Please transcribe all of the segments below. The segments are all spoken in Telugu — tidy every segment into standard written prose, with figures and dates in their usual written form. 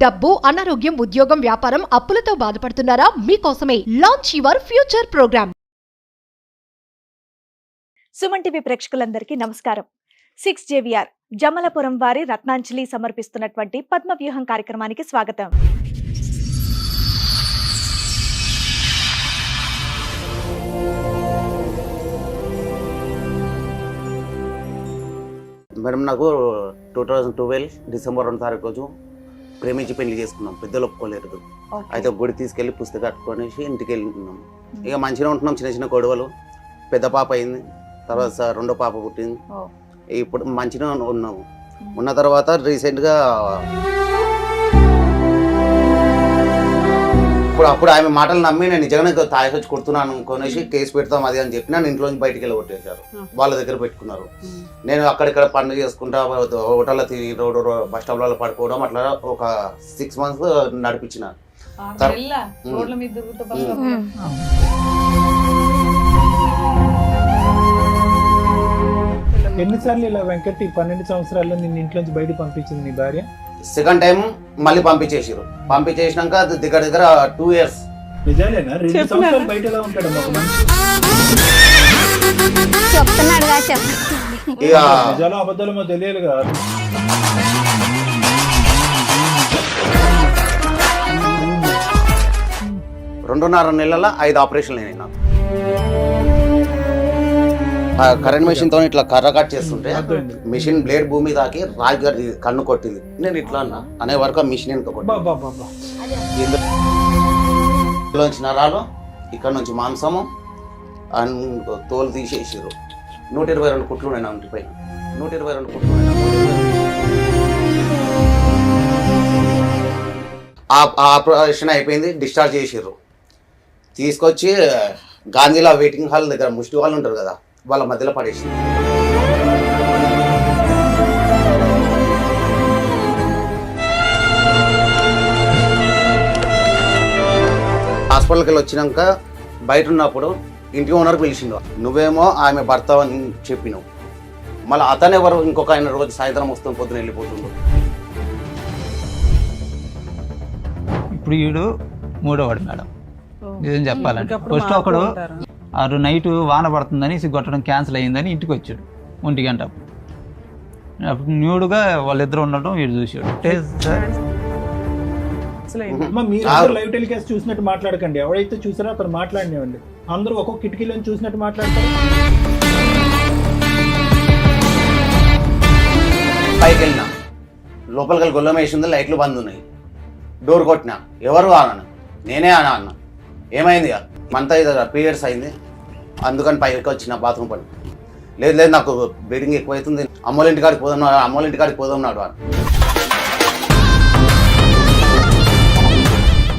డబ్బు, అనారోగ్యం, ఉద్యోగం, వ్యాపారం, అప్పులతో బాధపడుతున్నారా? మీకోసమే launch your future program. Suman TV ప్రేక్షకులందరికీ నమస్కారం. 6JVR జమలపురం వారి రత్నాంజలి సమర్పిస్తున్నటువంటి పద్మవ్యూహం కార్యక్రమానికి స్వాగతం. మేడం, నాకు 2012 డిసెంబర్ 2 తారీఖు రోజు ప్రేమించి పెళ్లి చేసుకున్నాం. పెద్దలు ఒప్పుకోలేదు. అయితే గుడి తీసుకెళ్లి పుస్తకం కట్టుకొనేసి ఇంటికి వెళ్ళినాం. ఇక మంచిగా ఉంటున్నాం. చిన్న చిన్న గొడవలు. పెద్ద పాప అయింది, తర్వాత రెండో పాప పుట్టింది. ఇప్పుడు మంచిగా ఉన్నాము. ఉన్న తర్వాత రీసెంట్గా అప్పుడు ఆమె మాటలు నమ్మి నేను నిజంగానే తాగి వచ్చి కొడుతున్నాను కొనేసి కేసు పెడతాం అది అని చెప్పి నన్ను ఇంట్లోంచి బయటికి వెళ్ళి కొట్టేశారు. వాళ్ళ దగ్గర పెట్టుకున్నారు. నేను అక్కడిక్కడ పనులు చేసుకుంటా హోటల్లో తిరిగి రోడ్డు బస్ స్టాప్లలో పడుకోవడం అట్లా ఒక 6 months నడిపించిన. ఎన్నిసార్లు ఇలా వెంకట్ 12 సంవత్సరాల్లో నిన్ను ఇంట్లోంచి బయట పంపించింది నీ భార్య? సెకండ్ టైం మళ్ళీ పంపించేసారు. పంపించేసినాక దగ్గర దగ్గర 2 years. నిజాలేనా? 2 సంవత్సరాలు బయట ఎలా ఉంటాడు ఒక మనిషి? నిజాలు అబద్ధాలు తెలియాలి కదా. 2.5 నెలల 5 ఆపరేషన్లు అయినాయి నాకు. కరెంట్ మెషిన్ తో ఇట్లా కర్ర కట్ చేస్తుంటే మిషన్ బ్లేడ్ భూమి తాకి రాజు గారి కన్ను కొట్టింది. నేను ఇట్లా అనే వరకు ఆ మిషన్ వెనుక కొట్టింది. నరాలు ఇక్కడ నుంచి మాంసము తోలు తీసేసారు. 122 కుట్లు ఉన్నాయి నా ఇంటి పైన. 122 కుట్లు ఆపరేషన్ అయిపోయింది. డిశ్చార్జ్ చేసారు. తీసుకొచ్చి గాంధీలో వెయిటింగ్ హాల్ దగ్గర ముష్టి వాళ్ళు ఉంటారు కదా, వాళ్ళ మధ్యలో పడేసింది. హాస్పిటల్కి వెళ్ళి వచ్చినాక బయట ఉన్నప్పుడు ఇంటి ఓనర్ పిలిచిండు. నువ్వేమో ఆమె భర్త అని చెప్పినావు. మళ్ళీ అతను ఎవరు ఇంకొక ఆయన రోజు సాయంత్రం వస్తుంది, పొద్దున వెళ్ళిపోతుండు. ఇప్పుడు వీడు 3వ వాడు మేడం. నిజం చెప్పాలంటే ఫస్ట్ ఒకడు ఆరు నైట్ వాన పడుతుందని కొట్టడం క్యాన్సిల్ అయ్యిందని ఇంటికి వచ్చాడు 1 గంట. అప్పుడు న్యూడ్గా వాళ్ళిద్దరు ఉండటం వీడు చూసాడు. మీరు లైవ్ టెలికాస్ట్ చూసినట్టు మాట్లాడకండి. ఎవరైతే చూసారో అతను మాట్లాడినేవండి. అందరూ ఒక్కొక్క కిటికీలో చూసినట్టు మాట్లాడతారు. పైకి వెళ్ళినా లోపలికి వెళ్ళి గొల్లం వేసింది. లైట్లు బంద్ ఉన్నాయి. డోర్ కొట్టినా. ఎవరు అన్నాను. నేనే అన్న. ఏమైంది? మంత్ అయితే పీరియడ్స్ అయింది, అందుకని పైకి వచ్చిన బాత్రూమ్ పని. లేదు నాకు బ్లీడింగ్ ఎక్కువైతుంది, అమ్మోళ్ళ ఇంటికాడికి పోదాం అని.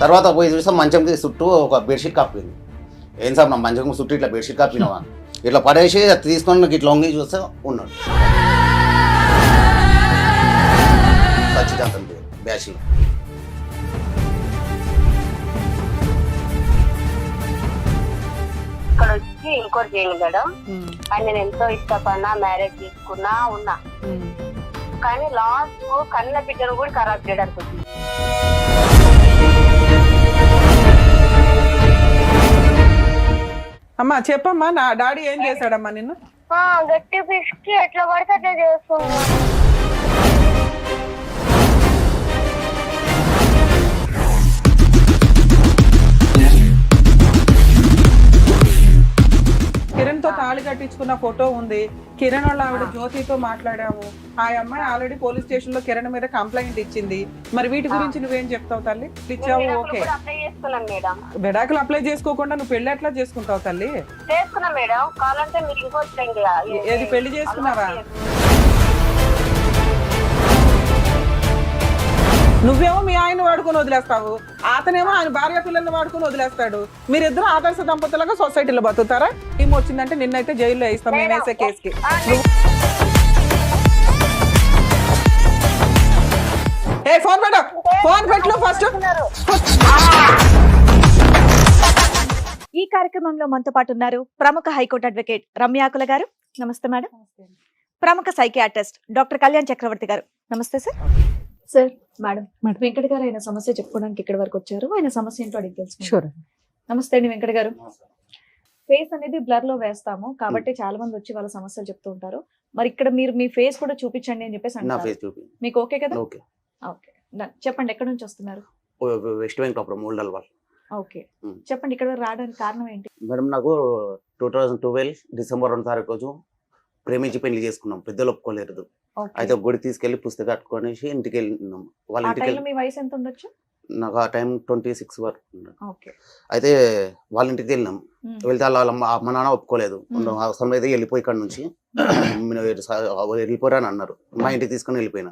తర్వాత పోయి చూసాం మంచంకి చుట్టూ ఒక బెడ్షీట్ కప్పింది. ఏం సార్ నా మంచం చుట్టూ ఇట్లా బెడ్షీట్ కప్పినావా? ఇట్లా పడేసి తీసుకొని నాకు ఇట్లా వంగి చూస్తే ఉన్నాడు. సచ్చిదాంతం బ్యాచ్లో. ఇక్కడ వచ్చి ఇంకోటి చేయండి మేడం. ఆయన నేను ఎంతో ఇష్టపడినా, మ్యారేజ్ చేసుకున్నా ఉన్నా, కానీ లాస్ట్ కన్న బిడ్డను కూడా ఖరాబ్ చేయడానికి వచ్చింది. అమ్మా చెప్పమ్మా, నా డాడీ ఏం చేశాడమ్మా నిన్ను? గట్టి పిసికి ఎట్లా పడితే అట్లా చేస్తున్నా. కిరణ్ తో తాళి కట్టించుకున్న ఫోటో ఉంది. కిరణ్ వాళ్ళ ఆవిడ జ్యోతితో మాట్లాడాము. ఆ అమ్మాయి ఆల్రెడీ పోలీస్ స్టేషన్ లో కిరణ్ మీద కంప్లైంట్ ఇచ్చింది. మరి వీటి గురించి నువ్వేం చెప్తావు తల్లి? ఇచ్చావు, ఓకే. విడాకులు అప్లై చేసుకోకుండా నువ్వు పెళ్లి ఎట్లా చేసుకుంటావు తల్లి? చేసుకున్నా మేడం. కావాలంటే మీరు ఇంకోటి ఏది పెళ్లి చేసుకున్నావా? నువ్వేమో మీ ఆయన వాడుకొని వదిలేస్తావు, అతనేమో ఆయన భార్య పిల్లల్ని వాడుకొని వదిలేస్తాడు. మీరిద్దరు ఆదర్శ దంపతులుగా సొసైటీలో బతుకుతారా? టీం వచ్చిందంటే నిన్నైతే జైల్లో వేస్తాం మేము వేసే కేసుకి. ఫోన్ పెట్టు ఫస్ట్. ఈ కార్యక్రమంలో మనతో పాటు ఉన్నారు ప్రముఖ హైకోర్టు అడ్వకేట్ రమ్యాకుల గారు. నమస్తే మేడం. ప్రముఖ సైకియాట్రిస్ట్ డాక్టర్ కళ్యాణ్ చక్రవర్తి గారు. నమస్తే సార్. సార్ మేడం వెంకట గారు ఆయన సమస్య చెప్పుకోవడానికి ఇక్కడ వరకు వచ్చారు. ఆయన సమస్య ఏంటో అడిగి తెలుసుకుందాం. షూర్. నమస్తే అండి వెంకట గారు. ఫేస్ అనేది బ్లర్ లో వేస్తాము కాబట్టి చాలా మంది వచ్చి వాళ్ళ సమస్యలు చెప్తూ ఉంటారు. మరి ఇక్కడ మీరు మీ ఫేస్ కూడా చూపించండి అని చెప్పేసి నా అంటారు. ఫేస్ చూపి. మీకు ఓకే కదా? ఓకే. ఓకే చెప్పండి ఎక్కడ నుంచి వస్తున్నారు? వెస్ట్ వెంకటాపురం ఓల్డల్ వాళ్ళు. ఓకే చెప్పండి ఇక్కడ వరకు రావడానికి కారణం ఏంటి? మేడం నాకు 2012 డిసెంబర్ 2 తారీఖు రోజు ప్రేమించి పెళ్లి చేసుకున్నాం. పెద్దలు ఒప్పుకోలేదు. అయితే గుడి తీసుకెళ్లి పుస్తకం కట్టుకొనేసి ఇంటికి వెళ్ళినాం. వాళ్ళ ఆ ఇంటికి టైంలో మీ వయసు ఎంత ఉండొచ్చు? నాకు ఆ టైం 26 వరకు ఉన్నది. ఓకే అయితే వాళ్ళ ఇంటికి వెళ్ళినాం. వెళ్తే వాళ్ళ అమ్మ నాన్న ఒప్పుకోలేదు. అవసరం అయితే వెళ్ళిపోయి ఇక్కడ నుంచి వెళ్ళిపోరా అని అన్నారు. మా ఇంటికి తీసుకొని వెళ్ళిపోయినా.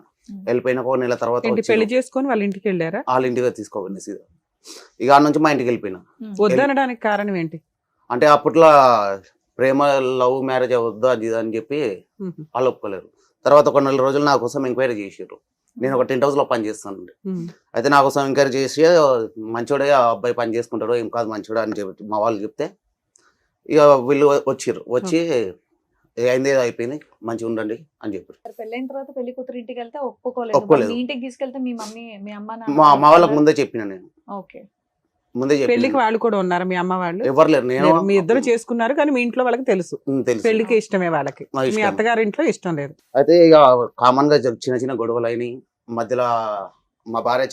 వెళ్ళిపోయిన ఒక నెల తర్వాత పెళ్లి చేసుకొని వాళ్ళ ఇంటికి వెళ్ళారా? వాళ్ళ ఇంటికి తీసుకోవాలి సీదా. ఇక ఆ నుంచి మా ఇంటికి వెళ్ళిపోయినా. వద్దనడానికి కారణం ఏంటి? అంటే అప్పట్లో ప్రేమ లవ్ మ్యారేజ్ వద్దు అది ఇది అని చెప్పి వాళ్ళు ఒప్పుకోలేరు. తర్వాత ఒక 4 రోజులు నా కోసం ఎంక్వైరీ చేసారు. నేను ఒక 10 రోజుల్లో పని చేస్తాను. అయితే నా కోసం ఎంక్వైరీ చేసి మంచోడే ఆ అబ్బాయి పని చేసుకుంటాడు ఏం కాదు మంచోడే అని చెప్పి మా వాళ్ళు చెప్తే ఇక వీళ్ళు వచ్చిర్రు. వచ్చి అయింది అయిపోయింది మంచిగా ఉండండి అని చెప్పారు. పెళ్ళైన తర్వాత పెళ్లి కూతురు ఇంటికి వెళ్తే ఒప్పుకోలేదు. మీ ఇంటికి తీసుకెళ్తే మీ మమ్మీ మీ అమ్మ మా వాళ్ళకి ముందే చెప్పిన నేను. ఓకే ముందే పెళ్లికి వాళ్ళు కూడా ఉన్నారు మీ అమ్మ వాళ్ళు? ఎవరు లేరు. నేను మీ ఇద్దరు చేసుకున్నారు కానీ మీ ఇంట్లో వాళ్ళకి తెలుసు తెలుసు పెళ్లికి ఇష్టమే వాళ్ళకి. మీ అత్తగారి ఇంట్లో ఇష్టం లేదు. అయితే ఇక కామన్ గా చిన్న చిన్న గొడవలు అయినాయి. మధ్యలో మా భార్య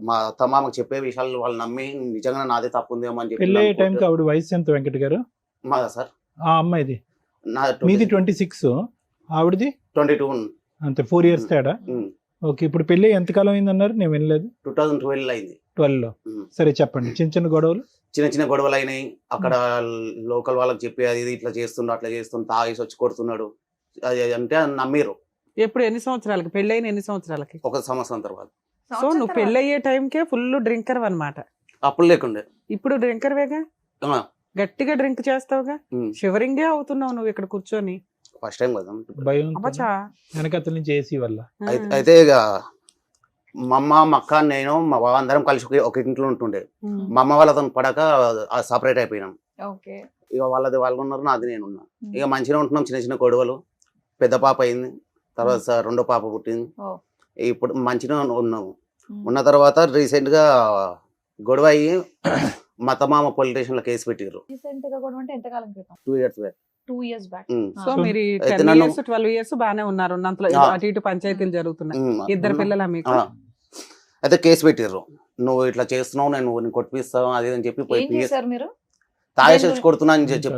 మా అత్తమామకు చెప్పే విషయాలు వాళ్ళు నమ్మి నిజంగా నాదే తప్పు ఉందేమో అని పెళ్ళి అయ్యే చెప్పి టైంకి ఆవిడ వయసు ఎంత వెంకట గారు? మాదా సార్? ఆ అమ్మాయిది నా మీది 26, ఆవిడది 22. అంతే 4 years తేడా. ఓకే ఇప్పుడు పెళ్ళి ఎంతకాలం అయింది అన్నారు? నేను వినలేదు. 2012 అయింది. 12లో. సరే చెప్పండి. చిన్న చిన్న గొడవలు చిన్న గొడవలు అయినాయి. అక్కడ లోకల్ వాళ్ళకి చెప్పి అది ఇది ఇట్లా చేస్తుండు అట్లా చేస్తుండు తాగేసి వచ్చి కొడుతున్నాడు అది అంటే నమ్మిరు. ఎప్పుడు ఎన్ని సంవత్సరాలకి పెళ్ళైన ఎన్ని సంవత్సరాలకి? 1 సంవత్సరం తర్వాత. సో నువ్వు పెళ్ళయ్యే టైంకే ఫుల్ డ్రింకర్ అన్నమాట. అప్పుడు లేకుండే. ఇప్పుడు డ్రింకర్ వేగా? గట్టిగా డ్రింక్ చేస్తావుగా? షివరింగే అవుతున్నావు నువ్వు ఇక్కడ కూర్చొని. ఫస్ట్ టైం కదా భయం అబ్బా వెనకతల నుంచి ఏసీ వల్ల. అయితే ఇక మా అమ్మ మా అక్క నేను మా బావ అందరం కలిసి ఒక ఇంట్లో ఉంటుండే. మా అమ్మ వాళ్ళతో పడక సపరేట్ అయిపోయినాం. ఇక వాళ్ళది వాళ్ళు ఉన్నారు నాది నేను ఉన్నా. ఇక మంచిగా ఉంటున్నాం. చిన్న గొడవలు. పెద్ద పాప అయింది. తర్వాత రెండో పాప పుట్టింది. ఇప్పుడు మంచిగా ఉన్నాము. ఉన్న తర్వాత రీసెంట్ గా గొడవ అయ్యి మా తమామ పోలీస్ స్టేషన్ లో కేసు పెట్టారు. 2 years back. 2 years back. So మీరు 10 years 12 years బానే ఉన్నారు. ఉన్నంతలో అటు ఇటు పంచాయతీలు జరుగుతున్నాయి. ఇద్దరు పిల్లల మీకు? అయితే కేసు పెట్టారు. నువ్వు ఇట్లా చేస్తున్నావు నేను కొట్టిస్తావు అది అని చెప్పి తాగేసి వచ్చి కొడుతున్నా అని చెప్పి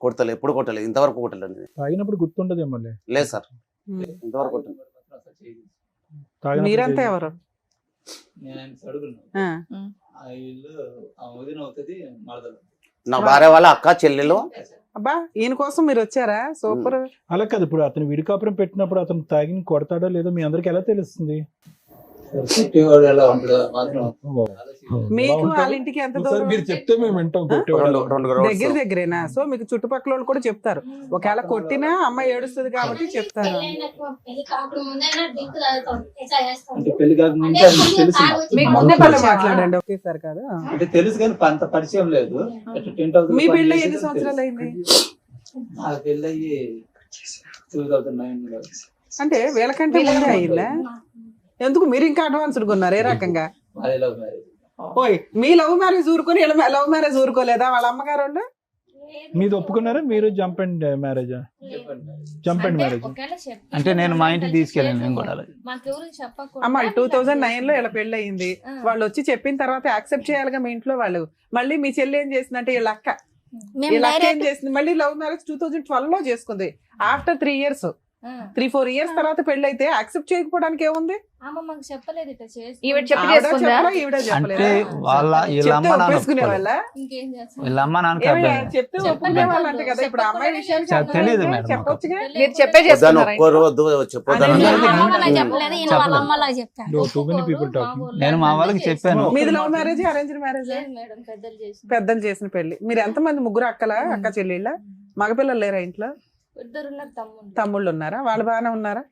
కొడతలే. ఎప్పుడు కొట్టలేదు. ఇంతవరకు కొట్టలేదు. తాగినప్పుడు గుర్తుండదేమో. లేదు సార్ ఇంతవరకు కొట్టలేదు. మీరంతా ఎవరు? నా భార్య వాళ్ళ అక్క చెల్లెలు. అబ్బా ఈయన కోసం మీరు వచ్చారా? సూపర్. అలా కాదు. ఇప్పుడు అతను విడికాపురం పెట్టినప్పుడు అతను తాగిని కొడతాడో లేదో మీ అందరికి ఎలా తెలుస్తుంది? మీకు వాళ్ళ ఇంటికి ఎంత దూరం? మీరు చెప్తే మేము వింటాం. దగ్గరేనా? సో మీకు చుట్టుపక్కల వాళ్ళు కూడా చెప్తారు. ఒకవేళ కొట్టినా అమ్మ ఏడుస్తుంది కాబట్టి చెప్తారు. మీకు ముందే పళ్ళు మాట్లాడండి ఒకేసారి కాదు. అంటే తెలుసు కానీ అంత పరిచయం లేదు. మీ పెళ్ళి ఎన్ని సంవత్సరాలు అయింది? పెళ్ళి 2009. అంటే వీళ్ళకంటే ముందే అయిందా? ఎందుకు మీరు ఇంకా అడ్వాన్స్డ్ ఉన్నారు? ఏ రకంగా? ఓయ్ మీ లవ్ మ్యారేజ్ ఊరుకొని లవ్ మ్యారేజ్ ఊరుకోలేదా వాళ్ళ అమ్మగారు వాళ్ళు? మీది ఒప్పుకున్నారా? మీరు jump and marriage? Jump and marriage అంటే నేను మా ఇంటికి తీసుకెళ్ళాను. అమ్మ 2009 లో ఇలా పెళ్లి అయింది. వాళ్ళు వచ్చి చెప్పిన తర్వాత యాక్సెప్ట్ చేయాలిగా మీ ఇంట్లో వాళ్ళు. మళ్ళీ మీ చెల్లి ఏం చేసిందంటే వీళ్ళ అక్క ఏం చేసింది? మళ్ళీ లవ్ మ్యారేజ్ 2012 లో చేసుకుంది. ఆఫ్టర్ 3 years 3-4 years తర్వాత పెళ్లి అయితే యాక్సెప్ట్ చేయకపోవడానికి ఏముంది? అంటే వాళ్ళ వీళ్ళ అమ్మ నాన్న చెప్తే ఒప్పుకునే వాళ్ళంటే కదా. ఇప్పుడు అమ్మాయి విషయానికి తెలియదు మేడం. చెప్పొచ్చుగా. మీరు చెప్పే నేను మా వాళ్ళకి చెప్పాను. మీది లవ్ మ్యారేజ్ అరేంజ్డ్ మ్యారేజ్? పెద్దలు చేసిన పెళ్లి. మీరు ఎంతమంది? ముగ్గురు అక్కలా? అక్క చెల్లెళ్ళ? మగపిల్లలు లేరా ఇంట్లో? తమ్ముళ్ళు ఉన్నారా? వాళ్ళు బాగానే ఉన్నారా?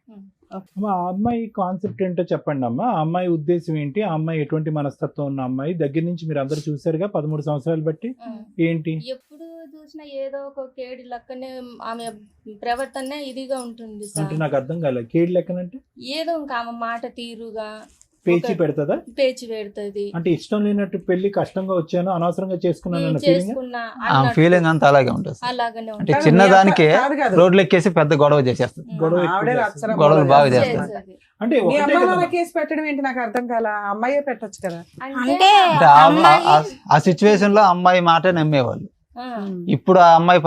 అమ్మా ఆ అమ్మాయి కాన్సెప్ట్ ఏంటో చెప్పండి అమ్మా. ఆ అమ్మాయి ఉద్దేశం ఏంటి? ఆ అమ్మాయి ఎటువంటి మనస్తత్వం ఉన్న అమ్మాయి? దగ్గర నుంచి మీరు అందరు చూసారుగా 13 సంవత్సరాలు బట్టి. ఏంటి ఎప్పుడు చూసినా ఏదో ఒక కేడి లెక్కనే ఆమె ప్రవర్తన ఇదిగా ఉంటుంది అంటే సార్. నాకు అర్థం కాలే, కేడి లెక్కనంటే ఏదో ఇంకా ఆమె మాట తీరుగా పేచి పెడతదా? పేచి పెడుతుంది. అంటే ఇష్టం లేనట్టు పెళ్లి కష్టంగా వచ్చాను అనవసరంగా చేసుకున్నాను అన్న ఫీలింగ్. చేసుకున్నా ఆ ఫీలింగ్ అంతా అలాగే ఉంటుంది. అలాగనే అంటే ఉంటుంది. చిన్నదానికే కాదు కాదు. రోడ్లు ఎక్కేసి పెద్ద గొడవ చేసేస్తుంది. గొడవ ఎక్కువ ఆవిడే చేస్తుంది. అక్షరం గొడవలు బాగా గొడవ చేస్తారు. చేసేది. అంటే మీ ఒకటే అమ్మ కదా. నాన్న కేసు పెట్టడం ఏంటి నాకు అర్థం కాల, అమ్మాయే పెట్టొచ్చు కదా. అంటే అంటే ఆ సిచ్యువేషన్ లో అమ్మాయి మాట నమ్మేవాళ్ళు. ఆ, ఇప్పుడు ఆ అమ్మాయి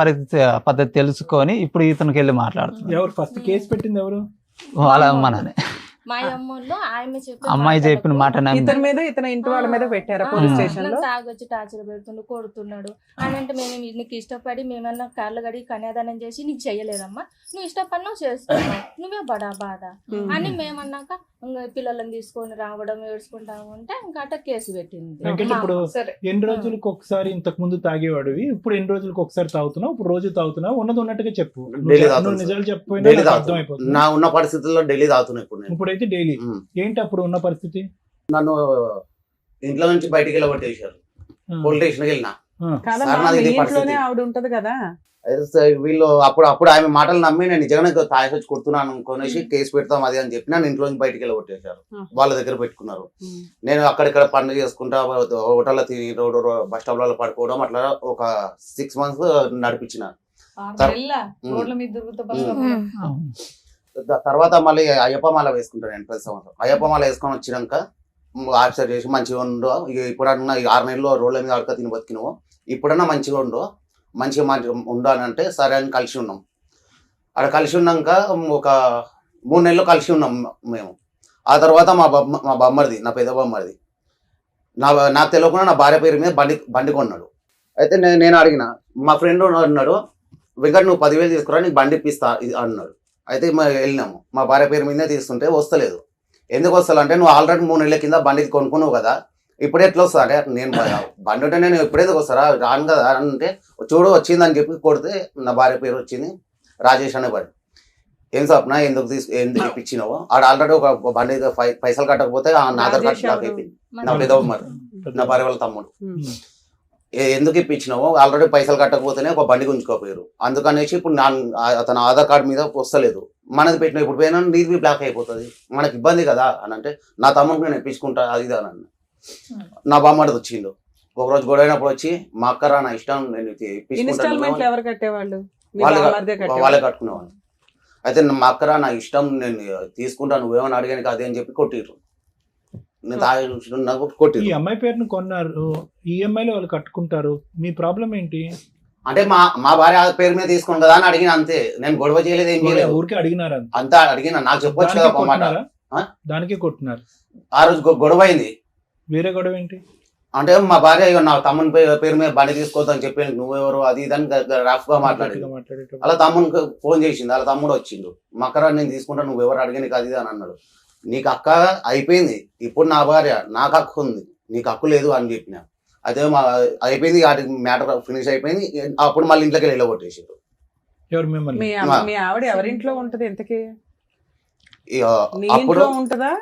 పద్ధతి తెలుసుకొని ఇప్పుడు ఇతనికి వెళ్ళి మాట్లాడుతున్నారు. ఎవరు ఫస్ట్ కేసు పెట్టింది ఎవరు? వాళ్ళ అమ్మ నానే. మా అమ్మలో ఆమె చెప్పే అమ్మాయి చెప్పిన మాట నమ్మి ఇతని మీద ఇతని ఇంటి వాళ్ళ మీద పెట్టారా పోలీస్ స్టేషన్ లో? తాగొచ్చి టార్చర్ పెడుతుండు, కొడుతున్నాడు అని అంటే మేము నీకు ఇష్టపడి మేమన్నా కార్లు గడి కన్యాదానం చేసి నీకు చెయ్యలేదమ్మా, నువ్వు ఇష్టపడినావు చేసుకున్నావు, నువ్వే బడా బాధ అని మేమన్నాక ఇంకా పిల్లలను తీసుకొని రావడం ఏడ్చుకుంటా ఉంటే ఇంకా అట్ట కేసు పెట్టింది. వెంకట ఇప్పుడు సరే. ఎన్ని రోజులకు ఒకసారి ఇంతకు ముందు తాగేవాడివి, ఇప్పుడు ఎన్ని రోజులకు ఒకసారి తాగుతున్నావు? ఇప్పుడు రోజు తాగుతున్నావు? ఉన్నది ఉన్నట్టుగా చెప్పు. డైలీ తాగుతాను నువ్వు నిజాలు చెప్పిపోయినా డైలీ నాకు తాగుతాను. అర్థమైపోతుంది. నా ఉన్న పరిస్థితుల్లో డైలీ తాగుతున్నా ఇప్పుడు నేను. ఇప్పుడైతే డైలీ ఏంటి అప్పుడు ఉన్న పరిస్థితి? నన్ను ఇంట్లో నుంచి బయటికి వెళ్ళగొట్టేశారు. పోలీస్ స్టేషన్కి వెళ్ళినా. కాదమ్మా, సార్, నాది మీ ఇదే ఇంట్లోనే పరిస్థితి. ఆవిడ ఉంటది కదా. అయితే వీళ్ళు అప్పుడు ఆమె మాటలు నమ్మి నేను నిజంగానే తాగేసి వచ్చి కొడుతున్నాను అనుకునేసి కేసు పెడతాం అది అని చెప్పి నన్ను ఇంట్లో నుంచి బయటికి వెళ్ళగొట్టేశారు. వాళ్ళ దగ్గర పెట్టుకున్నారు. నేను అక్కడిక్కడ పనులు చేసుకుంటా హోటల్లో తిని బస్ స్టాప్ లో పడుకోవడం అట్లా ఒక 6 months నడిపించిన. తర్వాత మళ్ళీ అయ్యప్ప మాల వేసుకుంటాను నేను ప్రతి సంవత్సరం. అయ్యప్ప మాల వేసుకొని వచ్చినాక ఆఫీసర్ చేసి మంచిగా ఉండు, ఇప్పుడన్నా 6 నెలలు రోడ్ల మీద అడక తిని బతికినావు, ఇప్పుడన్నా మంచిగా మంచిగా ఉండు అని అంటే సరే అని కలిసి ఉన్నాం. అక్కడ కలిసి ఉన్నాక ఒక 3 నెలలు కలిసి ఉన్నాం మేము. ఆ తర్వాత మా బొమ్మరిది, నా పెద్ద బొమ్మరిది, నాకు తెలియకుండా నా భార్య పేరు మీద బండి కొన్నాడు. అయితే నేను అడిగిన, మా ఫ్రెండ్ అన్నాడు, వెంకట్ నువ్వు 10,000 తీసుకురా నీకు బండి ఇప్పిస్తా అన్నాడు. అయితే వెళ్ళినాము. మా భార్య పేరు మీదే తీస్తుంటే వస్తలేదు. ఎందుకు వస్తాలంటే నువ్వు ఆల్రెడీ 3 నెలల కింద బండి కొనుక్కున్నావు కదా, ఇప్పుడు ఎట్లా వస్తా అంటే నేను బండి ఉంటే నేను ఎప్పుడేందుకు వస్తారా రాను కదా అంటే చూడు వచ్చిందని చెప్పి కొడితే నా భార్య పేరు వచ్చింది రాజేష్ అనే బండి. ఏం స్వప్న ఎందుకు ఇప్పించినావు? ఆడ ఆల్రెడీ ఒక బండి పైసలు కట్టకపోతే నా ఆధార్ కార్డు బ్లాక్ అయిపోయింది. నా పెద్ద నా భార్య వాళ్ళ తమ్ముడు. ఎందుకు ఇప్పించినావు? ఆల్రెడీ పైసలు కట్టకపోతేనే ఒక బండి గుంజుకోపోయారు. అందుకనేసి ఇప్పుడు అతను ఆధార్ కార్డు మీద వస్తలేదు. మనది పెట్టిన ఇప్పుడు పోయినా నీది బ్లాక్ అయిపోతుంది, మనకి ఇబ్బంది కదా అని అంటే నా తమ్ముడికి నేను ఇప్పించుకుంటా అది ఇది అని అన్న. నా బామ్మడిది వచ్చిండు. ఒకరోజు గొడవైనప్పుడు వచ్చి మా అక్క రా నా ఇష్టం నేను ఇన్స్టాల్మెంట్ ఎవరు కట్టేవాళ్ళు? మీ వాళ్ళే బామ్మర్దే కట్టేవాళ్ళు? వాళ్ళే కట్టుకునేవాళ్ళు. అయితే మా అక్క రా నా ఇష్టం నేను తీసుకుంటా నువ్వేమని అడిగాను అదే అని చెప్పి కొట్టిర్రు. నేను తాగి నాకు ఈ కొట్టిర్రు. అమ్మాయి పేరును కొన్నారు, ఈఎంఐలో వాళ్ళు కట్టుకుంటారు, మీ ప్రాబ్లం ఏంటి? అంటే మా భార్య పేరు మీద తీసుకుని కదా అని అడిగిన అంతే. నేను గొడవ చేయలేదు, ఏం చేయలేదు. ఊరికే అడిగినారు అంతా అడిగిన, నాకు చెప్పొచ్చు కదా ఒక మాట. దానికే కొట్టినారు. ఆ రోజు గొడవ అయింది. వేరే గొడవ ఏంటి? అంటే మా భార్య నా తమ్ముని పేరు మీద బండి తీసుకోవద్దని చెప్పి నువ్వెవరు అది ఇదని రఫ్ గా మాట్లాడింది. అలా తమ్మునికి ఫోన్ చేసింది, అలా తమ్ముడు వచ్చిండు. మకరా నేను తీసుకుంటా నువ్వెవరు అడిగాను అది అని అన్నాడు. నీకు అక్క అయిపోయింది, ఇప్పుడు నా భార్య నాకు హక్కు ఉంది, నీకు హక్కు లేదు అని చెప్పిన. అయితే అయిపోయింది, మ్యాటర్ ఫినిష్ అయిపోయింది. అప్పుడు మళ్ళీ ఇంట్లోకి వెళ్ళగొట్టేసారు. ఎవరు మిమ్మల్ని? మీ ఆవిడ ఎవరింట్లో ఉంటది ఇంతకీ? నీ అప్పుడు ఇంట్లో ఉంటదా?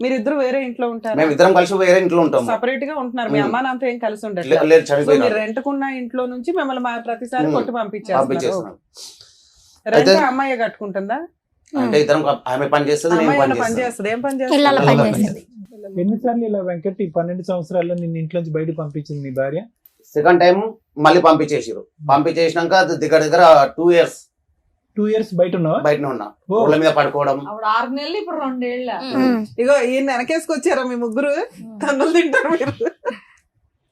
మీరిద్దరు వేరే ఇంట్లో ఉంటారు? మేము ఇద్దరం కలిసి వేరే ఇంట్లో ఉంటాము. సపరేట్ గా ఉంటున్నారు. మీ అమ్మ నాన్నతో ఏం కలిసి ఉండదు. లేదు, చనిపోయినారు. రెంట్కున్న ఇంట్లో నుంచి మిమ్మల్ని ప్రతిసారి కొట్టి పంపించేస్తారు. పంపించేస్తున్నాం. రెంట్ అమ్మాయి కట్టుకుంటుందా? అంటే ఇద్దరం ఆమె పని చేస్తుంది, నేను అమ్మాయి పని పని చేస్తాను. చేస్తుంది. ఏం పని ఇళ్ళలో పని చేస్తుంది? చేస్తుంది. ఎన్నిసార్లు ఇలా వెంకట్ ఈ 12 సంవత్సరాల్లో నిన్ను ఇంట్లోంచి బయట పంపించింది మీ భార్య? సెకండ్ టైం మళ్ళీ పంపించేసారు. పంపించేసినాక దగ్గర 2 years 2 years బయట ఉన్నావా? బయటనే ఉన్నా. రోడ్ల మీద పడుకోవడం. అప్పుడు 6 నెలలు, ఇప్పుడు 2 ఏళ్ళ. ఇగో ఈయన వెనకేసుకొచ్చారా మీ ముగ్గురు? తన్నులు తింటారు మీరు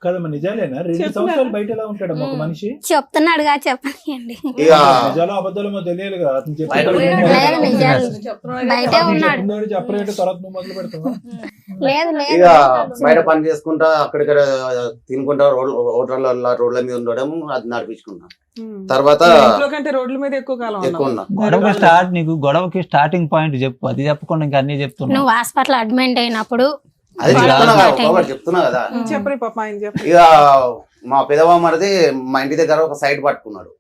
కదమ్మా, నిజాలేనా? 2 సంవత్సరాలు బయట ఎలా ఉంటాడమ్మా ఒక మనిషి? చెప్తున్నాడుగా చెప్పండి. ఇక నిజాలు అబద్ధాలు తెలియాలి కదా. అతను బయట బయటే ఉన్నాడు. చెప్పరేటు తర్వాత నువ్వు మొదలు పెడతావా? లేదు ఇక బయట పని చేసుకుంటా అక్కడిక్కడ తినుకుంటా రోడ్ల మీద ఉండడం అది నడిపించుకున్నా. తర్వాత ఇంట్లో కంటే రోడ్ల మీద ఎక్కువ కాలం ఎక్కువ ఉన్నా. గొడవకి స్టార్టింగ్ పాయింట్ చెప్పు, అది చెప్పకుండా ఇంకా అన్ని చెప్తున్నా. నువ్వు హాస్పిటల్ అడ్మిట్ అయినప్పుడు అది చెప్తున్నా కదా. చెప్పరు పాప ఆయన చెప్పు. ఇక మా పెదబామ్మది మా ఇంటి దగ్గర ఒక సైట్ పట్టుకున్నాడు.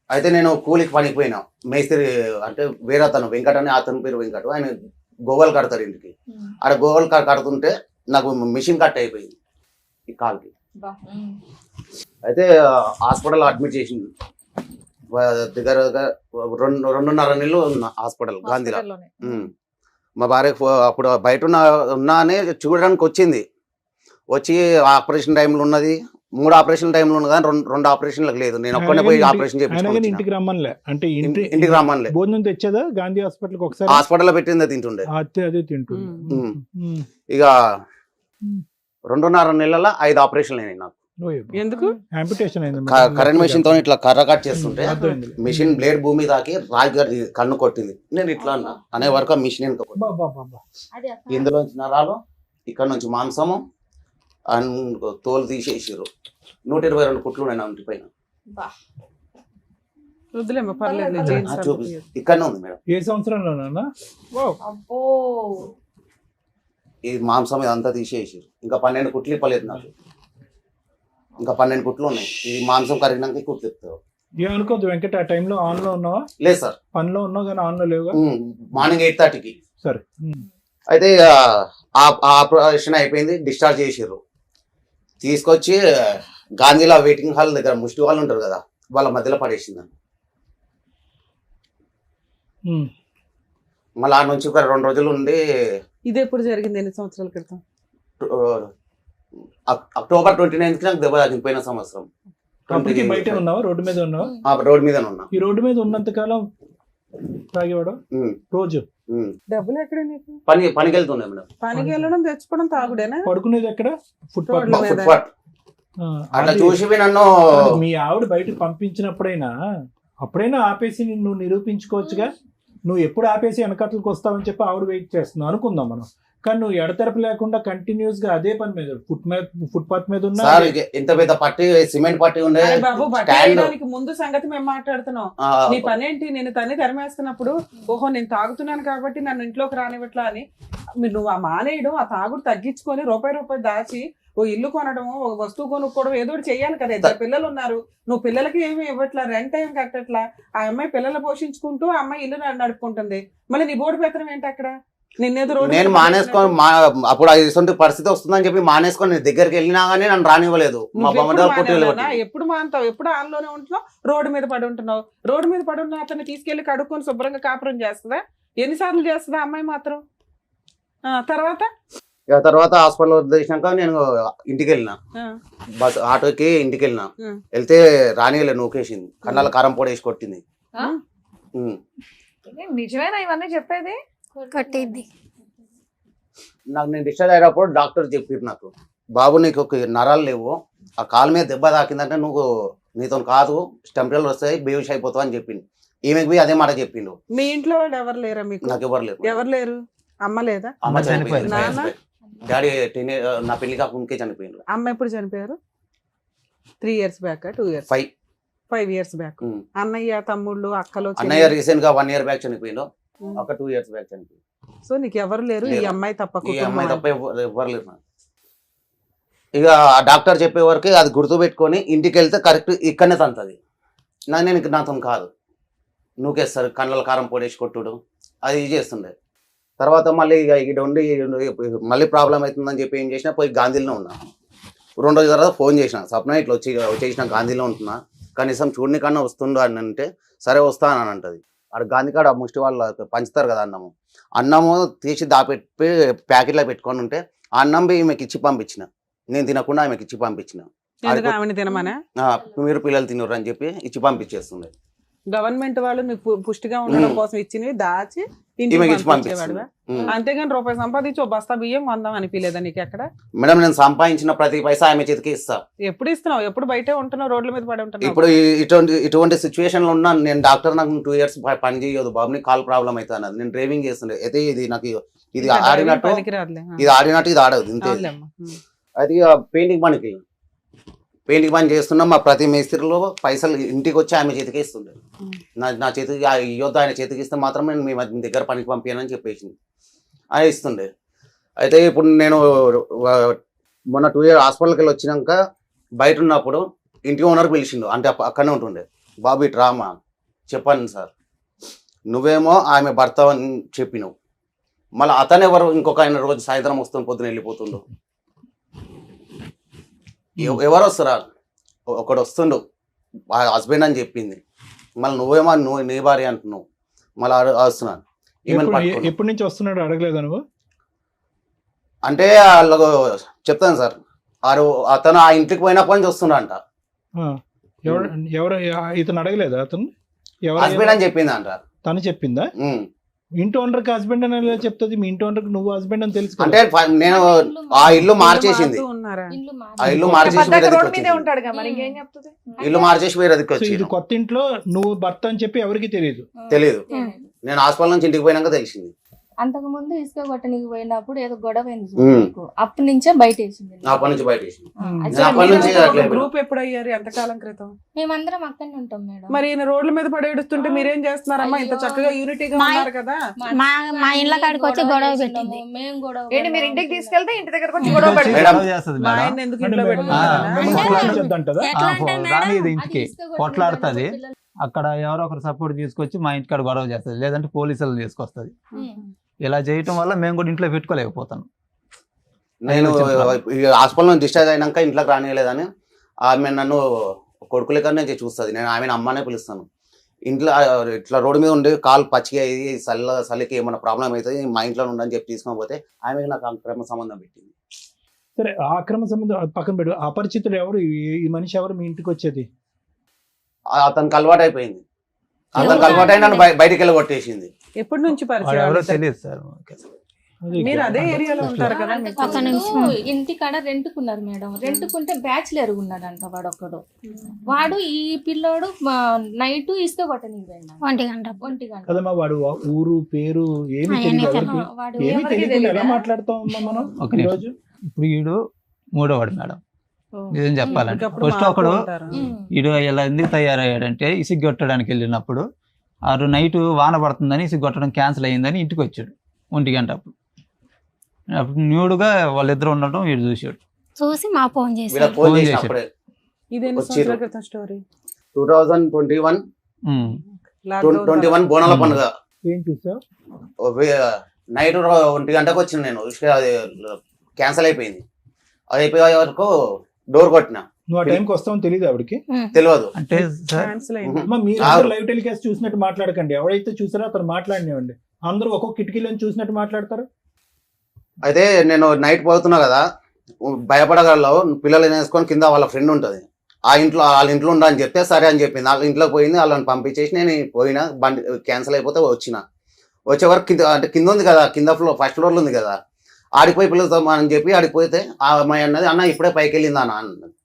అయితే నేను కూలికి పనికి పోయినా. మేస్త్రి అంటే వేరే అతను వెంకట్ అని, అతని పేరు వెంకట్. ఆయన గోగల్ కడతారు ఇంటికి. ఆడ గోగల్ కడుతుంటే నాకు మిషన్ కట్ అయిపోయింది ఈ కాలుకి. అయితే హాస్పిటల్ అడ్మిట్ చేసింది. దగ్గర 2.5 నెలలు ఉన్నా హాస్పిటల్ గాంధీలో. హాస్పిటల్లోనే. మా భార్య అప్పుడు బయట ఉన్నా అని చూడడానికి వచ్చింది. వచ్చి ఆపరేషన్ టైంలో ఉన్నది, 3 ఆపరేషన్ టైంలో ఉన్నది కానీ 2 ఆపరేషన్లకు లేదు. నేను ఒక్కనే పోయి ఆపరేషన్ ఆయన కానీ చేయించుకుని ఇంటికి రమ్మనిలే అంటే ఇంటికి రమ్మనిలే. భోజనం తెచ్చేదా గాంధీ హాస్పిటల్కి ఒకసారి? హాస్పిటల్లో పెట్టిందే తింటుండే. అదే తింటుంది. ఇక 2.5 నెలల 5 ఆపరేషన్లు అయినాయి నాకు. ఎందుకు? ఆంపిటేషన్ అయింది. కరెంట్ మెషిన్ తో ఇట్లా కర్ర కట్ చేస్తుంటే అర్థమైంది. మిషన్ బ్లేడ్ భూమి తాకి రాజు కన్ను కొట్టింది. నేను ఇట్లా అన్నా అనే వరకు ఆ మిషన్ వెనుక కొట్టింది. అది అట్లా. ఇందులోంచి నరాలు, ఇక్కడ నుంచి మాంసము తోలు తీసేసారు. 122 కుట్లు ఉన్నాయి నా ఒంటి పైన. వద్దులేమ్మా, పర్లేదు. ఇక్కడనే ఉంది మేడం. ఏ సంవత్సరంలోనా? అబ్బో. ఈ మాంసం ఇదంతా తీసేసారు. ఇంకా 12 కుట్లు ఇప్పలేదు నాకు. ఇంకా 12 కుట్లు ఉన్నాయి. ఈ మాంసం కరిగినాక కుట్లు ఇస్తారు. ఏమనుకోద్దు వెంకట, ఆ టైంలో ఆన్ లో ఉన్నావా? లేదు సార్, పనిలో ఉన్నావు కానీ ఆన్ లో లేవుగా. మార్నింగ్ 8:30కి. సరే. అయితే ఆపరేషన్ అయిపోయింది, డిశ్చార్జ్ చేసారు. తీసుకొచ్చి గాంధీలో వెయిటింగ్ హాల్ దగ్గర ముష్టి వాళ్ళు ఉంటారు కదా, వాళ్ళ మధ్యలో పడేసిందని. మళ్ళీ ఆ నుంచి ఒక 2 రోజులు ఉండి. ఇది ఎప్పుడు జరిగింది? ఎన్ని సంవత్సరాల క్రితం? అక్టోబర్ 29కి నాకు దెబ్బ తాకింది పోయిన సంవత్సరం. అప్పటికి బయట ఉన్నావా? రోడ్డు మీద ఉన్నావా? రోడ్డు మీద ఉన్నా. ఈ రోడ్డు మీద ఉన్నంత కాలం తాగేవాడు రోజు? డబ్బులు ఎక్కడ నీకు? పనికి వెళ్తుండే మేడం. పనికి వెళ్ళడం, తెచ్చుకోవడం, తాగుడేనా? పడుకునేది ఎక్కడ? ఫుట్పాత్. ఫుట్పాత్ అట్లా చూసి నన్ను మీ ఆవిడ బయటకు పంపించినప్పుడైనా అప్పుడైనా ఆపేసి నువ్వు నిరూపించుకోవచ్చుగా. నువ్వు ఎప్పుడు ఆపేసి వెనకట్లకు వస్తావని చెప్పి ఆవిడ వెయిట్ చేస్తున్నావు అనుకుందాం మనం. కానీ నువ్వు ఎడతెరపు లేకుండా కంటిన్యూస్ గా అదే పని మీద ఫుట్పాత్ మీద ఉన్నా. ఎంత పెద్ద పట్టి, సిమెంట్ పట్టి ఉండే బాబు. బట్టడానికి ముందు సంగతి మేము మాట్లాడుతున్నాం. నీ పని ఏంటి? నేను తన్ని తరిమేస్తున్నప్పుడు ఓహో నేను తాగుతున్నాను కాబట్టి నన్ను ఇంట్లోకి రానివ్వట్లా అని నువ్వు ఆ మానేయడం, ఆ తాగుడు తగ్గించుకొని రూపాయి దాచి ఓ ఇల్లు కొనడము, ఒక వస్తువు కొనుక్కోవడం, ఏదో ఒకటి చెయ్యాలి కదా. 2 పిల్లలు ఉన్నారు, నువ్వు పిల్లలకి ఏమి ఇవ్వట్లా, రెంట్ ఏం కట్టట్లా. ఆ అమ్మాయి పిల్లలు పోషించుకుంటూ ఆ అమ్మాయి ఇల్లు నడుపుకుంటుంది. మళ్ళీ నీ బోర్డు పెత్తనం ఏంటి అక్కడ? నేను మానేసుకొని అప్పుడు ఇటువంటి పరిస్థితి వస్తుందని చెప్పి మానేసుకొని నేను దగ్గరికి వెళ్ళినా గానీ నన్ను రానివ్వలేదు. మా ఎప్పుడు మానుతావు? ఎప్పుడు ఆన్లోనే ఉంటున్నావు, రోడ్డు మీద పడి ఉంటున్నావు. రోడ్డు మీద పడి ఉన్న అతన్ని తీసుకెళ్లి కడుక్కొని శుభ్రంగా కాపురం చేస్తుందా? ఎన్నిసార్లు చేస్తుందా అమ్మాయి మాత్రం? తర్వాత హాస్పిటల్ వదిలేసినాక నేను ఇంటికి వెళ్ళిన, బస్ ఆటోకి ఇంటికి వెళ్ళిన. వెళ్తే రానియలే, నూకేసింది, కన్నాల కారం పొడి వేసి కొట్టింది. నిజమేనా ఇవన్నీ చెప్పేది? కొట్టింది. నాకు నేను డిశ్చార్జ్ అయినప్పుడు డాక్టర్ చెప్పారు నాకు, బాబు నీకు ఒక నరాలు లేవు, ఆ కాలు మీద దెబ్బ తాకిందంటే నువ్వు నీతో కాదు, స్టెంపరేచర్ వస్తాయి, బేవిష్ అయిపోతావు అని చెప్పిండు. ఈమెకి పోయి అదే మాట చెప్పిండు. మీ ఇంట్లో వాళ్ళు ఎవరు లేరా మీకు? నాకు ఎవరు లేరు. ఎవరు లేరు? అమ్మ లేదా? అమ్మ చనిపోయింది. డాడీ నా పెళ్లి కాకుండా చనిపోయిండు. అమ్మ ఎప్పుడు చనిపోయారు? 3 years back? 2 years? 5 years back. అన్నయ్య, తమ్ముళ్ళు, అక్కలు? అన్నయ్య రీసెంట్ గా 1 year బ్యాక్ చనిపోయిండు, ఒక 2 years బ్యాక్ చనిపోయింది. సో నీకు ఎవరు లేరు? ఈ అమ్మాయి తప్ప? ఈ అమ్మాయి తప్ప ఎవరు లేరు. ఇక డాక్టర్ చెప్పే వరకు అది గుర్తు పెట్టుకొని ఇంటికి వెళ్తే కరెక్ట్ ఇక్కడనే తంతది. నేను నాతో కాదు, నూకేస్తారు, కళ్ళ కారం పొడేసి కొట్టుడు అది చేస్తుండే. తర్వాత మళ్ళీ ఇక ఇక్కడ ఉండి మళ్ళీ ప్రాబ్లం అవుతుందని చెప్పి ఏం చేసినా పోయి గాంధీలో ఉన్నా. 2 రోజుల తర్వాత ఫోన్ చేసిన, సప్న ఇట్లా వచ్చేసిన గాంధీలో ఉంటున్నా, కనీసం చూడని కన్నా వస్తుండు అని అంటే సరే వస్తాను అని అంటది. అక్కడ గాంధీ కాడ ముష్టి వాళ్ళు పంచుతారు కదా అన్నము తీసి దాపెట్టి ప్యాకెట్లో పెట్టుకొని ఉంటే ఆ అన్నం ఈమెకి ఇచ్చి పంపించిన, నేను తినకుండా ఆమెకి ఇచ్చి పంపించిన. మీరు పిల్లలు తినరు అని చెప్పి ఇచ్చి పంపించేస్తుంది. గవర్నమెంట్ వాళ్ళు మీకు పుష్టిగా ఉండడం కోసం ఇచ్చినవి దాచి ఇంటికి పంపించేవాడు. అంతేగాని రూపాయి సంపాదించి 1 బస్తా బియ్యం కొందాం అనిపించలేదా నీకు ఎక్కడ? మేడం నేను సంపాదించిన ప్రతి పైసా ఆమె చేతికి ఇస్తా. ఎప్పుడు ఇస్తున్నావు? ఎప్పుడు బయటే ఉంటున్నావు, రోడ్ల మీద పడి ఉంటున్నావు? ఇప్పుడు ఇటువంటి సిచ్యువేషన్ లో ఉన్నా నేను. డాక్టర్ నాకు 2 years పని చేయదు బాబు, నీకు కాల్ ప్రాబ్లం అవుతా అన్నది. నేను డ్రైవింగ్ చేస్తుండే, అయితే ఇది నాకు ఇది ఆడినట్టు ఇది ఆడదు ఇంతే. అది పెయింటింగ్ పని చేస్తున్నాం. మా ప్రతి మేస్త్రిలో పైసలు ఇంటికి వచ్చి ఆమె చేతికి ఇస్తుండే. నా చేతికి ఇవ్వద్దు, ఆయన చేతికి ఇస్తే మాత్రం నేను మీ దగ్గర పనికి పంపానని చెప్పేసింది, ఆయన ఇస్తుండే. అయితే ఇప్పుడు నేను మొన్న 2 years హాస్పిటల్కి వెళ్ళి వచ్చినాక బయట ఉన్నప్పుడు ఇంటి ఓనర్ పిలిచిండు, అంటే అక్కడనే ఉంటుండే. బాబు ఇటు రామా, చెప్పాను సార్, నువ్వేమో ఆమె భర్త అని చెప్పినావు, మళ్ళీ అతను ఎవరు ఇంకొక ఆయన రోజు సాయంత్రం వస్తుంది, పొద్దున వెళ్ళిపోతుండు. ఎవరు వస్తారా? ఒకడు వస్తుండు, హస్బెండ్ అని చెప్పింది. మళ్ళీ నువ్వేమో నీ భార్య అంటున్నావు, మళ్ళీ వస్తున్నాను ఎప్పటి నుంచి వస్తున్నాడు అడగలేదా నువ్వు? అంటే వాళ్ళకు చెప్తాను సార్, అతను ఆ ఇంటికి పోయినప్పటి నుంచి వస్తున్నాడంట. ఎవరు ఇతను అడగలేదా? అతను హస్బెండ్ అని చెప్పింది అంట. తను చెప్పిందా? ఇంటి ఓనర్ కి హస్బెండ్ అని ఎలా చెప్తుంది? మీ ఇంటి ఓనర్ కి నువ్వు హస్బెండ్ అని తెలుసు. అంటే నేను ఆ ఇల్లు మార్చేసింది, ఆ ఇల్లు మార్చేసి వేరే దిక్కు వచ్చింది. ఇల్లు మార్చేసి వేరే దిక్కు ఇది వచ్చింది. కొత్త ఇంట్లో నువ్వు భర్త అని చెప్పి ఎవరికి తెలియదు. తెలియదు. నేను హాస్పిటల్ నుంచి ఇంటికి పోయినాక తెలిసింది. అంతకు ముందు ఇసుక కొట్టనికి పోయినప్పుడు ఏదో గొడవ అయింది నీకు. అప్పటి నుంచే బయట వేసింది. అప్పటి నుంచి బయట వేసింది. అసలు అప్పటి నుంచి అట్లే గ్రూప్ ఎప్పుడు అయ్యారు? ఎంతకాలం క్రితం? మేమందరం అక్కడనే ఉంటాం మేడం. మరి ఈయన రోడ్ల మీద పడేడుస్తుంటే మీరేం చేస్తున్నారమ్మా? ఇంత చక్కగా యూనిటీగా ఉన్నారు కదా. మా ఇంట్లో కాడికి వచ్చి గొడవ పెట్టింది. మేము గొడవ ఏంటి మీరు ఇంటికి తీసుకెళ్తే ఇంటి దగ్గరకు వచ్చి గొడవ పెడతారు? మేడం చేస్తుంది మా మేడం. ఆయన ఎందుకు అంటే ఇంట్లో మేము- పెట్టుకున్నారనా? చెప్తాంటదా? ఎట్లా అంటే రాని మేడం, ఇంటికి కొట్లాడుతుంది. అక్కడ ఎవరో ఒకరు సపోర్ట్ తీసుకొచ్చి మా ఇంటికాడ గొడవ చేస్తుంది, లేదంటే పోలీసులు తీసుకొస్తుంది. ఇలా చేయటం వల్ల మేము కూడా ఇంట్లో పెట్టుకోలేకపోతాను. నేను హాస్పిటల్ నుంచి డిశ్చార్జ్ అయినాక ఇంట్లోకి రానియలేదని ఆమె నన్ను కొడుకు లెక్క నుంచి చూస్తుంది. నేను ఆమెను అమ్మనే పిలుస్తాను. ఇంట్లో ఇట్లా రోడ్డు మీద ఉండి కాలు పచ్చిగా అయ్యి చలికి ఏమైనా ప్రాబ్లం అవుతుంది, మా ఇంట్లో ఉండని చెప్పి తీసుకొని పోతే ఆమె నాకు అక్రమ సంబంధం పెట్టింది. సరే, ఆ అక్రమ సంబంధం అది పక్కన పెట్టు. అపరిచితుడు ఎవరు? ఈ మనిషి ఎవరు మీ ఇంటికి వచ్చేది? అతనికి అలవాటు అయిపోయింది. అతనికి అలవాటు అయిన నన్ను బయటికి వెళ్ళి కొట్టేసింది. ఎప్పటి నుంచి వాడు పరిచయం? ఎవరో తెలియదు సార్. మీరు అదే ఏరియాలో ఉంటారు కదా. ఒక నిమిషం. ఇంటి కాడ రెంట్కున్నారు మేడం. రెంట్కుంటే బ్యాచులర్ ఉన్నాడంట వాడు ఒక్కడు. వాడు ఈ పిల్లోడు నైట్ ఇసుక కొట్టనికి పోయినా 1 గంట. 1 గంట. కదమ్మా, వాడు ఊరు పేరు ఏమి అవన్నీ తెలియదు. తెలియదు. ఎవరికి వాడు ఏమీ ఎవరికి తెలియకుండా ఎలా తెలియదా? మాట్లాడతామమ్మా మనం ఒక నిమిషం. ఈరోజు? ఇప్పుడు వీడు 3వ వాడు మేడం. నిజం చెప్పాలంటే ఇంకప్పుడు ఫస్ట్ మారుతూ ఒకడు ఉంటారు. వీడు ఇలా ఎందుకు తయారయ్యాడంటే ఇసుక కొట్టడానికి వెళ్ళినప్పుడు ఆ నైట్ వాన పడుతుందని ఇసుక కొట్టడం క్యాన్సిల్ అయ్యిందని ఇంటికి వచ్చాడు 1 గంట. అప్పుడు న్యూడ్గా వాళ్ళిద్దరు ఉండటం వీడు చూసాడు. చూసి మా ఫోన్ వీళ్ళకి చేశాడు. ఫోన్ ఫోన్ చేసిన చేశాడు. అప్పుడే ఇది ఎన్ని వచ్చిర్రు. సంవత్సరాల క్రితం స్టోరీ? 2021 లాక్డౌన్ 21 బోనాల పండుగ ఏం చూసావు? నైట్ 1 గంటకు వచ్చిన నేను. అది క్యాన్సిల్ అయిపోయింది. అది అయిపోయే వరకు డోర్ కొట్టిన. నువ్వు ఆ టైంకి వస్తావని తెలియదు ఆవిడకి? తెలియదు. అంటే సార్ క్యాన్సిల్ అయింది. అమ్మా, మీరు ఆరు. లైవ్ టెలికాస్ట్ చూసినట్టు మాట్లాడకండి. ఎవరైతే చూసారో అతను మాట్లాడినివ్వండి. అందరూ ఒక్కొక్క కిటికీలో చూసినట్టు మాట్లాడతారు. అయితే నేను నైట్ పోతున్నా కదా, భయపడగలవు పిల్లలు వేసుకొని కింద వాళ్ళ ఫ్రెండ్ ఉంటుంది, వాళ్ళ ఇంట్లో ఉండ అని చెప్తే సరే అని చెప్పింది. వాళ్ళ ఇంట్లోకి పోయింది, వాళ్ళని పంపించేసి నేను పోయినా. బండి క్యాన్సిల్ అయిపోతే వచ్చే వరకు కింద అంటే కింద ఉంది కదా, కింద ఫస్ట్ ఫ్లోర్లో ఉంది కదా, ఆడిపోయి పిల్లలతో అని చెప్పి ఆడిపోతే ఆ అమ్మాయి అన్నది, అన్న ఇప్పుడే పైకి వెళ్ళిందా అన్న అన్నది.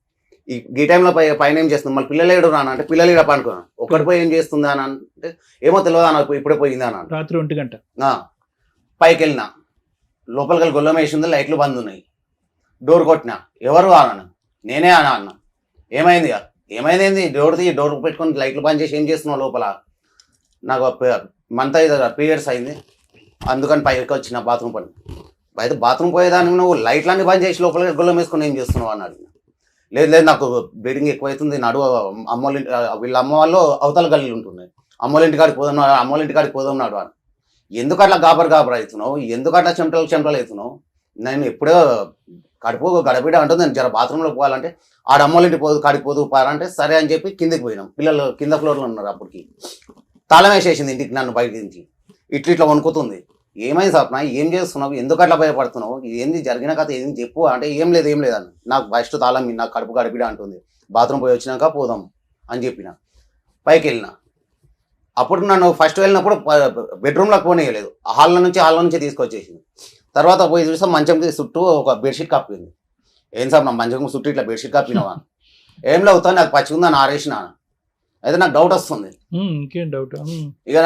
ఈ టైంలో పైన ఏం చేస్తుంది, మళ్ళీ పిల్లలు ఏడు రాను అంటే పిల్లలు ఇక్కడ పనుకున్నాను. ఒక్కటి పోయి ఏం చేస్తుందా అని అంటే ఏమో తెలియదు అన్న, ఇప్పుడే పోయిందా అన్న. రాత్రి 1 గంట పైకి వెళ్ళినా, లోపలికి వెళ్ళి గొల్లం వేసింది, లైట్లు బంద్ ఉన్నాయి. డోర్ కొట్టినా, ఎవరు అన్న, నేనే అన్న. ఏమైంది ఏమైంది డోర్ పెట్టుకొని లైట్లు బంద్ చేసి ఏం చేస్తున్నావు లోపల? నాకు మంత్ పీరియడ్స్ అయింది, అందుకని పైకి వచ్చిన బాత్రూమ్ పని. అయితే బాత్రూమ్ పోయేదానికి నువ్వు లైట్లన్నీ బంద్ చేసి లోపలికి గొల్లం వేసుకొని ఏం చేస్తున్నావు అన్నాడు. లేదు నాకు బ్లీడింగ్ ఎక్కువైతుంది, నడువు అమ్మోళ్ళ వీళ్ళ అమ్మ వాళ్ళు అవతల గల్లీలు ఉంటున్నాయి, అమ్మోళ్ళ ఇంటికాడికి పోదాం అని. ఎందుకు అట్లా గాబర్ అవుతున్నావు? ఎందుకు అట్లా చెమటలు అవుతున్నావు? నేను ఎప్పుడో కడుపు గడబిడ అంటుంది, నేను జర బాత్రూంలో పోవాలంటే ఆడ అమ్మోళ్ళ ఇంటి కాడికి పోదు పారంటే సరే అని చెప్పి కిందకి పోయినాం. పిల్లలు కింద ఫ్లోర్లో ఉన్నారు. అప్పటికి తాళం వేసేసింది ఇంటికి, నన్ను బయట నుంచి ఇట్లా వణుకుతుంది. ఏమైంది సప్న, ఏం చేస్తున్నావు, ఎందుకు అట్లా భయపడుతున్నావు, ఏంది జరిగిన కథ ఏం చెప్పు అంటే ఏం లేదు అని. నాకు ఫస్ట్ తాళం నాకు కడుపు గడిపిడ అంటుంది, బాత్రూమ్ పోయి వచ్చినాక పోదాం అని చెప్పిన. పైకి వెళ్ళిన. అప్పుడు నన్ను ఫస్ట్ వెళ్ళినప్పుడు బెడ్రూమ్లోకి పోనీయలేదు, హాల్ నుంచి తీసుకొచ్చేసింది. తర్వాత పోయి చూస్తే మంచంకి చుట్టూ ఒక బెడ్షీట్ కప్పింది. ఏం సార్ నా మంచం చుట్టూ ఇట్లా బెడ్షీట్ కప్పినవా? ఏం లేవుతా, నాకు పచ్చిగుందని ఆరేసిన. అయితే నాకు డౌట్ వస్తుంది. ఇంకేం డౌట్? ఇక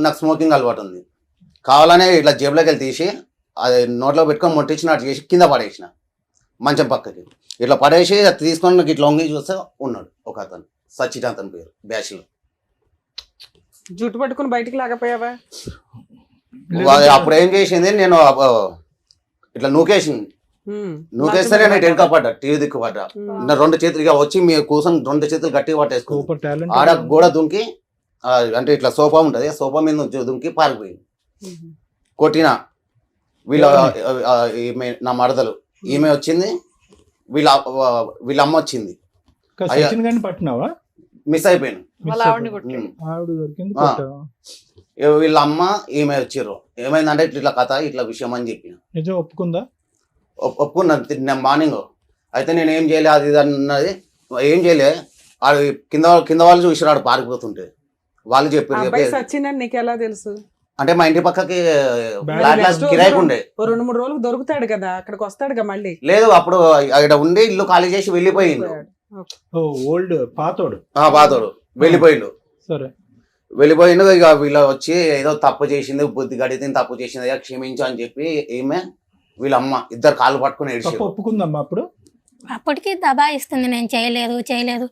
నాకు స్మోకింగ్ అలవాటు ఉంది. కావాలనే ఇట్లా జేబులోకి వెళ్ళి తీసి అది నోట్లో పెట్టుకొని మొట్టించినట్టు చేసి కింద పడేసిన, మంచం పక్కకి ఇట్లా పడేసి అది తీసుకొని నాకు ఇట్లా వంగి చూస్తే ఉన్నాడు ఒక అతను, సచిన్ అతని పేరు, బ్యాచ్లో. జుట్టు పట్టుకుని బయటికి లాగపోయావా? అప్పుడు ఏం చేసింది, నేను ఇట్లా నూకేస్తే నేను ఇటు వెనకపడ్డా, టీవీ దిక్కుపడ్డా. నా 2 చేతులు ఇక వచ్చి మీ కూర్చొని 2 చేతులు గట్టిగా పట్టేసుకో, సూపర్ టాలెంట్. ఆడ గోడ దుంకి అంటే ఇట్లా సోఫా ఉంటుంది, సోఫా మీద నుంచి దుంకి పారిపోయింది. కొట్టిన వీళ్ళ ఈమె నా మరదలు, ఈమె వచ్చింది, వీళ్ళ అమ్మ వచ్చింది. సచిన్ గారిని పట్టినావా? మిస్ అయిపోయాను. వాళ్ళ ఆవిడని కొట్టాడు. ఆవిడ దొరికింది ఆ. కొట్టావా? వీళ్ళ అమ్మ ఈమె వచ్చిర్రు. ఏమైందంటే ఇట్లా కథ ఇట్లా విషయం అని చెప్పిన. నిజం ఒప్పుకుందా? ఒప్పుకున్నాను మార్నింగ్. అయితే నేను ఏం చేయలే అది ఇది అన్నది, ఏం చేయలే. ఆడు కింద వాళ్ళు చూసిరాడు పారిపోతుంటే, వాళ్ళు అబ్బాయి చెప్పారు. సచిన్ నీకు ఎలా తెలుసు? అంటే మా ఇంటి పక్కకి Bad ఫ్లాట్ కిరాయికి ఉండే. 2-3 రోజులకు దొరుకుతాడు కదా, అక్కడికి వస్తాడుగా మళ్ళీ. లేదు అప్పుడు అక్కడ ఉండి ఇల్లు ఖాళీ చేసి వెళ్ళిపోయిండు. ఓ ఓల్డ్ పాతోడు. బాధోడు వెళ్ళిపోయిండు. సరే. వెళ్ళిపోయిండు. ఇక వీళ్ళు వచ్చి ఏదో తప్పు చేసింది, బుద్ధి గడితే తప్పు చేసింది, అయ్యా క్షమించు అని చెప్పి ఈమె వీళ్ళ అమ్మ ఇద్దరు కాళ్ళు పట్టుకుని తప్పు ఏడిచారు. ఒప్పుకుందమ్మా అప్పుడు? అప్పటికి దబాయిస్తుంది, నేను చేయలేదు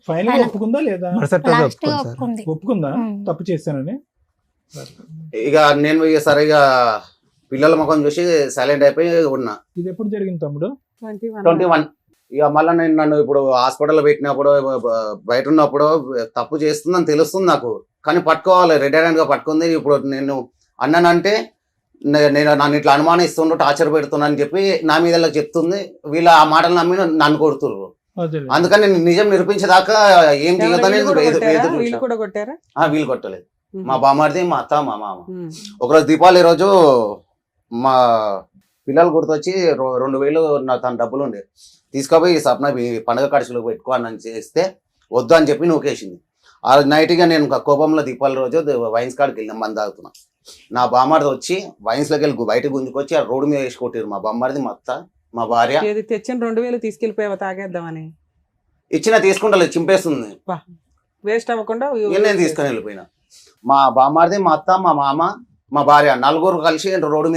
ఫైనల్ ఆయన- ఒప్పుకుందా లేదా? మరుసటి రోజు లాస్ట్ ఒప్పుకుంది సార్. ఒప్పుకుంది. ఒప్పుకుందా ఉమ్. తప్పు చేశానని? ఇక నేను ఇక సరే ఇక పిల్లల ముఖం చూసి సైలెంట్ అయిపోయి ఉన్నా. ఇది ఎప్పుడు జరిగింది తమ్ముడు? 21. ఇక మళ్ళీ నేను నన్ను ఇప్పుడు హాస్పిటల్లో పెట్టినప్పుడు బయట ఉన్నప్పుడు తప్పు చేస్తుందని తెలుస్తుంది నాకు, కానీ పట్టుకోవాలి, రెడ్ హ్యాండ్ గా పట్టుకుంది. ఇప్పుడు నేను అన్నానంటే నేను నన్ను ఇట్లా అనుమానిస్తుండ్రు, టార్చర్ పెడుతున్నా అని చెప్పి నా మీద చెప్తుంది. వీళ్ళ ఆ మాటలు నమ్మి నన్ను కొడుతుర్రు. అదేలే. అందుకని నేను నిజం నిరూపించేదాకా ఏం చేయొద్దని వీళ్ళు కూడా కొట్టారా? వీళ్ళు కొట్టలేదు. మా బామ్మడిది, మా అత్త, మా మామ. ఒకరోజు దీపావళి రోజు మా పిల్లలు గుర్తొచ్చి 2000 తన డబ్బులు ఉండే తీసుకుపోయి సప్న పండుగ ఖర్చులు పెట్టుకో అని చేస్తే వద్దు అని చెప్పి నూకేసింది. ఆ నైట్గా నేను కోపంలో దీపావళి రోజు వైన్స్ కాడికి వెళ్ళిన మంది తాగుతున్నా. నా బామ్మడిది వచ్చి వైన్స్లోకి వెళ్ళి బయటకు గుంజుకొచ్చి ఆ రోడ్డు మీద వేసి కొట్టారు మా బామ్మడిది, మా అత్త, మా భార్య. ఏది తెచ్చిన 2000 తీసుకెళ్లిపోయావా తాగేద్దామని? ఇచ్చిన తీసుకుంటలేదు, చింపేస్తుంది. వేస్ట్ అవ్వకుండా నేను తీసుకొని వెళ్ళిపోయినా. మా బామ్మడిది, మా అత్త, మా మామ, మా భార్య నలుగురు కలిసి రోడ్డు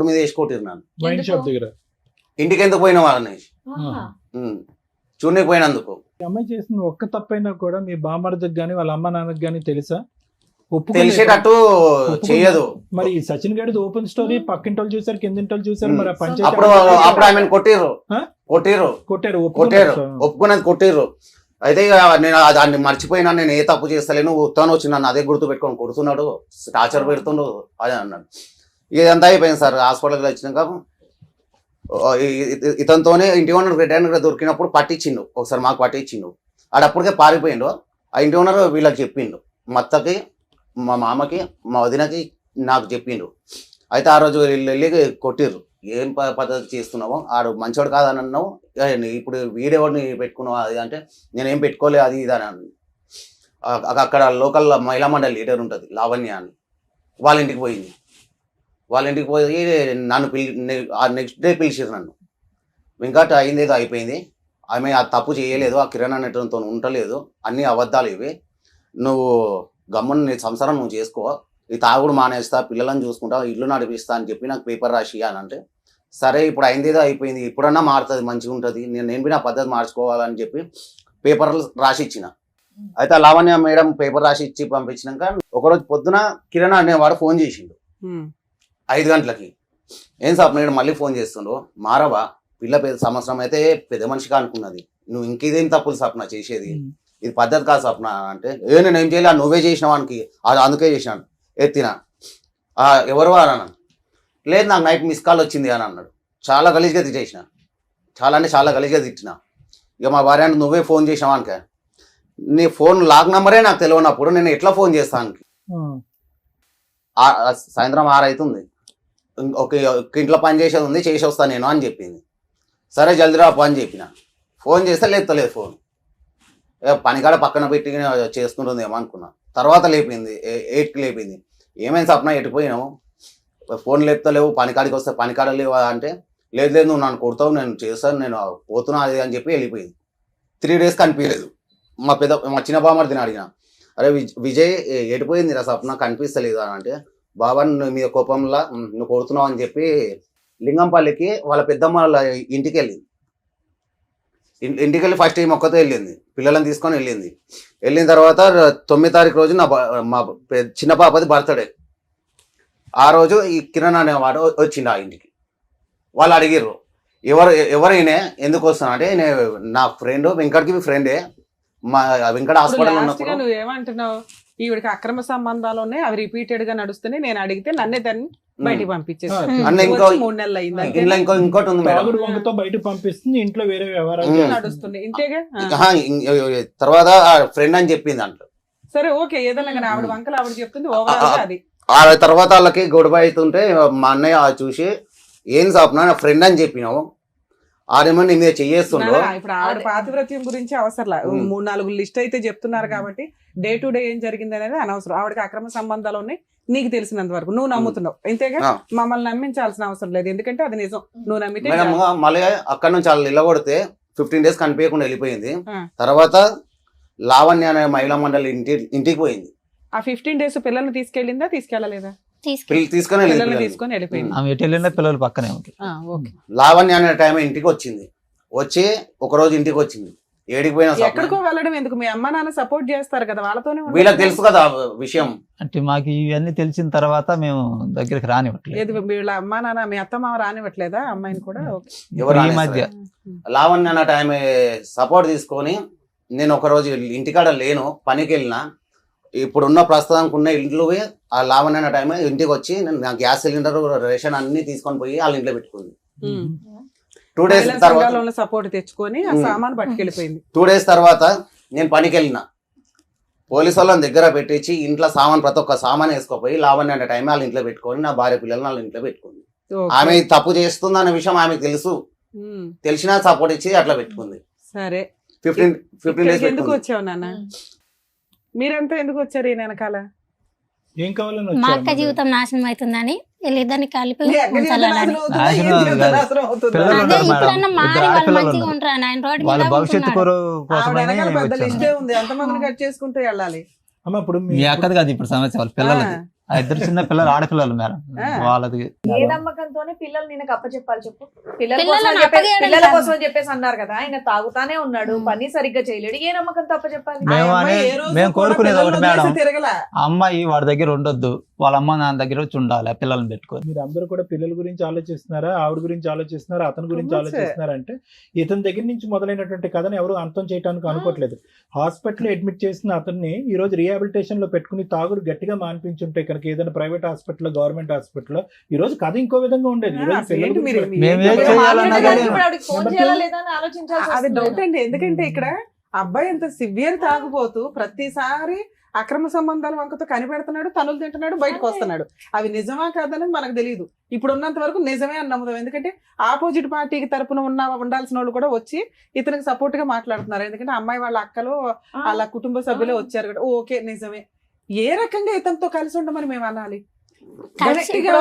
మీద వేసి కొట్టిరు నన్ను. వైన్ షాప్ దగ్గర. ఇంటికి ఎందుకు పోయినా వాళ్ళని చూడనికి పోయినందుకు. ఈ అమ్మాయి చేసిన ఒక్క తప్పైనా కూడా మీ బామ్మర్దికి గానీ వాళ్ళ అమ్మ నాన్నకి గానీ తెలుసా? తెలిసేటట్టు చేయదు. మరి ఈ సచిన్ గడిది ఓపెన్ స్టోరీ, పక్కింటి వాళ్ళు చూసారు, కిందింటి వాళ్ళు చూసారు, మరి ఆ పంచాయతీ అప్పుడు ఆమెను కొట్టిర్రు. కొట్టారు, ఒప్పుకున్నది కొట్టిర్రు. అయితే ఇక నేను దాన్ని మర్చిపోయినా, నేను ఏ తప్పు చేస్తలేను, ఉత్తాను వచ్చి నన్ను అదే గుర్తు పెట్టుకొని కొడుతున్నాడు, టార్చర్ పెడుతుండు అని అన్నాడు. ఇదంతా అయిపోయింది సార్. హాస్పిటల్కి వచ్చినాక ఇతనితోనే ఇంటి ఓనర్ రెడ్ హ్యాండ్ దొరికినప్పుడు పట్టించిండు, ఒకసారి మాకు పట్టించిండు. ఆడప్పటికే పారిపోయిండు. ఆ ఇంటి ఓనర్ వీళ్ళకి చెప్పిండు, మా అత్తకి, మా మామకి, మా వదినకి, నాకు చెప్పిండు. అయితే ఆ రోజు వెళ్ళి కొట్టిర్రు. ఏం పద్ధతి చేస్తున్నావు, ఆడు మంచోడు కాదని అన్నావు, ఇప్పుడు వీడెవడిని పెట్టుకున్నావు అది అంటే నేనేం పెట్టుకోలే అది ఇది అని. అక్కడ లోకల్ మహిళా మండలి లీడర్ ఉంటుంది లావణ్య అని, వాళ్ళ ఇంటికి పోయింది. వాళ్ళ ఇంటికి పోయి నన్ను నెక్స్ట్ డే పిలిచిరు నన్ను. వెంకట అయింది ఏదో అయిపోయింది, ఆమె ఆ తప్పు చేయలేదు, ఆ కిరణ్ అనేటతో ఉండలేదు, అన్ని అబద్ధాలు ఇవి, నువ్వు గమ్మున నీ సంసారం నువ్వు చేసుకో, ఈ తాగుడు మానేస్తా, పిల్లలను చూసుకుంటా, ఇల్లు నడిపిస్తా అని చెప్పి నాకు పేపర్ రాసి అని అంటే, సరే ఇప్పుడు అయింది ఏదో అయిపోయింది, ఇప్పుడన్నా మారుతుంది, మంచిగా ఉంటుంది, నేను నా పద్ధతి మార్చుకోవాలని చెప్పి పేపర్లు రాసి ఇచ్చిన. అయితే లావణ్య మేడం పేపర్ రాసి ఇచ్చి పంపించినాక ఒకరోజు పొద్దున కిరణ్ అనేవాడు ఫోన్ చేసిండు 5 గంటలకి. ఏం సార్ మేడం మళ్ళీ ఫోన్ చేస్తుండో, మారవా, పిల్ల సంవత్సరం అయితే పెద్ద మనిషిగా అనుకున్నది, నువ్వు ఇంకేదేం తప్పులు సప్న చేసేది, ఇది పద్ధతి కాదు సప్న అంటే, నేను ఏం చేయలే, నువ్వే చేసినావానికి, అది అందుకే చేసినాను, ఎత్తిన. ఎవరు అని, లేదు నాకు నైట్ మిస్ కాల్ వచ్చింది అని అన్నాడు. చాలా గలీజ్గా తిట్టేసిన, చాలా అంటే చాలా గలీజ్గా తిట్టిన. ఇక మా భార్య అంటే నువ్వే ఫోన్ చేసినావా అనుక, నీ ఫోన్ లాక్ నెంబరే నాకు తెలియనప్పుడు నేను ఎట్లా ఫోన్ చేస్తాను. సాయంత్రం 6 అవుతుంది, ఒక ఇంట్లో పని చేసేది ఉంది, చేసి వస్తాను నేను అని చెప్పింది. సరే జల్దీ రా అని చెప్పిన. ఫోన్ చేస్తే లేపుతలేదు ఫోన్, పనికాడ పక్కన పెట్టి చేస్తుంటుంది ఏమో అనుకున్నా. తర్వాత లేపింది, 8కి లేపింది. ఏమైంది సప్న ఎటుపోయినావు, ఫోన్ లేపుతలేవు, పనికాడికి వస్తే పనికాడ లేవు అంటే, లేదు లేదు నువ్వు నన్ను కొడతావు, నేను చేస్తాను, నేను పోతున్నా అది అని చెప్పి వెళ్ళిపోయింది. 3 days కనిపించలేదు. మా చిన్న బామ్మర్దిని అడిగిన, అరే విజయ్ ఎటుపోయింది రా సప్న కనిపిస్తలేదు అని అంటే, బాబా నువ్వు మీద కోపంలో నువ్వు కొడుతున్నావు అని చెప్పి లింగంపల్లికి వాళ్ళ పెద్దమ్మ వాళ్ళ ఇంటికి వెళ్ళింది. ఇంటికి వెళ్ళి ఫస్ట్ టైం ఒక్కతో వెళ్ళింది, పిల్లలను తీసుకొని వెళ్ళింది. వెళ్ళిన తర్వాత 9వ తారీఖు రోజు మా చిన్న పాపది బర్త్డే. ఆ రోజు ఈ కిరణ్ అనేవాడు వచ్చిండు ఆ ఇంటికి. వాళ్ళు అడిగిర్రు, ఎవరైనా ఎందుకు వస్తున్నా అంటే, నా ఫ్రెండ్ వెంకట్కి ఫ్రెండే, మా వెంకట హాస్పిటల్ ఉన్నప్పుడు. నువ్వు ఏమంటున్నావు, ఈవిడికి అక్రమ సంబంధాలు ఉన్నాయి, అవి రిపీటెడ్ గా నడుస్తున్నాయి, నేను అడిగితే నన్నే దాన్ని బయటికి పంపించేసి అన్న ఇంకో 3 నెలలు అయింది అంతే. ఇంట్లో ఇంకోటి ఉంది మేడం. తాగుడు వంకతో బయటకు పంపిస్తుంది, ఇంట్లో వేరే వ్యవహారాలు ఉమ్. నడుస్తుంది ఇంతేగా. తర్వాత ఫ్రెండ్ అని చెప్పింది దాంట్లో. సరే ఓకే, ఏదైనా కానీ ఆవిడ వంకలు ఆవిడ చెప్తుంది, ఓవరాల్ గా అది. ఆ తర్వాత వాళ్ళకి గొడవ అవుతుంటే మా అన్నయ్య చూసి ఏం సాపునా నా ఫ్రెండ్ అని చెప్పినావు, ఆడేమో నీ మీద చెయ్యేస్తుండో. ఇప్పుడు ఆవిడ పాతివ్రత్యం గురించి అవసరం 3-4 లిస్ట్ అయితే చెప్తున్నారు కాబట్టి డే టు డే ఏం జరిగింది అనేది అనవసరం. ఆవిడకి అక్రమ సంబంధాలు ఉన్నాయి నీకు తెలిసినంత వరకు, నువ్వు నమ్ముతున్నావు ఇంతేగా. మమ్మల్ని నమ్మించాల్సిన అవసరం లేదు, ఎందుకంటే అది నిజం, నువ్వు నమ్మితే. మేడం మళ్ళీ అక్కడ నుంచి వాళ్ళు నిలబడితే 15 days కనిపించకుండా వెళ్ళిపోయింది. తర్వాత లావణ్య అనే మహిళా మండలి ఇంటికి పోయింది. ఆ 15 days పిల్లల్ని తీసుకెళ్ళిందా తీసుకెళ్ళలేదా? తీసుకొని పిల్లల్ని తీసుకొని వెళ్ళిపోయింది. ఆమె ఎటు వెళ్ళినా పిల్లలు పక్కనే ఉంటారు. ఓకే. లావణ్య అనే టైం ఇంటికి వచ్చింది, వచ్చి ఒక రోజు ఇంటికి వచ్చింది. ఏడికి పోయినా ఎక్కడికో వెళ్ళడం ఎందుకు, మీ అమ్మ నాన్న సపోర్ట్ చేస్తారు కదా, వాళ్ళతోనే ఉండాలి. వీళ్ళకి తెలుసు కదా విషయం. అంటే మాకు ఇవన్నీ తెలిసిన తర్వాత మేము దగ్గరికి రానివ్వట్లేదు. ఏది వీళ్ళ అమ్మ నాన్న మీ అత్త మామ రానివ్వట్లేదా అమ్మాయిని కూడా? ఓకే. ఎవరు ఈ మధ్య లావణ్య అన్న టైం సపోర్ట్ తీసుకొని నేను ఒక రోజు ఇంటికాడ లేను, పనికి వెళ్ళిన. ఇప్పుడున్న ప్రస్తుతానికి ఉన్న ఇంట్లో ఆ లావణ్య అన్న టైం ఇంటికి వచ్చి నా గ్యాస్ సిలిండర్ రేషన్ అన్ని తీసుకొని పోయి వాళ్ళ ఇంట్లో పెట్టుకుంది. 2 days తర్వాత సపోర్ట్ తెచ్చుకొని ఆ సామాన్ పట్టుకెళ్ళిపోయింది. 2 days తర్వాత నేను పనికి వెళ్ళిన, పోలీసు వాళ్ళని దగ్గర పెట్టించి ఇంట్లో సామాన్ ప్రతి ఒక్క సామాన్ వేసుకోపోయి లావణ్య అనే టైం వాళ్ళ ఇంట్లో పెట్టుకొని నా భార్య పిల్లల్ని వాళ్ళ ఇంట్లో పెట్టుకుంది. ఆమె తప్పు చేస్తుంది అనే విషయం ఆమెకు తెలుసు, తెలిసినా సపోర్ట్ ఇచ్చి అట్లా పెట్టుకుంది. సరే 15 days ఎందుకు వచ్చావు నాన్న? మీరంతా ఎందుకు వచ్చారు ఈ వెనకాల? ఏం కావాలని మా అక్క జీవితం నాశనం అవుతుందని వీళ్ళిద్దరిని కలిపి మీ అక్క జీవితం ఉంచాలని. నాశనం అవుతుందా? ఏం జీవితం నాశనం అవుతుందా? పిల్లలు అదే ఉన్నారు ఇప్పుడన్నా మేడం, మారి ఇద్దరు వాళ్ళు ఆడపిల్లలు మంచిగా ఉన్నారు. ఉంటారు, ఆయన రోడ్డు వాళ్ళ మీద భవిష్యత్తు ఉంటున్నాడు. ఆవిడ కోసమని వెనకాల పెద్ద వచ్చాను. లిస్టే ఉంది, ఎంతమందిని కట్ చేసుకుంటూ వెళ్ళాలి. అమ్మ ఇప్పుడు మీ అక్కది కాదు ఇప్పుడు సమస్య, వాళ్ళ పిల్లలది. ఆ ఇద్దరు చిన్న పిల్లలు, ఆడపిల్లలు మేడం, వాళ్ళది. ఏ నమ్మకంతోనే పిల్లలు నేను అప్పచెప్పాలి చెప్పు? పిల్లల పిల్లలను కోసం అప్పగియడం పిల్లల కాదు. కోసం అని చెప్పేసి అన్నారు కదా, ఆయన తాగుతానే ఉన్నాడు, పని సరిగ్గా చేయలేడు, ఏ నమ్మకంతో అప్పచెప్పాలి? మేము ఆ అమ్మాయి అనే- ఏ రోజు మేము కూడా కోరుకునేది ఒకటి పిల్లల్ని మేడం, వదిలేసి తిరగలా. ఆ అమ్మాయి వాడి దగ్గర ఉండొద్దు, వాళ్ళ అమ్మ నాన్న దగ్గర వచ్చి ఉండాలి, ఆ పిల్లల్ని పెట్టుకొని. మీరు అందరూ కూడా పిల్లల గురించి ఆలోచిస్తున్నారా, ఆవిడ గురించి ఆలోచిస్తున్నారా, అతని గురించి Comments. ఆలోచిస్తున్నారా అంటే ఇతని దగ్గర నుంచి మొదలైనటువంటి కథను ఎవరు అంతం చేయడానికి అనుకోవట్లేదు. హాస్పిటల్ అడ్మిట్ చేసిన అతన్ని ఈ రోజు రీహాబిలిటేషన్ లో పెట్టుకుని తాగుడు గట్టిగా మాన్పించుంటే కనుక ఏదైనా ప్రైవేట్ హాస్పిటల్, గవర్నమెంట్ హాస్పిటల్ ఈ రోజు కథ ఇంకో విధంగా ఉండేది. ఈ రోజు అసలు పిల్లల ఏంటి గురించి మీరు- మేము ఏం మీరు చేయాలన్నా మాట్లాడే కానీ- ఇప్పుడు ఆవిడకి ఫోన్ చేయాలా లేదా అని ఆలోచించాల్సి అది వస్తుంది. డౌట్ అండి, ఎందుకంటే ఇక్కడ అబ్బాయి ఎంత సివియర్ తాగుబోతూ ప్రతిసారి అక్రమ సంబంధాల వంకతో కనిపెడుతున్నాడు, తనులు తింటున్నాడు, బయటకు వస్తున్నాడు. అవి నిజమా కాదనేది మనకు తెలియదు. ఇప్పుడు ఉన్నంత వరకు నిజమే అని నమ్ముదాం, ఎందుకంటే ఆపోజిట్ పార్టీకి తరపున ఉండాల్సిన వాళ్ళు కూడా వచ్చి ఇతనికి సపోర్ట్ గా మాట్లాడుతున్నారు. ఎందుకంటే అమ్మాయి వాళ్ళ అక్కలు వాళ్ళ కుటుంబ సభ్యులే వచ్చారు కదా, ఓకే నిజమే. ఏ రకంగా ఇతనితో కలిసి ఉండమని మేము అనాలి? గట్టిగా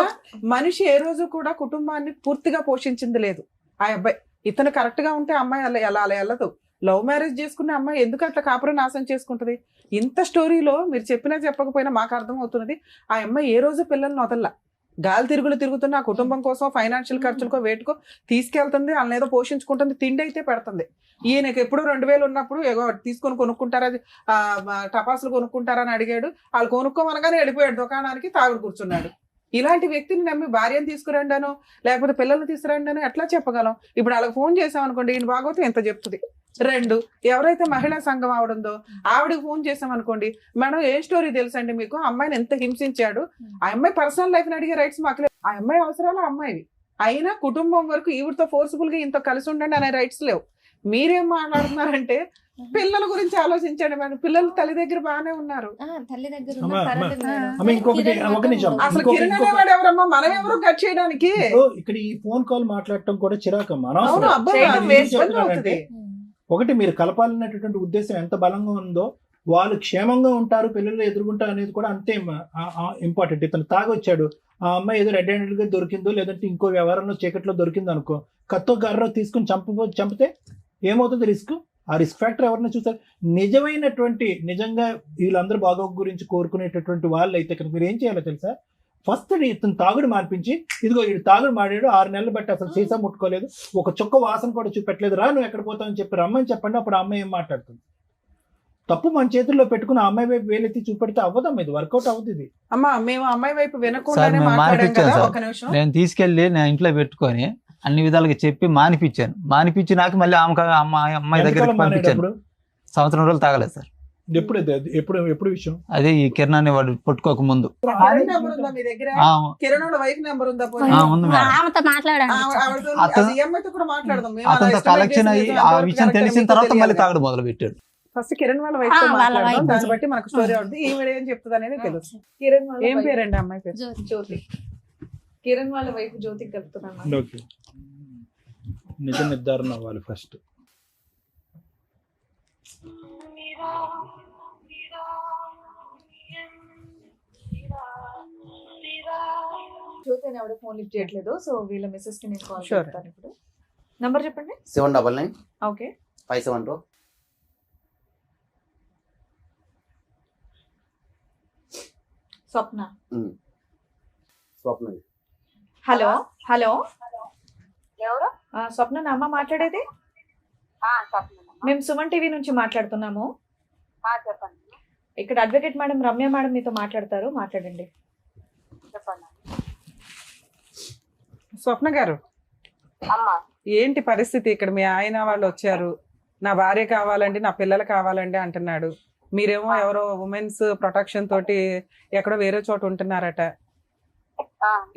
మనిషి ఏ రోజు కూడా కుటుంబాన్ని పూర్తిగా పోషించింది లేదు ఆ అబ్బాయి. ఇతను కరెక్ట్ గా ఉంటే అమ్మాయి అలా వెళ్ళదు. లవ్ మ్యారేజ్ చేసుకున్న అమ్మాయి ఎందుకు అట్లా కాపురం నాశనం చేసుకుంటది? ఇంత స్టోరీలో మీరు చెప్పినా చెప్పకపోయినా మాకు అర్థం అవుతున్నది, ఆ అమ్మాయి ఏ రోజు పిల్లల్ని వదల్లా. గాలి తిరుగుతున్న ఆ కుటుంబం కోసం ఫైనాన్షియల్ ఖర్చులకో వేటుకో తీసుకెళ్తుంది, వాళ్ళని ఏదో పోషించుకుంటుంది, తిండి అయితే పెడుతుంది. ఈయనకి ఎప్పుడు 2000 ఉన్నప్పుడు ఏదో తీసుకొని కొనుక్కుంటారా, టపాసులు కొనుక్కుంటారా అని అడిగాడు. వాళ్ళు కొనుక్కోమనగానే వెళ్ళిపోయాడు దుకాణానికి, తాగుడు కూర్చున్నాడు. ఇలాంటి వ్యక్తిని నమ్మి భార్యను తీసుకురండాను లేకపోతే పిల్లల్ని తీసుకురండాను ఎట్లా చెప్పగలం? ఇప్పుడు వాళ్ళకి ఫోన్ చేసాం అనుకోండి, ఈయన బాగోతే ఎంత చెప్తుంది. 2, ఎవరైతే మహిళా సంఘం ఆవిడందో ఆవిడకి ఫోన్ చేసాం అనుకోండి, మేడం ఏ స్టోరీ తెలుసండి మీకు, అమ్మాయిని ఎంత హింసించాడు, ఆ అమ్మాయి పర్సనల్ లైఫ్ ని అడిగే రైట్స్ మాకు లేవు. ఆ అమ్మాయి అవసరాలు అమ్మాయివి, అయినా కుటుంబం వరకు ఈవిడతో ఫోర్స్ఫుల్ గా ఇంత కలిసి ఉండండి అనే రైట్స్ లేవు. మీరేం మాట్లాడుతున్నారంటే పిల్లల గురించి ఆలోచించండి మేడం. పిల్లలు తల్లి దగ్గర బాగానే ఉన్నారు. తల్లి దగ్గర అమ్మ, ఉన్న పర్వాలేదు మేడం. అమ్మ, ఇంకొకటి ఒక నిమిషం. అసలు ఇంకొక- కిరణ్ అనేవాడు ఎవరమ్మా, మనం ఎవరు కట్ చేయడానికి? ఇప్పుడు ఇక్కడ ఈ ఫోన్ కాల్ మాట్లాడటం కూడా చిరాకమ్మ, అవును, అనవసరం. అబ్బాయి నేను అది ఏం వేస్ట్ చెప్తున్నానంటే, అవుతుంది. ఒకటి మీరు కలపాలన్నటువంటి ఉద్దేశం ఎంత బలంగా ఉందో, వాళ్ళు క్షేమంగా ఉంటారు, పిల్లలు ఎదుర్కొంటారు అనేది కూడా అంతే ఇంపార్టెంట్. ఇతను తాగొచ్చాడు, ఆ అమ్మాయి ఏదో రెడ్ హ్యాండెడ్ గా దొరికిందో లేదంటే ఇంకో వ్యవహారంలో చీకట్లో దొరికిందో అనుకో, కత్తో గర్రో తీసుకుని చంపితే ఏమవుతుంది రిస్క్? ఆ రిస్క్ ఫ్యాక్టర్ ఎవరిని చూసారు? నిజంగా వీళ్ళందరూ బాగోగు గురించి కోరుకునేటటువంటి వాళ్ళు అయితే కనుక మీరు ఏం చేయాలో తెలుసా? ఫస్ట్ ఇతను తాగుడు మార్పించి, ఇదిగో వీడు తాగుడు మాడాడు, 6 నెలలు బట్టి అసలు సీసా ముట్టుకోలేదు, ఒక చుక్క వాసన కూడా చూపెట్టలేదు, రా నువ్వు ఎక్కడ పోతావని చెప్పి రమ్మని చెప్పండి. అప్పుడు ఆ అమ్మాయి ఏం మాట్లాడుతుంది? తప్పు మన చేతుల్లో పెట్టుకుని ఆ అమ్మాయి వైపు వేలెత్తి చూపెడితే అవ్వదమ్మా, ఇది వర్కౌట్ అవుతుంది. ఇది అమ్మా మేము అమ్మాయి వైపు సార్ వినకుండానే మేము మాట్లాడాం మానిపించాను కదా, సార్, ఒక నిమిషం. నేను తీసుకెళ్లి నా ఇంట్లో పెట్టుకొని అన్ని విధాలుగా చెప్పి మానిపించాను. మానిపించి నాకు మళ్ళీ అమ్మాయి దగ్గరికి ఎంతకాలం పంపించాను. మానేటప్పుడు? 1 సంవత్సరం రోజులు తాగలేదు సార్. ఎప్పుడు విషయం? అదే ఈ కిరణాన్ని వాడు పట్టుకోక ముందు. కిరణ్ నెంబర్ ఉందా మీ దగ్గర? ఆ, కిరణ్ వాళ్ళ వైఫ్ నెంబర్ ఉందా? ఉంది మేడం. ఆమెతో మాట్లాడాను. ఈఎంఐతో కూడా మాట్లాడదాం. అతనితో కలెక్షన్ అయ్యి ఆ విషయం తెలిసిన తర్వాత మళ్ళీ తాగడం మొదలు పెట్టాడు. ఫస్ట్ కిరణ్ వాళ్ళ వైఫ్ తో వాళ్ళ మాట్లాడదాం, wife. దాన్ని బట్టి మనకు స్టోరీ ఉంటుంది. ఈవిడ ఏం చెప్తుంది అనేది తెలుసు. కిరణ్ వాళ్ళ ఏం wife పేరండి అమ్మాయి పేరు? జ్యోతి. కిరణ్ వాళ్ళ వైఫ్ జ్యోతికి చెప్తున్నాను. ఓకే, నిజ నిర్ధారణ అవ్వాలి ఫస్ట్. జ్యోతి అని ఆవిడ ఫోన్ లిఫ్ట్ చేయట్లేదు. సో వీళ్ళ మెసేజ్ కి నేను కాల్ Sure. చేస్తాను ఇప్పుడు. నంబర్ చెప్పండి. 799 ఓకే. 572. స్వప్న. స్వప్న. హలో హలో ఎవరు? స్వప్న నా అమ్మ మాట్లాడేది? చెప్పండి. మేము సుమన్ టీవీ నుంచి మాట్లాడుతున్నాము. చెప్పండి. ఇక్కడ అడ్వకేట్ మేడం రమ్య మేడం మీతో మాట్లాడతారు, మాట్లాడండి. చెప్పండి స్వప్న గారు, అమ్మా. ఏంటి పరిస్థితి? ఇక్కడ మీ ఆయన వాళ్ళు వచ్చారు, నా భార్య కావాలండి, నా పిల్లలు కావాలండి అంటున్నాడు. మీరేమో ఎవరో ఉమెన్స్ ప్రొటెక్షన్ తోటి ఎక్కడో వేరే చోట ఉంటున్నారట.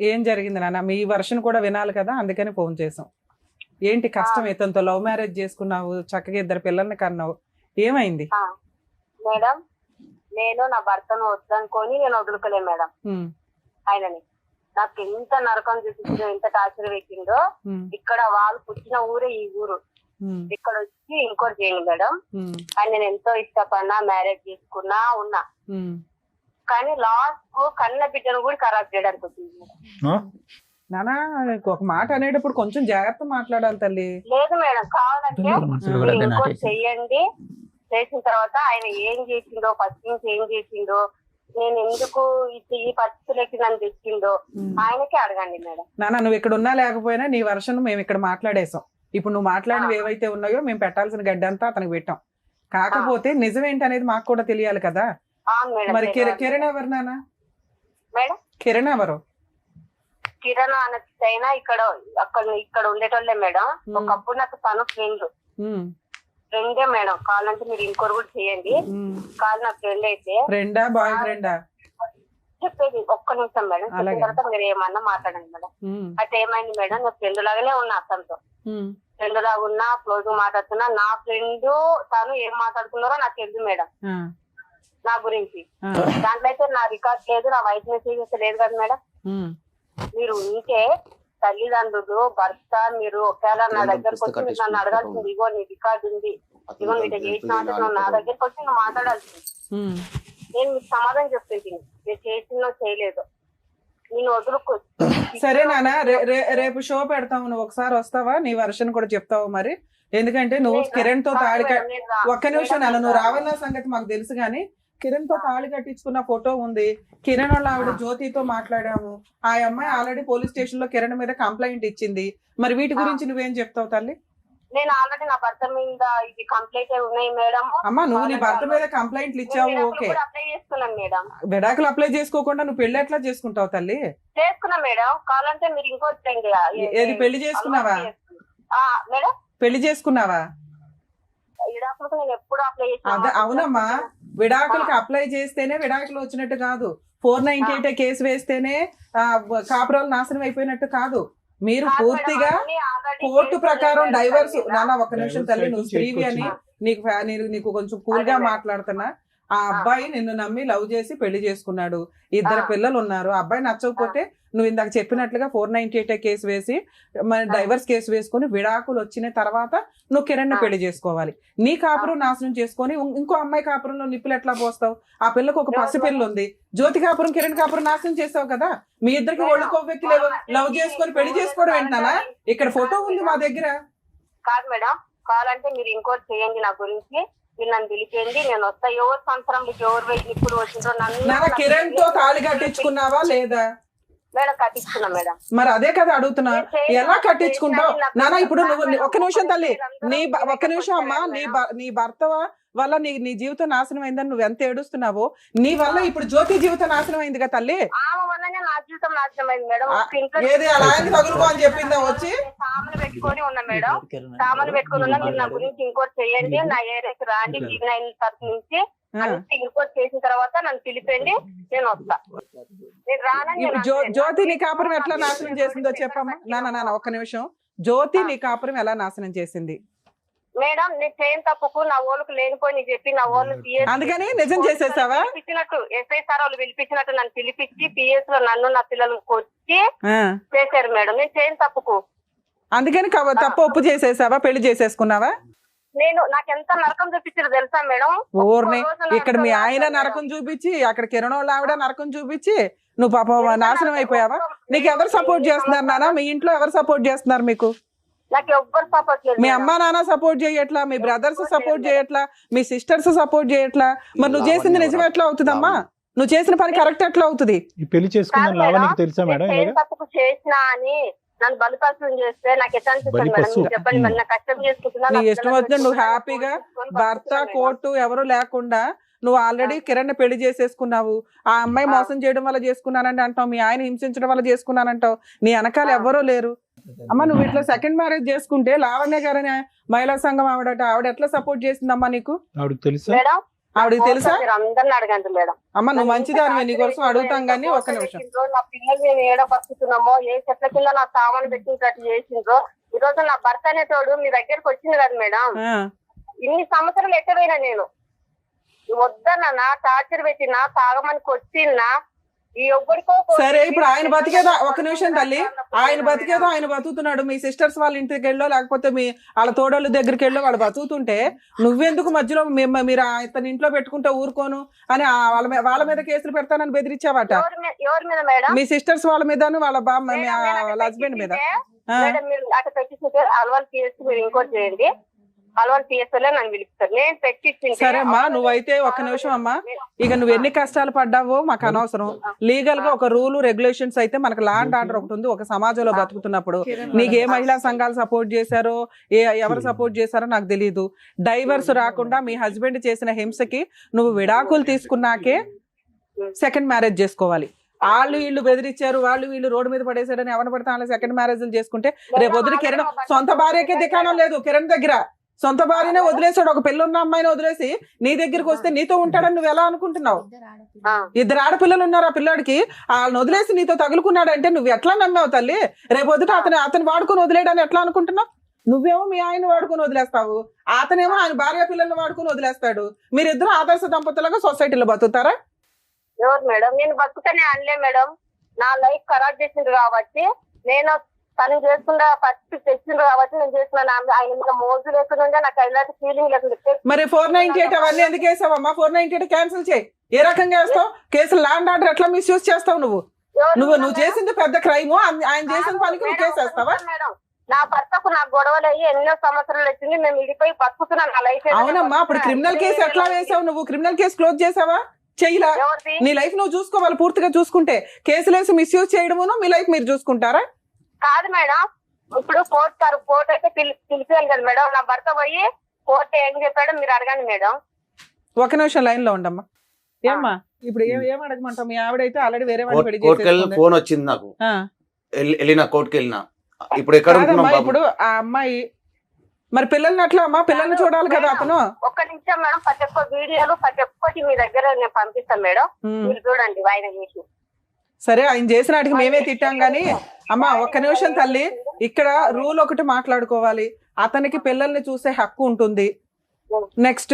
ఏం జరిగింది నాన్న? మీ వర్షన్ కూడా వినాలి కదా, అందుకని ఫోన్ చేసాం. ఏంటి కష్టం? ఇతనితో లవ్ మ్యారేజ్ చేసుకున్నావు, చక్కగా 2 పిల్లల్ని కన్నావు, ఏమైంది? మేడం, నేను నా భర్తను వద్దనుకొని నేను వదులుకోలే మేడం. ఆయనని నాకు ఎంత నరకం చూపించిందో, ఎంత టార్చర్ పెట్టిందో. ఇక్కడ వాళ్ళు పుట్టిన ఊరే ఈ ఊరు. ఇక్కడ వచ్చి ఇంకోటి చేయండి మేడం. ఆయన నేను ఎంతో ఇష్టపడినా, మ్యారేజ్ చేసుకున్నా ఉన్నా. కానీ లాస్ట్ కు కన్న బిడ్డను కూడా ఖరాబ్ చేయడానికి వచ్చింది. నానా ఒక మాట అనేటప్పుడు కొంచెం జాగ్రత్త మాట్లాడాలి తల్లి. లేదు మేడం, కావాలంటే మీరు ఇంకోటి చెయ్యండి. చేసిన తర్వాత ఆయన ఏం చేసిండో, ఫస్ట్ నుంచి ఏం చేసిండో, నేను ఎందుకు ఈ పరిస్థితులకి నన్ను తెచ్చిండో ఆయనకే అడగండి మేడం. నానా నువ్వు ఇక్కడ ఉన్నా లేకపోయినా నీ వర్షన్ మేము ఇక్కడ మాట్లాడేసాం. ఇప్పుడు నువ్వు మాట్లాడినవి ఏవైతే ఉన్నాయో మేము పెట్టాల్సిన గడ్డి అంతా అతనికి పెట్టాం. కాకపోతే నిజం ఏంటి అనేది మాకు కూడా తెలియాలి కదా. మరి కిరణ్ ఎవరు నానా? మేడం కిరణ్ ఎవరు? కిరణ్ అనైనా ఇక్కడ ఉండేటోళ్ళే మేడం. ఒకప్పుడు నాకు తను ఫ్రెండే మేడం. కావాలంటే మీరు ఇంకోటి కూడా చేయండి. కాదు నా ఫ్రెండ్ అయితే. ఫ్రెండా బాయ్ ఫ్రెండా? చెప్పేది ఒక్క నిమిషం మేడం. చెప్పిన తర్వాత మీరు ఏమన్నా మాట్లాడండి మేడం. అయితే ఏమైంది మేడం, నేను ఫ్రెండ్ లాగానే ఉన్నా, అతనితో ఫ్రెండ్ లాగా ఉన్నా, క్లోజ్ గా మాట్లాడుతున్నా. నా ఫ్రెండ్ తను ఏం మాట్లాడుతున్నారో నాకు తెలుసు మేడం నా గురించి. దాంట్లో అయితే నా రికార్డ్ లేదు, నా వాయిస్ మెసేజ్ లేదు కదా మేడం. మీరు ఉంటే తల్లిదండ్రులు, భర్త, మీరు ఒకవేళ నా దగ్గరకు వచ్చి మీరు నన్ను అడగాల్సింది, ఇగో నీ రికార్డు ఉంది, ఇగో నీట చేసిన నువ్వు నా దగ్గరకు వచ్చి నువ్వు మాట్లాడాల్సింది. నేను మీకు సమాధానం చెప్తుంది, నేను చేసినో చేయలేదు, నేను వదులుకో. సరే నాన్న, రేపు షో పెడతావు, నువ్వు ఒకసారి వస్తావా? నీ వర్షన్ కూడా చెప్తావు మరి. ఎందుకంటే నువ్వు కిరణ్ తో తాళి ఒక్క నిమిషం నాన్న, నువ్వు రావాలన్న సంగతి మాకు తెలుసు కానీ కిరణ్ తో తాళి కట్టించుకున్న ఫోటో ఉంది. కిరణ్ వాళ్ళ ఆవిడ జ్యోతితో మాట్లాడాము. ఆ అమ్మాయి ఆల్రెడీ పోలీస్ స్టేషన్ లో కిరణ్ మీద కంప్లైంట్ ఇచ్చింది. మరి వీటి గురించి నువ్వేం చెప్తావు తల్లి? నేను ఆల్రెడీ నా భర్త మీద ఇది కంప్లైంట్ ఉన్నాయి మేడం. అమ్మా నువ్వు నీ భర్త మీద కంప్లైంట్లు ఇచ్చావు, ఓకే. అప్లై చేసుకున్నాను మేడం. విడాకులు అప్లై చేసుకోకుండా నువ్వు పెళ్లి ఎట్లా చేసుకుంటావు తల్లి? చేసుకున్నా మేడం. కావాలంటే మీరు ఇంకోటి ఏది పెళ్లి చేసుకున్నావా మేడం? పెళ్లి చేసుకున్నావా? విడాకులకు నేను ఎప్పుడు అప్లై అదే అవునమ్మా, విడాకులకి అప్లై చేస్తేనే విడాకులు వచ్చినట్టు కాదు. 498 కేసు వేస్తేనే కాపురాలు నాశనం అయిపోయినట్టు కాదు. మీరు పూర్తిగా కోర్టు ప్రకారం డైవర్స్. నాన్న ఒక్క నిమిషం తల్లి, నువ్వు స్త్రీవి అని నీకు కొంచెం కూల్ గా మాట్లాడుతున్నా. ఆ అబ్బాయి నిన్ను నమ్మి లవ్ చేసి పెళ్లి చేసుకున్నాడు, 2 పిల్లలు ఉన్నారు. అబ్బాయి నచ్చకపోతే నువ్వు ఇందాక చెప్పినట్లుగా 498 కేసు వేసి డైవర్స్ కేసు వేసుకుని విడాకులు వచ్చిన తర్వాత నువ్వు కిరణ్ పెళ్లి చేసుకోవాలి. నీ కాపురం నాశనం చేసుకొని ఇంకో అమ్మాయి కాపురంలో నిప్పులు ఎట్లా పోస్తావు? ఆ పిల్లకు ఒక పసి పిల్ల ఉంది. జ్యోతి కాపురం కిరణ్ కాపురం నాశనం చేస్తావు కదా. మీ ఇద్దరికి ఒళ్ళు కొవ్వెక్కి లవ్ చేసుకొని పెళ్లి చేసుకోవడం ఏంటన్నా? ఇక్కడ ఫోటో ఉంది మా దగ్గర. కాదు మేడం, కావాలంటే మీరు ఇంకోటి చేయండి నా గురించి. మీరు నన్ను పిలిచేయండి, నేను వస్తా. ఎవరు సంవత్సరం ఎవరు వెయ్యి ఇప్పుడు వచ్చిందో నన్ను. కిరణ్ తో తాళి కట్టించుకున్నావా లేదా? మేడం కట్టించుకున్నా మేడం. మరి అదే కదా అడుగుతున్నా, ఎలా కట్టించుకుంటావు నాన్న? ఇప్పుడు నువ్వు ఒక్క నిమిషం తల్లి, ఒక్క నిమిషం అమ్మా, నీ భర్త వల్ల నీ జీవితం నాశనం అయిందని నువ్వు ఎంత ఏడుస్తున్నావో, నీ వల్ల ఇప్పుడు జ్యోతి జీవితం నాశనం అయింది కదా తల్లి. నా జీవితం నాశనం అయింది మేడం. ఏది అలా తగులుకో అని చెప్పిందా వచ్చి? సామాన్లు పెట్టుకొని ఉన్నా మేడం, సామాన్లు పెట్టుకొని ఉన్నా. మీరు నా గురించి ఇంకోటి చేయండి, నా ఏరియాకి రాండి. టీవీ9 తరఫు నుంచి అన్ని రిపోర్ట్ చేసిన తర్వాత నన్ను పిలిపండి, నేను వస్తా. నేను రానని ఇప్పుడు జ్యోతి నీ కాపురం ఎట్లా నాశనం చేసిందో చెప్పమ్మా. నాన్న ఒక్క నిమిషం. జ్యోతి నీ కాపురం ఎలా నాశనం చేసింది? మేడం నేను చేయని తప్పుకు నా ఓళ్ళకి లేనిపోయి చెప్పి నా ఓళ్ళు అందుకని నిజం చేసేసావా? పిలిపించినట్టు ఎస్ఐ సార్ వాళ్ళు పిలిపించినట్టు నన్ను పిలిపించి పిఎస్ లో నన్ను నా పిల్లలు వచ్చి చేశారు మేడం. నేను చేయని తప్పుకు అందుకని తప్పు ఒప్పు చేసేసావా? పెళ్లి చేసేసుకున్నావా? నేను నాకెంత నరకం చూపించారు తెలుసా మేడం? ఊరిని ఇక్కడ మీ ఆయన నరకం చూపించి, అక్కడ కిరణ్ వాళ్ళ ఆవిడ నరకం చూపించి నువ్వు పాపం నాశనం అయిపోయావా? నీకు ఎవరు సపోర్ట్ చేస్తున్నారు నాన్న? మీ ఇంట్లో ఎవరు సపోర్ట్ చేస్తున్నారు మీకు? నాకు ఎవ్వరు సపోర్ట్ లేదు. మీ అమ్మా నాన్న సపోర్ట్ చేయట్లా, మీ బ్రదర్స్ సపోర్ట్ చేయట్లా, మీ సిస్టర్స్ సపోర్ట్ చేయట్లా. మరి నువ్వు చేసింది నిజం ఎట్లా అవుతుందమ్మా? నువ్వు చేసిన పని కరెక్ట్ ఎట్లా అవుతుంది? ఈ పెళ్లి చేసుకున్న లావణ్యకి తెలుసా మేడం? తప్పుకు చేసినా అని నన్ను బలిపశువుని చేస్తే నాకు ఎట్లా అనిపిస్తుంది మేడం? చెప్పండి మరి, నా కష్టం చేసుకుంటున్నా. నీ ఇష్టం వచ్చిన నువ్వు హ్యాపీగా భర్త కోర్టు ఎవరు లేకుండా నువ్వు ఆల్రెడీ కిరణ్ పెళ్లి చేసేసుకున్నావు. ఆ అమ్మాయి మోసం చేయడం వల్ల చేసుకున్నానంటే అంటావు, మీ ఆయన హింసించడం వల్ల చేసుకున్నానంటావు. నీ వెనకాల ఎవ్వరూ లేరు. అమ్మ నువ్వు ఇట్లా సెకండ్ మ్యారేజ్ చేసుకుంటే లావణ్య గారని మహిళా సంఘం ఆవిడ ఎట్లా సపోర్ట్ చేసిందమ్మా నీకు? ఆవిడకి తెలుసా? ఆవిడకి తెలుసా? అందరిని అడగండి మేడం. అమ్మ నువ్వు మంచిదానివే, నీ కోసం అడుగుతాం కానీ ఒక్క నిమిషం. నా పిల్లలు మేము ఏడ బతుకుతున్నామో, ఏ చెట్ల కింద నా సామాను పెట్టినట్టు చేసిండ్రో. ఈ రోజు నా భర్త అనే తోడు మీ దగ్గరకు వచ్చింది కదా మేడం. ఇన్ని సంవత్సరాలు ఎట్టపోయినా నేను వద్దన్నా టార్చర్ పెట్టినా తాగమని కొట్టినా ఈ ఒక్కడికో. సరే ఇప్పుడు ఆయన బతికేదో, ఒక్క నిమిషం తల్లి, ఆయన బతికేదో ఆయన బతుకుతున్నాడు. మీ సిస్టర్స్ వాళ్ళ ఇంటికి వెళ్ళో లేకపోతే మీ వాళ్ళ తోడోళ్ళ దగ్గరికి వెళ్ళో వాళ్ళు బతుకుతుంటే నువ్వెందుకు మధ్యలో మీరు ఇతని ఇంట్లో పెట్టుకుంటే ఊరుకోను అని వాళ్ళ మీద కేసులు పెడతానని బెదిరించావట. ఎవరి మీద మేడం? మీ సిస్టర్స్ వాళ్ళ మీద, వాళ్ళ వాళ్ళ హస్బెండ్ మీద. మీరు అటు పెట్టించుంటే అల్వాల్ పిఎస్ మీరు ఇంకోటి చేయండి, అల్వాల్ పిఎస్ లో నన్ను పిలుపుతారు. నేను పెట్టించింది. సరే అమ్మా నువ్వైతే ఒక్క నిమిషం అమ్మా, ఇక నువ్వు ఎన్ని కష్టాలు పడ్డావో మాకు అనవసరం. లీగల్ గా ఒక రూల్ రెగ్యులేషన్స్ అయితే మనకు లా అండ్ ఆర్డర్ ఒకటి ఉంది. ఒక సమాజంలో బతుకుతున్నప్పుడు నీకు ఏ మహిళా సంఘాలు సపోర్ట్ చేశారో ఎవరు సపోర్ట్ చేశారో నాకు తెలియదు. డైవర్స్ రాకుండా మీ హస్బెండ్ చేసిన హింసకి నువ్వు విడాకులు తీసుకున్నాకే సెకండ్ మ్యారేజ్ చేసుకోవాలి. వాళ్ళు వీళ్ళు బెదిరించారు, వాళ్ళు వీళ్ళు రోడ్డు మీద పడేసాడని ఎవరు పడితే వాళ్ళు సెకండ్ మ్యారేజ్లు చేసుకుంటే రేపు వదిలి కిరణ్ సొంత భార్యకే దిక్కానం లేదు. కిరణ్ దగ్గర సొంత భార్యనే వదిలేసాడు. ఒక పెళ్ళున్న అమ్మాయిని వదిలేసి నీ దగ్గరికి వస్తే నీతో ఉంటాడని నువ్వు ఎలా అనుకుంటున్నావు? ఇద్దరు ఆడపిల్లలు ఉన్నారు. ఆ పిల్లాడికి వాళ్ళని వదిలేసి నీతో తగులుకున్నాడంటే నువ్వు ఎట్లా నమ్మావు తల్లి? రేపు వద్దుట అతను వాడుకొని వదిలేయడాన్ని ఎట్లా అనుకుంటున్నావు? నువ్వేమో మీ ఆయన వాడుకొని వదిలేస్తావు, అతనేమో ఆయన భార్య పిల్లల్ని వాడుకొని వదిలేస్తాడు. మీరిద్దరు ఆదర్శ దంపతులుగా సొసైటీలో బతుకుతారా? ఎవరు మేడం? నేను బతుకుతానే అనలే మేడం. నా లైఫ్ ఖరాబ్ చేసింది కాబట్టి నేను తను చేసుకుంటా ఫస్ట్ తెచ్చింది కాబట్టి నేను చేసుకున్నాను. ఆయన మీద మోజు లేకుండా నాకు ఎలాంటి ఫీలింగ్ లేకుండా. మరి 498 అవన్నీ ఎందుకు వేసావమ్మా? 498 క్యాన్సిల్ చేయి. ఏ రకంగా వేస్తావు? కేసులు ల్యాండ్ ఆర్డర్ ఎట్లా మిస్యూజ్ చేస్తావు? నువ్వు చేసింది పెద్ద క్రైమ్, ఆయన చేసిన పనికి నువ్వు కేసేస్తావా? మేడం నా భర్తకు నాకు గొడవలు అయ్యి ఎన్నో సంవత్సరాలు వచ్చింది. మేము విడిపోయి బతుకుతున్నాను. నా లైఫ్ అవునమ్మా. అప్పుడు క్రిమినల్ కేసు ఎట్లా వేసావు నువ్వు? క్రిమినల్ కేసు క్లోజ్ చేసావా? చెయ్యలా. నీ లైఫ్ నువ్వు చూసుకోవాలి పూర్తిగా. చూసుకుంటే కేసులు వేసి మిస్యూజ్ చేయడమును మీ లైఫ్ మీరు చూసుకుంటారా? కాదు మేడం. ఇప్పుడు కోర్టు అయితే పిలిచేయాలి కదా మేడం. నా భర్త పోయి కోర్టు ఏం చెప్పాడో మీరు అడగండి మేడం. ఒక నిమిషం లైన్ లో ఉండమ్మా. ఏమ్మా ఇప్పుడు ఏం అడగమంటావు? మీ ఆవిడైతే ఆల్రెడీ వేరే ఫోన్ వచ్చింది నాకు, వెళ్ళిన కోర్టుకి వెళ్ళిన. ఇప్పుడు ఎక్కడ ఇప్పుడు ఆ అమ్మాయి మరి పిల్లల్ని అట్లా అమ్మా, పిల్లల్ని చూడాలి కదా అతను. ఒక్క నిమిషం మేడం. ప్రతి ఒక్క వీడియోలు ప్రతి ఒక్కటి మీ దగ్గర నేను పంపిస్తాను మేడం, మీరు చూడండి. వాయిదా చేసి సరే ఆయన చేసిన వాటికి మేమే తిట్టాం గానీ అమ్మా ఒక్క నిమిషం తల్లి, ఇక్కడ రూల్ ఒకటి మాట్లాడుకోవాలి. అతనికి పిల్లల్ని చూసే హక్కు ఉంటుంది. నెక్స్ట్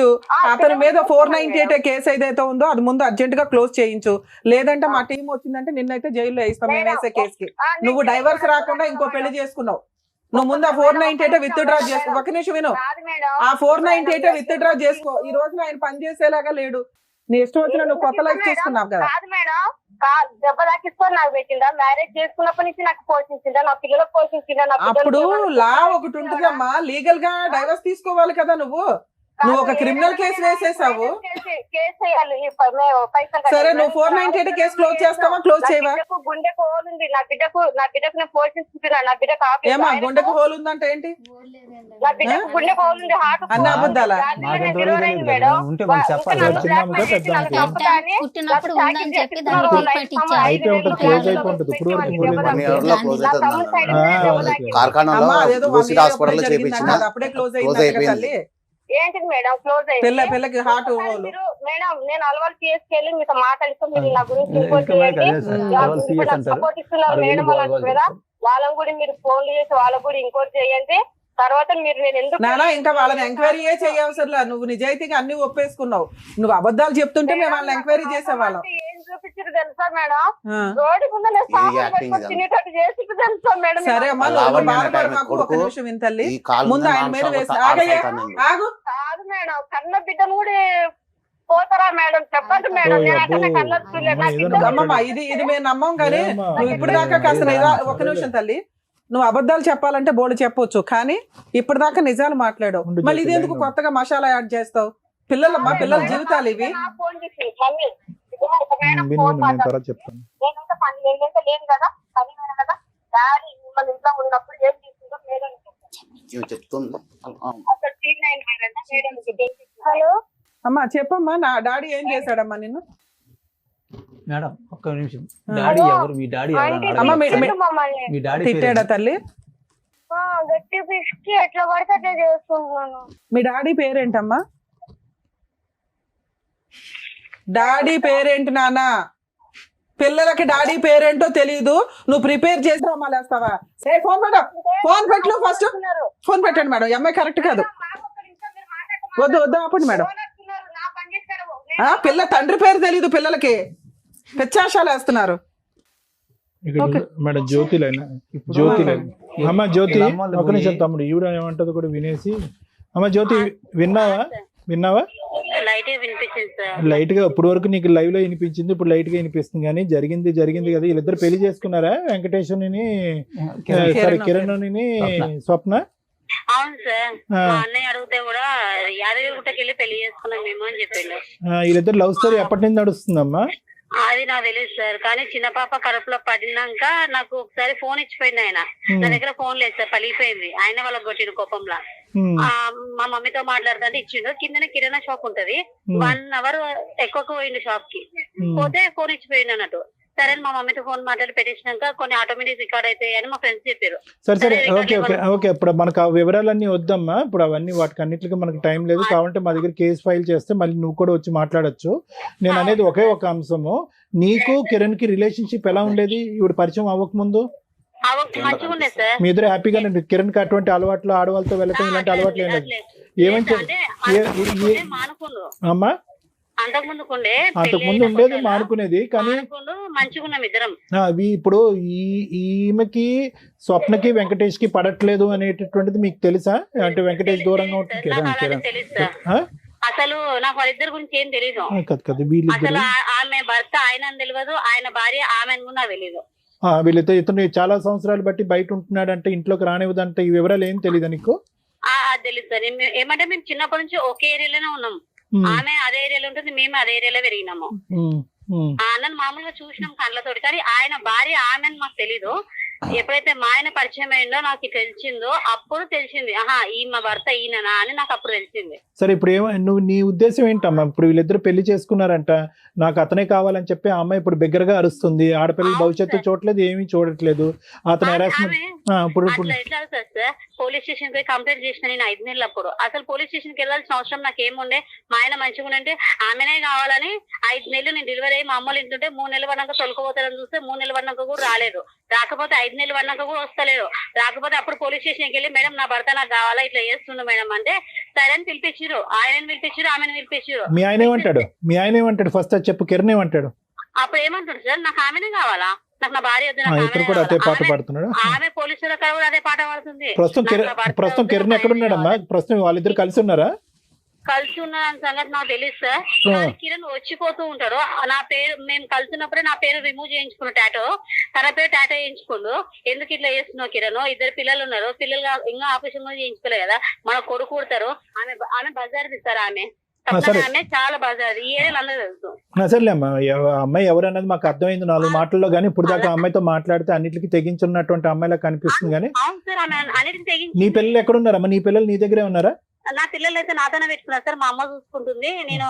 అతని మీద 498 కేసు ఏదైతే ఉందో అది ముందు అర్జెంట్ గా క్లోజ్ చేయించు. లేదంటే మా టీం వచ్చిందంటే నిన్నైతే జైల్లో వేస్తాం మేము వేసే కేసుకి. నువ్వు డైవర్స్ రాకుండా ఇంకో పెళ్లి చేసుకున్నావు. నువ్వు ముందు ఆ 498 విత్ డ్రా చేసుకో. ఒక నిమిషం విను. ఆ 498 విత్ డ్రా చేసుకో. ఈ రోజున ఆయన పని చేసేలాగా లేడు. నీ ఇష్టం వచ్చిన నువ్వు కొత్త లైఫ్ చేసుకున్నావు కదా. దెబ్బ దాకిసుకొని నాకు పెట్టిందా? మ్యారేజ్ చేసుకున్నప్పటి నుంచి నాకు పోషించిందా? నా పిల్లలకు పోషించిందా? అప్పుడు లా ఒకటి ఉంటుందమ్మా, లీగల్ గా డైవర్స్ తీసుకోవాలి కదా. నువ్వు ఒక క్రిమినల్ కేసు వేసేసావు. సరే నువ్వు 498 కేసు క్లోజ్ చేస్తావా క్లోజ్ చేయవా? గుండెకు హోల్ ఉంది. నా బిడ్డకు నేను పోషిస్తున్నా. నా బిడ్డకు ఏమా గుండెకు హోల్ ఉందంటే ఏంటి? నా బిడ్డకు గుండెకు హోల్ ఉంది. హార్ట్ అన్న అబద్ధాలా? పుట్టినప్పుడు ఉందని చెప్పి దాన్ని హాస్పిటల్ ఏంటిది మేడం క్లోజ్ అయింది? పిల్లకి హార్ట్ హోల్. మేడం నేను అలవాటు చేసుకెళ్ళి మీతో మాట్లాడిస్తే మీరు నా గురించి ఇంకోటి సపోర్ట్ ఇస్తున్నారు మేడం వాళ్ళు కదా, వాళ్ళని కూడా మీరు ఫోన్లు చేసి వాళ్ళకు కూడా ఇంకోటి చేయండి. తర్వాత మీరు నేను ఎందుకు నానా ఇంకా వాళ్ళని ఎంక్వైరీ చేయవసరంలా, నువ్వు నిజాయితీగా అన్ని ఒప్పేసుకున్నావు. నువ్వు అబద్ధాలు చెప్తుంటే మేము వాళ్ళని ఎంక్వైరీ చేసేవాళ్ళం. ఏం చూపించారు తెలుసా మేడం, రోడ్డు ముందు తినేటట్టు చేసి తెలుసా మేడం. సరే అమ్మా, బాధపడమాకు, ఒక నిమిషం వింతల్లి, ముందు ఆయన మీద వేసి ఆగు. కాదు మేడం, కన్న బిడ్డను కూడా పోతారా మేడం, చెప్పండి మేడం. అమ్మమ్మ ఇది మేము నమ్మం, కానీ నువ్వు ఇప్పుడు దాకా కాస్త ఒక నిమిషం తల్లి, నువ్వు అబద్ధాలు చెప్పాలంటే బోర్డు చెప్పొచ్చు, కానీ ఇప్పటిదాకా నిజాలు మాట్లాడావు. మళ్ళీ ఇది ఎందుకు కొత్తగా మసాలా యాడ్ చేస్తావు? పిల్లలమ్మా, పిల్లల జీవితాలు ఇవి. హలో అమ్మా చెప్పమ్మా, నా డాడీ ఏం చేశాడమ్మా నిన్ను? మేడం ఒక్క నిమిషం, డాడీ ఎవరు? మీ డాడీ మీ డాడీ తిట్టాడా తల్లి? గట్టి పిసికి ఎట్లా పడితే అట్లా చేసుకుంటున్నాను. మీ డాడీ పేరేంటమ్మా? డాడీ పేరేంటి నాన్న? పిల్లలకి డాడీ పేరేంటో తెలియదు, నువ్వు ప్రిపేర్ చేసి అమ్మాలేస్తావా? ఫోన్ పెట్ట, ఫోన్ పెట్టు ఫస్ట్, ఫోన్ పెట్టండి మేడం. అమ్మాయి కరెక్ట్ కాదు, వద్దు వద్దు ఆపండి మేడం. పిల్ల తండ్రి పేరు తెలీదు పిల్లలకి, పెచ్చాశాలు వేస్తున్నారు. మేడం జ్యోతిలైనా, అమ్మ జ్యోతి ఒక నిమిషం తమ్ముడు ఈవిడ ఏమంటది కూడా వినేసి. అమ్మ జ్యోతి విన్నావా? లైట్ గా ఇప్పుడు వరకు నీకు లైవ్ లో వినిపించింది, ఇప్పుడు లైట్ గా వినిపిస్తుంది. కానీ జరిగింది కదా, వీళ్ళిద్దరు పెళ్లి చేసుకున్నారా? వెంకటేశ్వరుని కిరణ్ స్వప్న. అవును సార్, మా అన్నయ్య అడిగితే కూడా యాదగిరిగుట్టకి వెళ్ళి పెళ్లి చేసుకున్నాం మేము అని చెప్పిండు. వీళ్ళిద్దరు లవ్ స్టోరీ ఎప్పటి నుంచి నడుస్తుందమ్మా? అది నాకు తెలియదు సార్, కానీ చిన్న పాప కడుపులో పడినాక నాకు ఒకసారి ఫోన్ ఇచ్చిపోయింది ఆయన. నా దగ్గర ఫోన్ లేదు సార్, పలిగిపోయింది. ఆయన వాళ్ళకి కొట్టిన కోపంలా మా మమ్మీతో మాట్లాడుతుంటే ఇచ్చిండు. కిందనే కిరాణా షాప్ ఉంటది, 1 hour ఎక్కువ పోయిండు షాప్ కి. పోతే ఫోన్ ఇచ్చిపోయిండు అన్నట్టు. సరే మా మమ్మీతో ఫోన్ మాట్లాడి పెట్టేసినాక కొన్ని ఆటోమేటిక్ రికార్డ్ అవుతాయి అని మా ఫ్రెండ్స్ చెప్పారు. సరే ఓకే ఇప్పుడు మనకు ఆ వివరాలన్నీ వద్దమ్మా, ఇప్పుడు అవన్నీ వాటికి అన్నిటికీ మనకు టైం లేదు. కావాలంటే మా దగ్గర కేసు ఫైల్ చేస్తే మళ్ళీ నువ్వు కూడా వచ్చి మాట్లాడొచ్చు. నేను అనేది ఒకే ఒక అంశము, నీకు కిరణ్ కి రిలేషన్షిప్ ఎలా ఉండేది ఇప్పుడు పరిచయం అవ్వక ముందు? మీ ఇద్దరు హ్యాపీగా కిరణ్ కి అటువంటి అలవాట్లు, ఆడవాళ్ళతో వెళ్ళటం ఇలాంటి అలవాట్లు ఏం లేదు? ఏమంటే అమ్మా అంతకుముందు ఉండేది మానుకునేది, కానీ ఇప్పుడు ఈమెకి స్వప్నకి వెంకటేష్ కి పడట్లేదు అనేటటువంటిది మీకు తెలుసా? అంటే వెంకటేష్ దూరంగా ఉంటుంది అసలు నాకు వాళ్ళిద్దరి గురించి ఏం తెలియదు. అసలు ఆమె భర్త ఆయన తెలియదు, ఆయన భార్య ఆమె కూడా తెలియదు. వీళ్ళతో ఇతను చాలా సంవత్సరాలు బట్టి బయట ఉంటున్నాడు అంటే, ఇంట్లోకి రానివ్వదంటే, ఈ వివరాలు ఏం తెలియదు నీకు? తెలియదు సార్. ఏమంటే మేము చిన్నప్పటి నుంచి ఒకే ఏరియాలోనే ఉన్నాం. ఆమె అదే ఏరియాలో ఉంటుంది, మేము అదే ఏరియాలో పెరిగినాము. అన్నను మామూలుగా చూసినాం కళ్ళతోటి, కానీ ఆయన భార్య ఆమెను మాకు తెలీదు. ఎప్పుడైతే మా ఆయన పరిచయం అయిందో నాకు తెలిసిందో అప్పుడు తెలిసింది, ఈమె భర్త ఈయననా అని నాకు అప్పుడు తెలిసింది. సరే ఇప్పుడు నువ్వు నీ ఉద్దేశం ఏంటమ్మా? ఇప్పుడు వీళ్ళిద్దరు పెళ్లి చేసుకున్నారంట, నాకు అతనే కావాలని చెప్పి ఆ అమ్మాయి ఇప్పుడు బిగ్గరగా అరుస్తుంది. ఆడపిల్లల భవిష్యత్తు చూడట్లేదు, ఏమీ చూడట్లేదు. అతను పోలీస్ స్టేషన్ పోయి కంప్లైంట్ చేసిన నేను 5 నెలలు అప్పుడు. అసలు పోలీస్ స్టేషన్ కి వెళ్ళాల్సిన అవసరం నాకు ఏముండే? మా ఆయన మంచిగా ఉంటే ఆమెనే కావాలని 5 నెలలు నేను డెలివరీ అయ్యి మా అమ్మలు ఇంటుంటే 3 నెలలు పడినాక తొలకపోతారని చూస్తే 3 నెలలు పడినాక కూడా రాలేదు. రాకపోతే 5 నెలలు పడినాక కూడా వస్తలేదు. రాకపోతే అప్పుడు పోలీస్ స్టేషన్కి వెళ్ళి మేడం నా భర్త నాకు కావాలా, ఇట్లా చేస్తుండు మేడం అంటే సరే అని పిలిపించారు. ఆయనని పిలిపించారు, ఆమెను పిలిపించారు. మీ ఆయన ఏమంటాడు ఫస్ట్ చెప్పు? కిరణ్ ఏమంటాడు? అప్పుడు ఏమంటాడు సార్, నాకు ఆమెనే కావాలా, నాకు నా భార్య వద్దు, ఆమె పోలీసుల కూడా అదే పాట పాడుతుంది. ప్రస్తుతం కిరణ్ ఎక్కడున్నాడమ్మా? ప్రస్తుతం వాళ్ళిద్దరు కలిసి ఉన్నారా? కలిసి ఉన్న సంగతి నాకు తెలియదు సార్. కిరణ్ వచ్చిపోతూ ఉంటాడు. నా పేరు మేము కలిసి ఉన్నప్పుడే నా పేరు రిమూవ్ చేయించుకున్న టాటో, తన పేరు టాటో చేయించుకోండు. ఎందుకు ఇట్లా చేస్తున్నావు కిరణ్? 2 పిల్లలు ఉన్నారు, పిల్లలు ఇంకా ఆపరేషన్ కూడా చేయించుకోలేదు కదా, మన కొడుకు కుడతారు. ఆమె బజార్ తీస్తారు, ఆమె చాలా బజార్, ఈ ఏరియాలో అందరూ తెలుసు. సరేలే అమ్మా, అమ్మాయి ఎవరన్నది మాకు అర్థమైంది 4 మాటల్లో. కానీ ఇప్పుడు దాకా అమ్మాయితో మాట్లాడితే అన్నిటికీ తెగించున్నటువంటి అమ్మాయిలా కనిపిస్తుంది. కానీ నీ పిల్లలు ఎక్కడున్నారమ్మా? నీ పిల్లలు నీ దగ్గరే ఉన్నారా? నా పిల్లలు అయితే నాతోనే పెట్టుకున్నారు సార్, మా అమ్మ చూసుకుంటుంది. నేను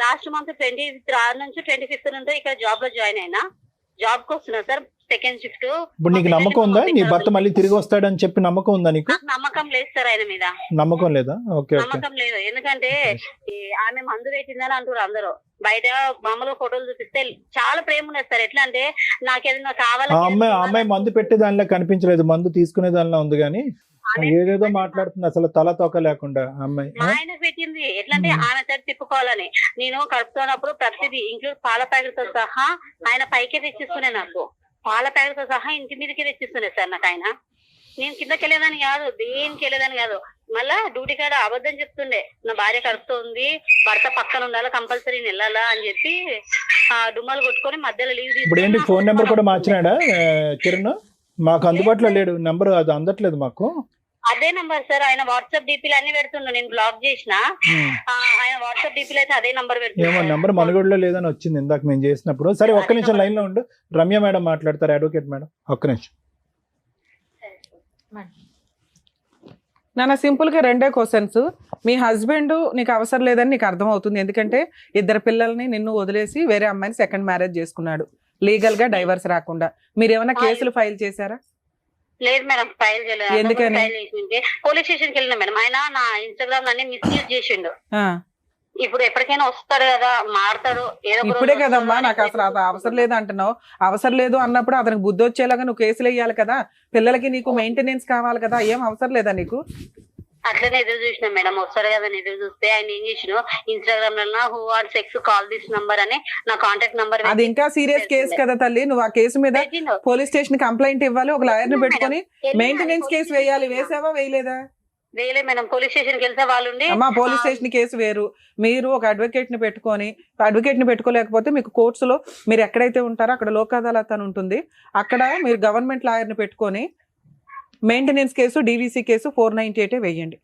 లాస్ట్ మంత్ 23 నుంచి 25 నుంచి ఇక్కడ జాబ్ లో జాయిన్ అయినా. జాబ్ కి వస్తున్నా సార్. Second shift. ఇప్పుడు నీకు నమ్మకం ఉందా నీ భర్త మళ్ళీ తిరిగి వస్తాడని చెప్పి నమ్మకం ఉందా నీకు? నాకు నమ్మకం లేదు సార్ ఆయన మీద. నమ్మకం లేదా? Okay okay. నమ్మకం లేదు, ఎందుకంటే ఆమె మందు పెట్టిందని అంటారు అందరూ. బయట మామూలు ఫోటోలు చూపిస్తే చాలా ప్రేమ ఉన్నది సార్. ఎట్లా అంటే నాకేదైనా కావాలి. అమ్మాయి మందు పెట్టే దానిలో కనిపించలేదు, మందు తీసుకునే దానిలో ఉంది కానీ ఏదేదో మాట్లాడుతుంది అసలు తల తోక లేకుండా అమ్మాయి. ఆయన పెట్టింది ఎట్లా అంటే ఆమె సైడ్ తిప్పుకోవాలని. నేను కడుపుతున్నప్పుడు ప్రతిదీ ఇంక్లూడ్ పాల ప్యాకెట్ తో సహా ఆయన పైకే తెచ్చిస్తున్నాయి. నాకు పాల ప్యాకెట్ తో సహా ఇంటి మీదకే తెచ్చిస్తున్నాయి సార్ నాకు ఆయన. నేను కిందకి వెళ్ళేదని కాదు, దేనికి వెళ్ళేదని కాదు. మళ్ళా డ్యూటీ కాడ అబద్ధం చెప్తుండే, నా భార్య కడుపుతుంది, భర్త పక్కన ఉండాలా, కంపల్సరీ వెళ్ళాలా అని చెప్పి డుమ్మలు కొట్టుకొని మధ్యలో లీవ్ తీసుకుని. ఇప్పుడు ఏంటి ఫోన్ నెంబర్ కూడా మార్చినాడా కిరణ్? మాకు అందుబాటులో లేడు నెంబర్, అది అందట్లేదు మాకు. అదే నంబర్ సార్, ఆయన వాట్సాప్ డీపీలు అన్ని పెడుతుండు, నేను బ్లాక్ చేసిన. ఆయన వాట్సాప్ డీపీలు అయితే అదే నంబర్ పెడుతుంది. ఏమో నంబర్ మనుగడలో లేదని వచ్చింది ఇందాక మేము చేసినప్పుడు. సరే ఒక్క నిమిషం లైన్ లో ఉండు, రమ్య మేడం మాట్లాడతారు, అడ్వకేట్ మేడం. ఒక్క నిమిషం నాన్న. సింపుల్ గా రెండే క్వశ్చన్స్. మీ హస్బెండ్ నీకు అవసరం లేదని నీకు అర్థం అవుతుంది, ఎందుకంటే 2 పిల్లల్ని నిన్ను వదిలేసి వేరే అమ్మాయిని సెకండ్ మ్యారేజ్ చేసుకున్నాడు లీగల్ గా, డైవర్స్ రాకుండా. మీరు ఏమైనా కేసులు ఫైల్ చేశారా? లేదు మేడం, ఫైల్ చేయలేదు. ఎందుకని? పోలీస్ స్టేషన్ కి వెళ్ళినా మేడం. ఆయన నా ఇన్స్టాగ్రామ్ అన్ని మిస్యూజ్ చేసిండు. ఇప్పుడు ఎప్పటికైనా వస్తాడు కదా, మారుతాడు. ఇప్పుడే కదమ్మా నాకు అసలు అవసరం లేదు అంటున్నావు. అవసరం లేదు అన్నప్పుడు అతనికి బుద్ధి వచ్చేలాగా నువ్వు కేసులు వేయాలి కదా. పిల్లలకి నీకు మెయింటెనెన్స్ కావాలి కదా, ఏం అవసరం లేదా నీకు? అట్లనే ఎదురు చూసిన మేడం, వస్తాడు కదా ఎదురు చూస్తే. ఆయన ఏం చేసిన ఇన్స్టాగ్రామ్ లో who are sex call this number అని నా కాంటాక్ట్ నంబర్. అది ఇంకా సీరియస్ కేసు కదా తల్లి. నువ్వు ఆ కేసు మీద పోలీస్ స్టేషన్ కంప్లైంట్ ఇవ్వాలి, ఒక లాయర్ ని పెట్టుకొని మెయింటెనెన్స్ కేసు వేయాలి. వేసావా వేయలేదా? వేయలే మేడం, పోలీస్ స్టేషన్ కి వెళ్తే వాళ్ళు అమ్మా పోలీస్ స్టేషన్ కేసు వేరు. మీరు ఒక అడ్వకేట్ ని పెట్టుకొని, అడ్వకేట్ ని పెట్టుకోలేకపోతే మీకు కోర్ట్స్ లో మీరు ఎక్కడైతే ఉంటారో అక్కడ లోక్ అదాలత్ అని ఉంటుంది, అక్కడ మీరు గవర్నమెంట్ లాయర్ ని పెట్టుకొని మెయింటెనెన్స్ కేసు, డీవీసీ కేసు 498 వేయండి.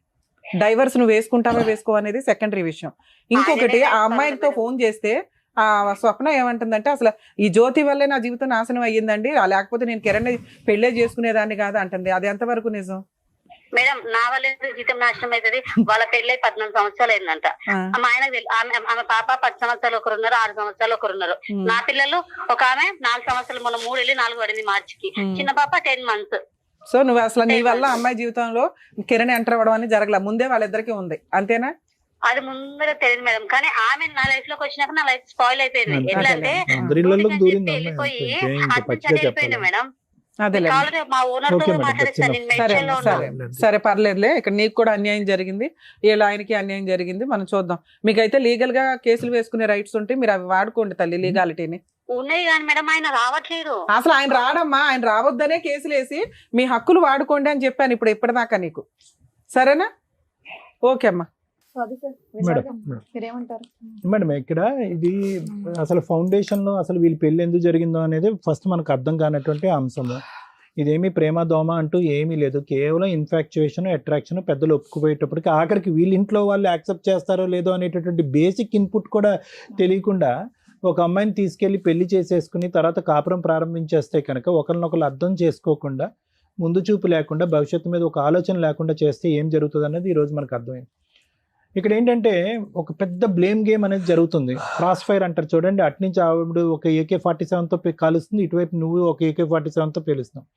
డైవర్స్ నువ్వు వేసుకుంటావా వేసుకో అనేది సెకండరీ విషయం. ఇంకొకటి, ఆ అమ్మాయితో ఫోన్ చేస్తే ఆ స్వప్న ఏమంటుందంటే, అసలు ఈ జ్యోతి వల్లే నా జీవితం నాశనం అయ్యిందండి, లేకపోతే నేను కిరణ్ పెళ్లే చేసుకునేదాన్ని కాదు అంటుంది. అది ఎంతవరకు నిజం మేడం? నా వల్ల జీవితం నాశనం అవుతుంది. వాళ్ళ పెళ్లి 14 సంవత్సరాలు అయిందంట. మా ఆయనకు తెలుసు. ఆమె పాప 10 సంవత్సరాలు ఒకరున్నారు, 6 సంవత్సరాలు ఒకరున్నారు. నా పిల్లలు ఒక ఆమె 4 సంవత్సరాలు, మొన్న 3 వెళ్ళి 4 పడింది మార్చికి. చిన్న పాప 10 months. సో నువ్వు అసలు నీ వల్ల అమ్మాయి జీవితంలో కిరణ్ ఎంటర్ అవ్వడం అని జరగల, ముందే వాళ్ళిద్దరికి ఉంది, అంతేనా? అది ముందర తెలియదు మేడం, కానీ ఆమె నా లైఫ్ లోకి వచ్చినాక నా లైఫ్ స్పాయిల్ అయిపోయింది. ఎట్లా అంటే వెళ్ళిపోయి వెళ్ళిపోయింది మేడం. మా ఓనర్ తో మాట్లాడిస్తాను. సరే పర్లేదులే, ఇక్కడ నీకు కూడా అన్యాయం జరిగింది, వీళ్ళ ఆయనకి అన్యాయం జరిగింది. మనం చూద్దాం. మీకైతే లీగల్ గా కేసులు వేసుకునే రైట్స్ ఉంటే మీరు అవి వాడుకోండి తల్లి, లీగాలిటీని. ఉన్నాయి కానీ మేడం ఆయన రావట్లేదు. అసలు ఆయన రాడమ్మా, ఆయన రావద్దనే కేసులు వేసి మీ హక్కులు వాడుకోండి అని చెప్పాను ఇప్పుడు ఇప్పటిదాకా నీకు. సరేనా? ఓకే అమ్మా. మేడం ఇక్కడ ఇది అసలు ఫౌండేషన్ లో అసలు వీళ్ళ పెళ్లి ఎందుకు జరిగిందో అనేది ఫస్ట్ మనకు అర్థం కానటువంటి అంశము. ఇదేమి ప్రేమ దోమ అంటూ ఏమీ లేదు, కేవలం ఇన్ఫాక్చుయేషన్, అట్రాక్షన్. పెద్దలు ఒప్పుకుపోయేటప్పటికి ఆఖరికి వీళ్ళ ఇంట్లో వాళ్ళు యాక్సెప్ట్ చేస్తారో లేదో అనేటటువంటి బేసిక్ ఇన్పుట్ కూడా తెలియకుండా ఒక అమ్మాయిని తీసుకెళ్లి పెళ్లి చేసేసుకుని తర్వాత కాపురం ప్రారంభించేస్తే కనుక ఒకరినొకరు అర్థం చేసుకోకుండా, ముందు చూపు లేకుండా, భవిష్యత్తు మీద ఒక ఆలోచన లేకుండా చేస్తే ఏం జరుగుతుంది అనేది ఈరోజు మనకు అర్థమైంది. ఇక్కడ ఏంటంటే ఒక పెద్ద బ్లేమ్ గేమ్ అనేది జరుగుతుంది. క్రాస్ ఫైర్ అంటారు చూడండి, అట్నుంచి ఆవిడ ఒక AK-47తో కాలుస్తుంది, ఇటువైపు నువ్వు ఒక AK-47తో పేలుస్తున్నావు.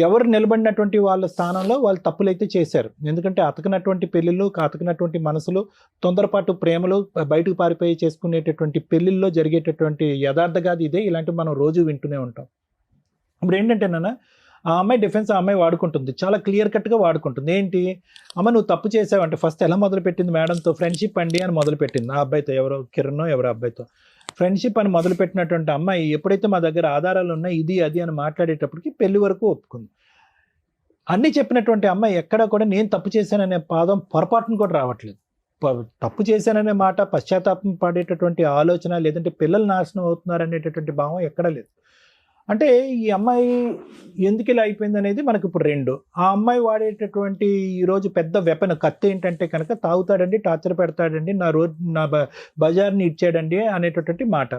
ఎవరు నిలబడినటువంటి వాళ్ళ స్థానంలో వాళ్ళు తప్పులైతే చేశారు. ఎందుకంటే అతకనటువంటి పెళ్ళిళ్ళు, అతకనటువంటి మనసులు, తొందరపాటు ప్రేమలు, బయటకు పారిపోయి చేసుకునేటటువంటి పెళ్ళిళ్ళలో జరిగేటటువంటి యథార్థగాది ఇదే. ఇలాంటివి మనం రోజు వింటూనే ఉంటాం. ఇప్పుడు ఏంటంటే నాన్న, ఆ అమ్మాయి డిఫెన్స్ ఆ అమ్మాయి వాడుకుంటుంది, చాలా క్లియర్ కట్గా వాడుకుంటుంది. ఏంటి అమ్మ నువ్వు తప్పు చేసావంటే ఫస్ట్ ఎలా మొదలుపెట్టింది మేడంతో? ఫ్రెండ్షిప్ అండి అని మొదలుపెట్టింది. ఆ అబ్బాయితో, ఎవరో కిరణ్ ఎవరో అబ్బాయితో ఫ్రెండ్షిప్ అని మొదలుపెట్టినటువంటి అమ్మాయి ఎప్పుడైతే మా దగ్గర ఆధారాలు ఉన్నాయి ఇది అది అని మాట్లాడేటప్పటికి పెళ్లి వరకు ఒప్పుకుంది. అన్నీ చెప్పినటువంటి అమ్మాయి ఎక్కడా కూడా నేను తప్పు చేశాననే పాదం పొరపాటును కూడా రావట్లేదు. తప్పు చేశాననే మాట, పశ్చాత్తాపం పడేటటువంటి ఆలోచన, లేదంటే పిల్లలు నాశనం అవుతున్నారు అనేటటువంటి భావం ఎక్కడా లేదు. అంటే ఈ అమ్మాయి ఎందుకు ఇలా అయిపోయింది అనేది మనకు ఇప్పుడు రెండు. ఆ అమ్మాయి వాడేటటువంటి ఈరోజు పెద్ద వెపన్ కత్తి ఏంటంటే కనుక తాగుతాడండి, టార్చర్ పెడతాడండి, నా బజార్ని ఇచ్చాడండి అనేటటువంటి మాట.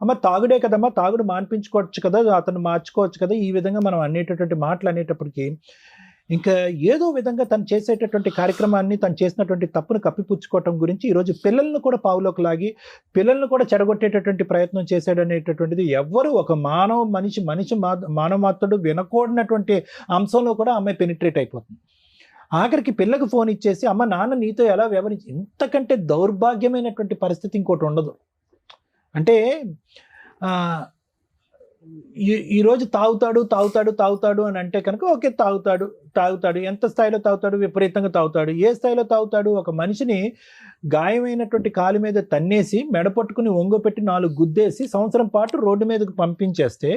అమ్మ తాగుడే కదమ్మా, తాగుడు మాన్పించుకోవచ్చు కదా, అతను మార్చుకోవచ్చు కదా, ఈ విధంగా మనం అనేటటువంటి మాటలు అనేటప్పటికీ ఇంకా ఏదో విధంగా తను చేసేటటువంటి కార్యక్రమాన్ని, తను చేసినటువంటి తప్పును కప్పిపుచ్చుకోవటం గురించి ఈరోజు పిల్లలను కూడా పావులోకి లాగి పిల్లలను కూడా చెడగొట్టేటటువంటి ప్రయత్నం చేశాడు అనేటటువంటిది ఎవ్వరు ఒక మానవ మాత్రుడు వినకూడనటువంటి అంశంలో కూడా అమ్మాయి పెనిట్రేట్ అయిపోతుంది. ఆఖరికి పిల్లకి ఫోన్ ఇచ్చేసి అమ్మ నాన్న నీతో ఎలా వ్యవహరించి, ఇంతకంటే దౌర్భాగ్యమైనటువంటి పరిస్థితి ఇంకోటి ఉండదు. అంటే ఈరోజు తాగుతాడు అని అంటే కనుక ఓకే, తాగుతాడు ఎంత స్థాయిలో తాగుతాడు, విపరీతంగా తాగుతాడు. ఏ స్థాయిలో తాగుతాడు? ఒక మనిషిని గాయమైనటువంటి కాలు మీద తన్నేసి మెడపట్టుకుని ఒంగోపెట్టి 4 గుద్దేసి సంవత్సరం పాటు రోడ్డు మీదకు పంపించేస్తే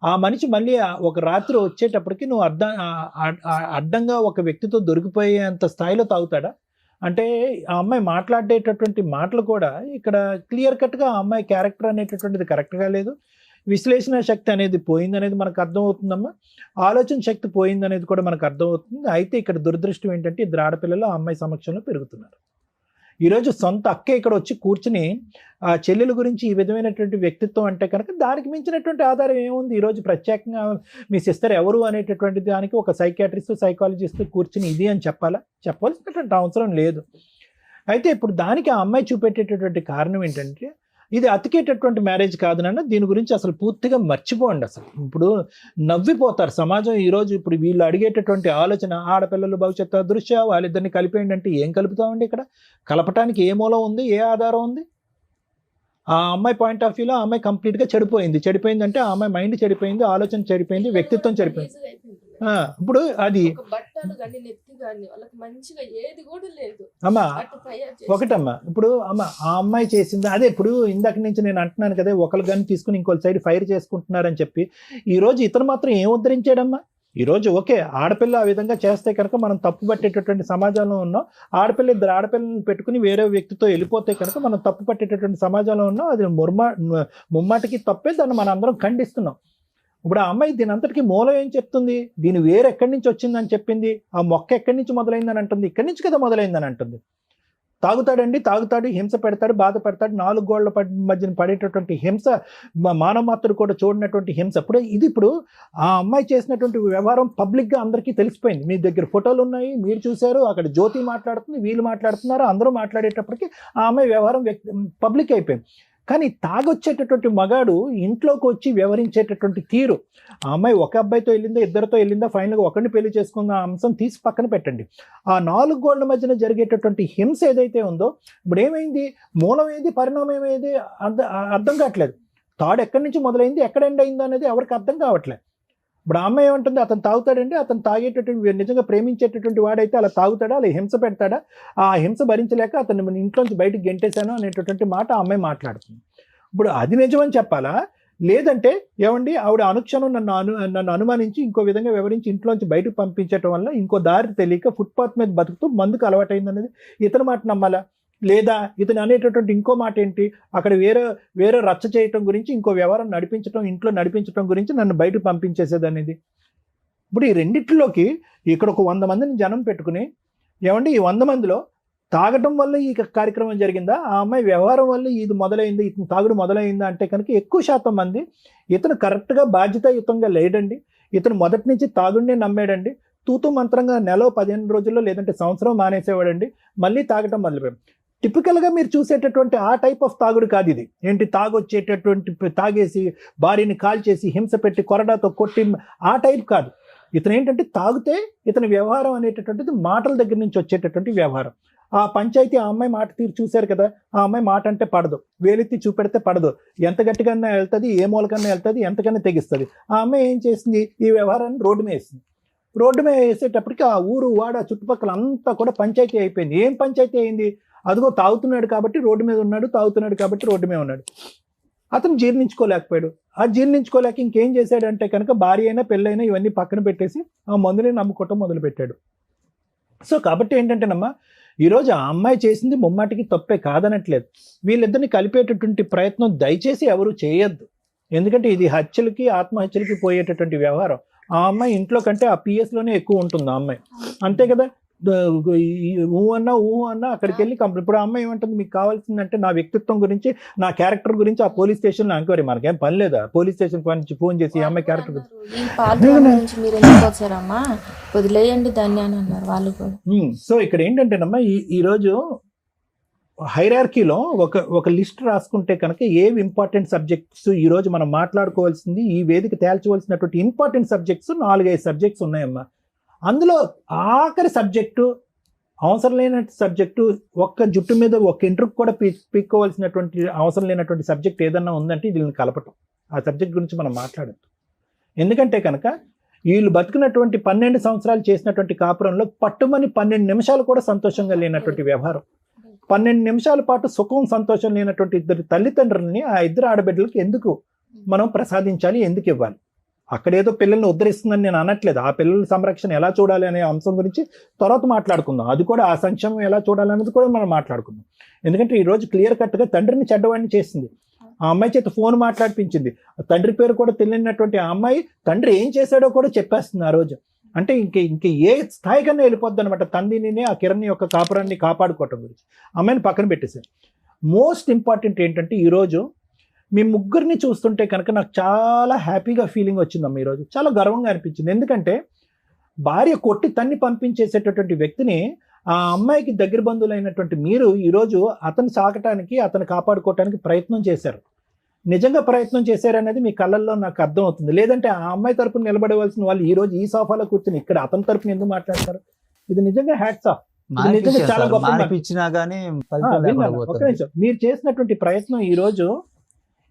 ఆ మనిషి మళ్ళీ ఒక రాత్రి వచ్చేటప్పటికి నువ్వు అడ్డంగా ఒక వ్యక్తితో దొరికిపోయేంత స్థాయిలో తాగుతాడా? అంటే ఆ అమ్మాయి మాట్లాడేటటువంటి మాటలు కూడా ఇక్కడ క్లియర్ కట్గా ఆ అమ్మాయి క్యారెక్టర్ అనేటటువంటిది కరెక్ట్గా లేదు. విశ్లేషణ శక్తి అనేది పోయిందనేది మనకు అర్థమవుతుందమ్మా. ఆలోచన శక్తి పోయిందనేది కూడా మనకు అర్థమవుతుంది. అయితే ఇక్కడ దురదృష్టం ఏంటంటే ఇద్దరు ఆడపిల్లలు ఆ అమ్మాయి సమక్షంలో పెరుగుతున్నారు. ఈరోజు సొంత అక్క ఇక్కడ వచ్చి కూర్చుని ఆ చెల్లెల గురించి ఈ విధమైనటువంటి వ్యక్తిత్వం అంటే కనుక దానికి మించినటువంటి ఆధారం ఏముంది? ఈరోజు ప్రత్యేకంగా మీ సిస్టర్ ఎవరు అనేటటువంటి దానికి ఒక సైకాట్రిస్ట్, సైకాలజిస్ట్ కూర్చుని ఇది అని చెప్పాల్సినటువంటి అవసరం లేదు. అయితే ఇప్పుడు దానికి ఆ అమ్మాయి చూపెట్టేటటువంటి కారణం ఏంటంటే ఇది అతికేటటువంటి మ్యారేజ్ కాదు నాన్న, దీని గురించి అసలు పూర్తిగా మర్చిపోండి. అసలు ఇప్పుడు నవ్విపోతారు సమాజం ఈరోజు. ఇప్పుడు వీళ్ళు అడిగేటటువంటి ఆలోచన ఆడపిల్లలు భవిష్యత్తు దృష్ట్యా వాళ్ళిద్దరిని కలిపేయండి అంటే ఏం కలుపుతామండి? ఇక్కడ కలపటానికి ఏ మూలం ఉంది, ఏ ఆధారం ఉంది? ఆ అమ్మాయి పాయింట్ ఆఫ్ వ్యూలో ఆ అమ్మాయి కంప్లీట్గా చెడిపోయింది అంటే ఆ అమ్మాయి మైండ్ చెడిపోయింది, ఆలోచన చెడిపోయింది, వ్యక్తిత్వం చెడిపోయింది. ఇప్పుడు అది అమ్మా ఒకటమ్మా. ఇప్పుడు అమ్మ ఆ అమ్మాయి చేసింది అదే. ఇప్పుడు ఇందాక నుంచి నేను అంటున్నాను కదా, ఒకరు కానీ తీసుకుని ఇంకో సైడ్ ఫైర్ చేసుకుంటున్నారని చెప్పి. ఈరోజు ఇతను మాత్రం ఏం ఉద్ధరించాడమ్మా? ఈరోజు ఓకే ఆడపిల్ల ఆ విధంగా చేస్తే కనుక మనం తప్పు పట్టేటటువంటి సమాజంలో ఉన్నాం. ఇద్దరు ఆడపిల్లలను పెట్టుకుని వేరే వ్యక్తితో వెళ్ళిపోతే కనుక మనం తప్పు పట్టేటటువంటి సమాజంలో ఉన్నాం. అది ముమ్మాటికి తప్పే, దాన్ని మనం అందరం ఖండిస్తున్నాం. ఇప్పుడు ఆ అమ్మాయి దీని అంతటికి మూలం ఏం చెప్తుంది? దీని వేరు ఎక్కడి నుంచి వచ్చిందని చెప్పింది. ఆ మొక్క ఎక్కడి నుంచి మొదలైందని అంటుంది, ఇక్కడి నుంచి కదా మొదలైందని అంటుంది. తాగుతాడు, హింస పెడతాడు, బాధ పెడతాడు, 4 గోళ్ల మధ్యన పడేటటువంటి హింస, మానవమాత్రుడు కూడా చూడనటువంటి హింస. ఇప్పుడు ఆ అమ్మాయి చేసినటువంటి వ్యవహారం పబ్లిక్గా అందరికీ తెలిసిపోయింది. మీ దగ్గర ఫోటోలు ఉన్నాయి, మీరు చూశారు. అక్కడ జ్యోతి మాట్లాడుతుంది, వీళ్ళు మాట్లాడుతున్నారు, అందరూ మాట్లాడేటప్పటికి ఆ అమ్మాయి వ్యవహారం పబ్లిక్ అయిపోయింది. కానీ తాగొచ్చేటటువంటి మగాడు ఇంట్లోకి వచ్చి వ్యవహరించేటటువంటి తీరు, ఆ అమ్మాయి ఒక అబ్బాయితో వెళ్ళిందా, ఇద్దరితో వెళ్ళిందా, ఫైనల్గా ఒకరిని పెళ్లి చేసుకున్న అంశం తీసి పక్కన పెట్టండి. ఆ 4 గోళ్ల మధ్యన జరిగేటటువంటి హింస ఏదైతే ఉందో, ఇప్పుడు ఏమైంది? మూలం ఏది, పరిణామం ఏది అర్థం కావట్లేదు. తాడు ఎక్కడి నుంచి మొదలైంది, ఎక్కడ ఎండ్ అయింది అనేది ఎవరికి అర్థం కావట్లేదు. ఇప్పుడు ఆ అమ్మాయి ఏమంటుంది? అతను తాగుతాడండి, అతను తాగేటటువంటి నిజంగా ప్రేమించేటటువంటి వాడైతే అలా తాగుతాడా, అలా హింస పెడతాడా? ఆ హింస భరించలేక అతను ఇంట్లోంచి బయటకు గెంటేశాను అనేటటువంటి మాట ఆ అమ్మాయి మాట్లాడుతుంది. ఇప్పుడు అది నిజమని చెప్పాలా? లేదంటే ఏమండి ఆవిడ అనుక్షణం నన్ను అనుమానించి ఇంకో విధంగా వివరించి ఇంట్లోంచి బయటకు పంపించడం వల్ల ఇంకో దారి తెలియక ఫుట్పాత్ మీద బతుకుతూ మందుకు అలవాటైంది అనేది ఇతని మాట నమ్మాలా? లేదా ఇతను అనేటటువంటి ఇంకో మాట ఏంటి? అక్కడ వేరే రచ్చ చేయటం గురించి, ఇంకో వ్యవహారం ఇంట్లో నడిపించడం గురించి నన్ను బయటకు పంపించేసేది అనేది. ఇప్పుడు ఈ రెండిట్లోకి ఇక్కడ ఒక 100 మందిని జనం పెట్టుకుని ఏమండి ఈ 100 మందిలో తాగటం వల్ల ఈ కార్యక్రమం జరిగిందా, ఆ అమ్మాయి వ్యవహారం వల్ల ఇది మొదలైంది, ఇతను తాగుడు మొదలైందా అంటే కనుక ఎక్కువ శాతం మంది ఇతను కరెక్ట్గా బాధ్యతాయుతంగా లేడండి, ఇతను మొదటి నుంచి తాగుడినే నమ్మాడండి, తూతూ మంత్రంగా నెల 15 రోజుల్లో లేదంటే సంవత్సరం మానేసేవాడండి, మళ్ళీ తాగటం మొదలుపెట్టాడు. టిపికల్గా మీరు చూసేటటువంటి ఆ టైప్ ఆఫ్ తాగుడు కాదు ఇది. ఏంటి తాగేసి భార్యని కాల్చేసి హింస పెట్టి కొరడాతో కొట్టి ఆ టైప్ కాదు. ఇతను ఏంటంటే తాగితే ఇతని వ్యవహారం అనేటటువంటిది మాటల దగ్గర నుంచి వచ్చేటటువంటి వ్యవహారం. ఆ పంచాయతీ ఆ అమ్మాయి మాట తీరు చూశారు కదా, ఆ అమ్మాయి మాట అంటే పడదు, వేలెత్తి చూపెడితే పడదు, ఎంత గట్టిగానే వెళ్తుంది, ఏ మూలకన్నా వెళ్తుంది, ఎంతకన్నా తెగిస్తుంది. ఆ అమ్మాయి ఏం చేసింది? ఈ వ్యవహారాన్ని రోడ్డు మీద వేసింది. రోడ్డు మీద వేసేటప్పటికి ఆ ఊరు వాడ చుట్టుపక్కల అంతా కూడా పంచాయతీ అయిపోయింది. ఏం పంచాయతీ అయింది? అదిగో తాగుతున్నాడు కాబట్టి రోడ్డు మీద ఉన్నాడు, తాగుతున్నాడు కాబట్టి రోడ్డు మీద ఉన్నాడు. అతను జీర్ణించుకోలేకపోయాడు. ఆ జీర్ణించుకోలేక ఇంకేం చేశాడంటే కనుక భార్య అయినా పెళ్ళైనా ఇవన్నీ పక్కన పెట్టేసి ఆ మందుని నమ్ముకోవటం మొదలుపెట్టాడు. సో కాబట్టి ఏంటంటేనమ్మా, ఈరోజు ఆ అమ్మాయి చేసింది ముమ్మాటికి తప్పే కాదనట్లేదు. వీళ్ళిద్దరిని కలిపేటటువంటి ప్రయత్నం దయచేసి ఎవరు చేయొద్దు. ఎందుకంటే ఇది హత్యలకి, ఆత్మహత్యలకి పోయేటటువంటి వ్యవహారం. ఆ అమ్మాయి ఇంట్లో కంటే ఆ పిఎస్లోనే ఎక్కువ ఉంటుంది ఆ అమ్మాయి, అంతే కదా. ఊహ అన్నా అక్కడికి వెళ్ళి కంప్లైంట్. ఇప్పుడు ఆ అమ్మాయి ఏమంటుంది, మీకు కావాల్సిందంటే నా వ్యక్తిత్వం గురించి, నా క్యారెక్టర్ గురించి ఆ పోలీస్ స్టేషన్లో ఎంక్వైరీ. మనకేం పని లేదా పోలీస్ స్టేషన్ నుంచి ఫోన్ చేసి ఈ అమ్మాయి క్యారెక్టర్ ఈ పాత్ర నుంచి మీరు ఎందుకు వచ్చారమ్మా, వదిలేయండి దాన్ని అని అన్నారు వాళ్ళు కూడా. సో ఇక్కడ ఏంటంటేనమ్మా, ఈరోజు హైరార్కీలో ఒక లిస్ట్ రాసుకుంటే కనుక ఏవి ఇంపార్టెంట్ సబ్జెక్ట్స్ ఈరోజు మనం మాట్లాడుకోవాల్సింది, ఈ వేదిక తేల్చవలసినటువంటి ఇంపార్టెంట్ సబ్జెక్ట్స్ 4-5 సబ్జెక్ట్స్ ఉన్నాయమ్మా. అందులో ఆఖరి సబ్జెక్టు, అవసరం లేనటువంటి సబ్జెక్టు, ఒక్క జుట్టు మీద ఒక ఇంటర్వ్యూ కూడా పీక్కోవాల్సినటువంటి అవసరం లేనటువంటి సబ్జెక్ట్ ఏదన్నా ఉందంటే దీన్ని కలపటం. ఆ సబ్జెక్ట్ గురించి మనం మాట్లాడద్దు. ఎందుకంటే కనుక వీళ్ళు బతుకున్నటువంటి 12 సంవత్సరాలు చేసినటువంటి కాపురంలో పట్టుమని 12 నిమిషాలు కూడా సంతోషంగా లేనటువంటి వ్యవహారం, 12 నిమిషాల పాటు సుఖం సంతోషం లేనటువంటి ఇద్దరు తల్లిదండ్రులని ఆ ఇద్దరు ఆడబిడ్డలకి ఎందుకు మనం ప్రసాదించాలి, ఎందుకు ఇవ్వాలి? అక్కడేదో పిల్లల్ని ఉద్ధరిస్తుందని నేను అనట్లేదు. ఆ పిల్లల సంరక్షణ ఎలా చూడాలి అనే అంశం గురించి తర్వాత మాట్లాడుకుందాం. అది కూడా ఆ సంక్షేమం ఎలా చూడాలి అనేది కూడా మనం మాట్లాడుకుందాం. ఎందుకంటే ఈరోజు క్లియర్ కట్గా తండ్రిని చెడ్డవాడిని చేసింది. ఆ అమ్మాయి చేత ఫోన్ మాట్లాడిపించింది. తండ్రి పేరు కూడా తెలియనటువంటి ఆ అమ్మాయి తండ్రి ఏం చేశాడో కూడా చెప్పేస్తుంది ఆ రోజు. అంటే ఇంక ఏ స్థాయికన్నా వెళ్ళిపోద్ది అనమాట. తండ్రిని, ఆ కిరణ్ యొక్క కాపురాన్ని కాపాడుకోవటం గురించి అమ్మాయిని పక్కన పెట్టేశారు. మోస్ట్ ఇంపార్టెంట్ ఏంటంటే ఈరోజు మీ ముగ్గురిని చూస్తుంటే కనుక నాకు చాలా హ్యాపీగా ఫీలింగ్ వచ్చిందమ్మా. ఈరోజు చాలా గర్వంగా అనిపించింది. ఎందుకంటే భార్య కొట్టి తన్ని పంపించేసేటటువంటి వ్యక్తిని ఆ అమ్మాయికి దగ్గర బంధువులైనటువంటి మీరు ఈరోజు అతను సాగటానికి, అతను కాపాడుకోవటానికి ప్రయత్నం చేశారు. నిజంగా ప్రయత్నం చేశారనేది మీ కళ్ళల్లో నాకు అర్థం అవుతుంది. లేదంటే ఆ అమ్మాయి తరపున నిలబడవలసిన వాళ్ళు ఈరోజు ఈ సోఫాలో కూర్చొని ఇక్కడ అతని తరపున ఎందుకు మాట్లాడతారు? ఇది నిజంగా హ్యాట్స్ ఆఫ్. చాలా గొప్ప. ఒక నిమిషం, మీరు చేసినటువంటి ప్రయత్నం ఈరోజు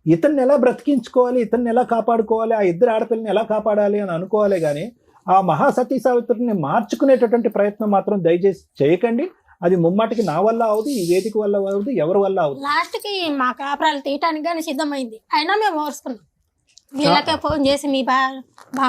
ఇతన్ని ఎలా బ్రతికించుకోవాలి, ఇతన్ని ఎలా కాపాడుకోవాలి, ఆ ఇద్దరు ఆడపిల్లని ఎలా కాపాడాలి అని అనుకోవాలి. కానీ ఆ మహాసతీ సావిత్రిని మార్చుకునేటటువంటి ప్రయత్నం మాత్రం దయచేసి చేయకండి. అది ముమ్మాటికి నా వల్ల అవుదు, ఈ వేదిక వల్ల అవుదు, ఎవరి వల్ల అవుదు. లాస్ట్ కి మా కాపురాలు తీయటానికి కానీ సిద్ధమైంది, అయినా మేము ఓర్చుకున్నాం. వీళ్ళకే ఫోన్ చేసి మీ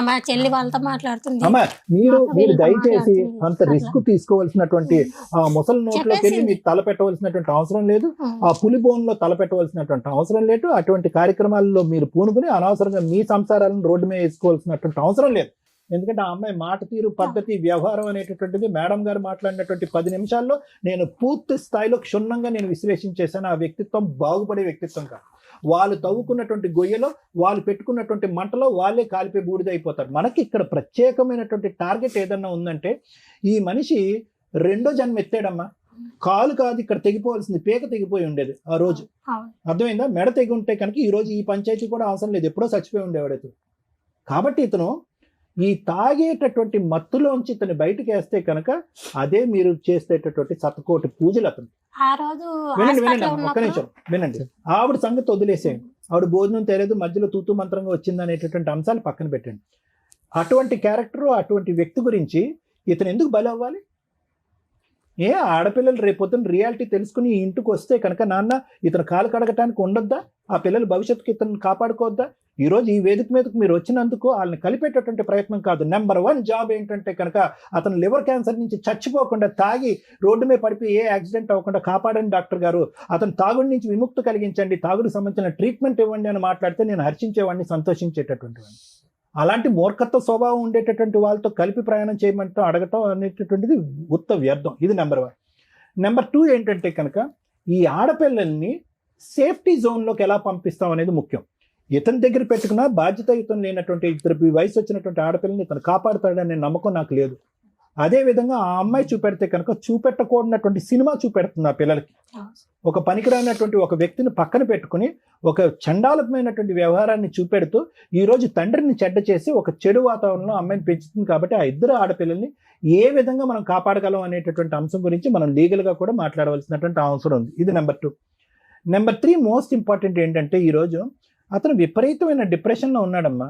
మా చెల్లి వాళ్ళతో మాట్లాడుతుంది. అమ్మా మీరు దయచేసి అంత రిస్క్ తీసుకోవాల్సినటువంటి ఆ ముసలి నోట్లోకి వెళ్ళి మీరు తల పెట్టవలసినటువంటి అవసరం లేదు. ఆ పులి బోన్లో తల పెట్టవలసినటువంటి అవసరం లేదు. అటువంటి కార్యక్రమాల్లో మీరు పూనుకుని అనవసరంగా మీ సంసారాలను రోడ్డు మీద వేసుకోవాల్సినటువంటి అవసరం లేదు. ఎందుకంటే ఆ అమ్మాయి మాట తీరు, పద్ధతి, వ్యవహారం అనేటటువంటిది మేడం గారు మాట్లాడినటువంటి 10 నిమిషాల్లో నేను పూర్తి స్థాయిలో క్షుణ్ణంగా నేను విశ్లేషించేశాను. ఆ వ్యక్తిత్వం బాగుపడే వ్యక్తిత్వం కాదు. వాళ్ళు తవ్వుకున్నటువంటి గొయ్యలో, వాళ్ళు పెట్టుకున్నటువంటి మంటలో వాళ్ళే కాలిపోయి బూడిదైపోతారు. మనకి ఇక్కడ ప్రత్యేకమైనటువంటి టార్గెట్ ఏదన్నా ఉందంటే, ఈ మనిషి 2వ జన్మ ఎత్తాడమ్మా. కాలు కాదు ఇక్కడ తెగిపోవాల్సింది, పేక తెగిపోయి ఉండేది ఆ రోజు. అర్థమైందా? మెడ తెగి ఉంటే కనుక ఈ రోజు ఈ పంచాయతీ కూడా అవసరం లేదు, ఎప్పుడో చచ్చిపోయి ఉండేవాడు. కాబట్టి ఇతను ఈ తాగేటటువంటి మత్తులోంచి ఇతను బయటకు వేస్తే కనుక అదే మీరు చేసేటటువంటి 100 పూజలు అతను. వినండి ఒక్క నిమిషం వినండి. ఆవిడ సంగతి వదిలేసేయండి. ఆవిడ భోజనం తెలియదు, మధ్యలో తూతూ మంత్రంగా వచ్చింది అనేటటువంటి అంశాలు పక్కన పెట్టండి. అటువంటి క్యారెక్టర్, అటువంటి వ్యక్తి గురించి ఇతను ఎందుకు బలి అవ్వాలి? ఆడపిల్లలు రేపొద్దున రియాలిటీ తెలుసుకుని ఇంటికి వస్తే కనుక నాన్న ఇతను కాలు కడగటానికి ఉండొద్దా? ఆ పిల్లల భవిష్యత్తుకి ఇతను కాపాడుకోవద్దా? ఈరోజు ఈ వేదిక మీదకు మీరు వచ్చినందుకు వాళ్ళని కలిపేటటువంటి ప్రయత్నం కాదు. నెంబర్ 1 జాబ్ ఏంటంటే కనుక అతను లివర్ క్యాన్సర్ నుంచి చచ్చిపోకుండా, తాగి రోడ్డు మీద పడిపోయి ఏ యాక్సిడెంట్ అవ్వకుండా కాపాడండి డాక్టర్ గారు, అతను తాగుడి నుంచి విముక్తి కలిగించండి, తాగుడికి సంబంధించిన ట్రీట్మెంట్ ఇవ్వండి అని మాట్లాడితే నేను హర్షించేవాడిని, సంతోషించేటటువంటి వాడిని. అలాంటి మూర్ఖత్వ స్వభావం ఉండేటటువంటి వాళ్ళతో కలిపి ప్రయాణం చేయమంటూ అడగటం అనేటటువంటిది ఉత్త వ్యర్థం. ఇది నెంబర్ 1. నెంబర్ 2 ఏంటంటే కనుక ఈ ఆడపిల్లల్ని సేఫ్టీ జోన్లోకి ఎలా పంపిస్తాం అనేది ముఖ్యం. ఇతని దగ్గర పెట్టుకున్న బాధ్యతాయుతం లేనటువంటి ఇద్దరు వయసు వచ్చినటువంటి ఆడపిల్లని ఇతను కాపాడుతాడనే నమ్మకం నాకు లేదు. అదేవిధంగా ఆ అమ్మాయి చూపెడితే కనుక చూపెట్టకూడనటువంటి సినిమా చూపెడుతుంది ఆ పిల్లలకి. ఒక పనికిరానటువంటి ఒక వ్యక్తిని పక్కన పెట్టుకుని ఒక చండాలమైనటువంటి వ్యవహారాన్ని చూపెడుతూ ఈరోజు తండ్రిని చెడ్డ చేసి ఒక చెడు వాతావరణంలో అమ్మాయిని పెంచుతుంది. కాబట్టి ఆ ఇద్దరు ఆడపిల్లల్ని ఏ విధంగా మనం కాపాడగలం అనేటటువంటి అంశం గురించి మనం లీగల్గా కూడా మాట్లాడవలసినటువంటి అవసరం ఉంది. ఇది నెంబర్ 2. నెంబర్ 3 మోస్ట్ ఇంపార్టెంట్ ఏంటంటే ఈరోజు అతను విపరీతమైన డిప్రెషన్లో ఉన్నాడమ్మా.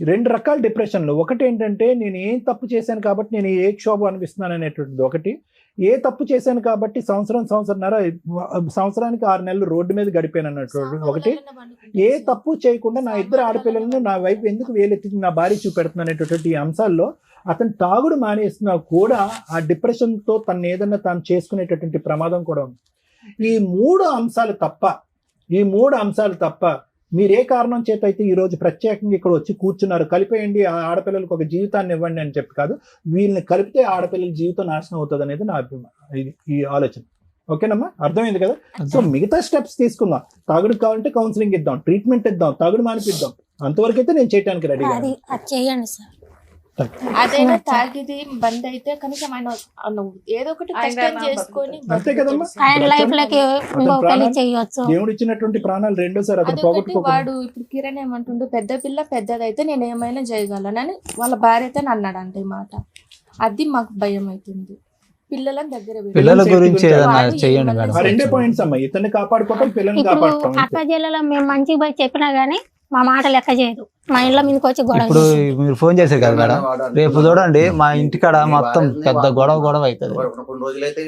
2 రకాల డిప్రెషన్లు. ఒకటి ఏంటంటే నేను ఏం తప్పు చేశాను కాబట్టి నేను ఏ క్షోభ అనిపిస్తున్నాను అనేటువంటిది ఒకటి. ఏ తప్పు చేశాను కాబట్టి సంవత్సరానికి 6 నెలలు రోడ్డు మీద గడిపాను అన్నటువంటి ఒకటి. ఏ తప్పు చేయకుండా నా ఇద్దరు ఆడపిల్లలను నా వైపు ఎందుకు వేలెత్తి నా భార్య చూపెడుతున్నా అనేటటువంటి ఈ అంశాల్లో అతను తాగుడు మానేస్తున్నా కూడా ఆ డిప్రెషన్తో తను ఏదన్నా తాను చేసుకునేటటువంటి ప్రమాదం కూడా ఉంది. ఈ 3 అంశాలు తప్ప మీరు ఏ కారణం చేత అయితే ఈ రోజు ప్రత్యేకంగా ఇక్కడ వచ్చి కూర్చున్నారు, కలిపేయండి ఆ ఆడపిల్లలకు ఒక జీవితాన్ని ఇవ్వండి అని చెప్పి కాదు, వీళ్ళని కలిపితే ఆడపిల్లల జీవితం నాశనం అవుతుంది అనేది నా అభిప్రాయం, ఈ ఆలోచన. ఓకేనమ్మా, అర్థమైంది కదా? సో మిగతా స్టెప్స్ తీసుకుందాం. తాగుడు కావాలంటే కౌన్సిలింగ్ ఇద్దాం, ట్రీట్మెంట్ ఇద్దాం, తాగుడు మానిపిద్దాం. అంతవరకు అయితే నేను చేయడానికి రెడీ. అది చేయండి సార్. అదైనా తాగిది బంద్ అయితే కనీసం ఆయన ఏదో ఒకటి కష్టం చేసుకొని అంతే కదమ్మా, ఆయన లైఫ్ లోకి ఇంకో పెళ్లి చేయొచ్చు. దేవుడు ఇచ్చినటువంటి ప్రాణాలు రెండోసారి అతను అదొకటి. పోగొట్టుకోకూడదు. వాడు ఇప్పుడు కిరణ్ ఏమంటుండు, పెద్ద పిల్ల పెద్దదైతే నేను ఏమైనా చేయగలనని వాళ్ళ భార్య అయితే అన్నాడంట ఈ మాట. అది మాకు భయం అవుతుంది. పిల్లలని దగ్గర పిల్లల గురించి ఏదైనా చేయండి మేడం. ఆ రెండే పాయింట్స్ అమ్మా, ఇతన్ని కాపాడుకోవటం, పిల్లల్ని ఇప్పుడు కాపాడుకోవటం. అక్క జిల్లాలో మేము మంచిగా పోయి చెప్పినా గానీ మా మాట లెక్క చేయదు. మా ఇంట్లో మీదకి వచ్చి గొడవ ఇప్పుడు మీరు ఫోన్ చేశారు కదా మేడం, రేపు చూడండి మా ఇంటికాడ మొత్తం పెద్ద గొడవ అవుతుంది. కొన్ని రోజులైతే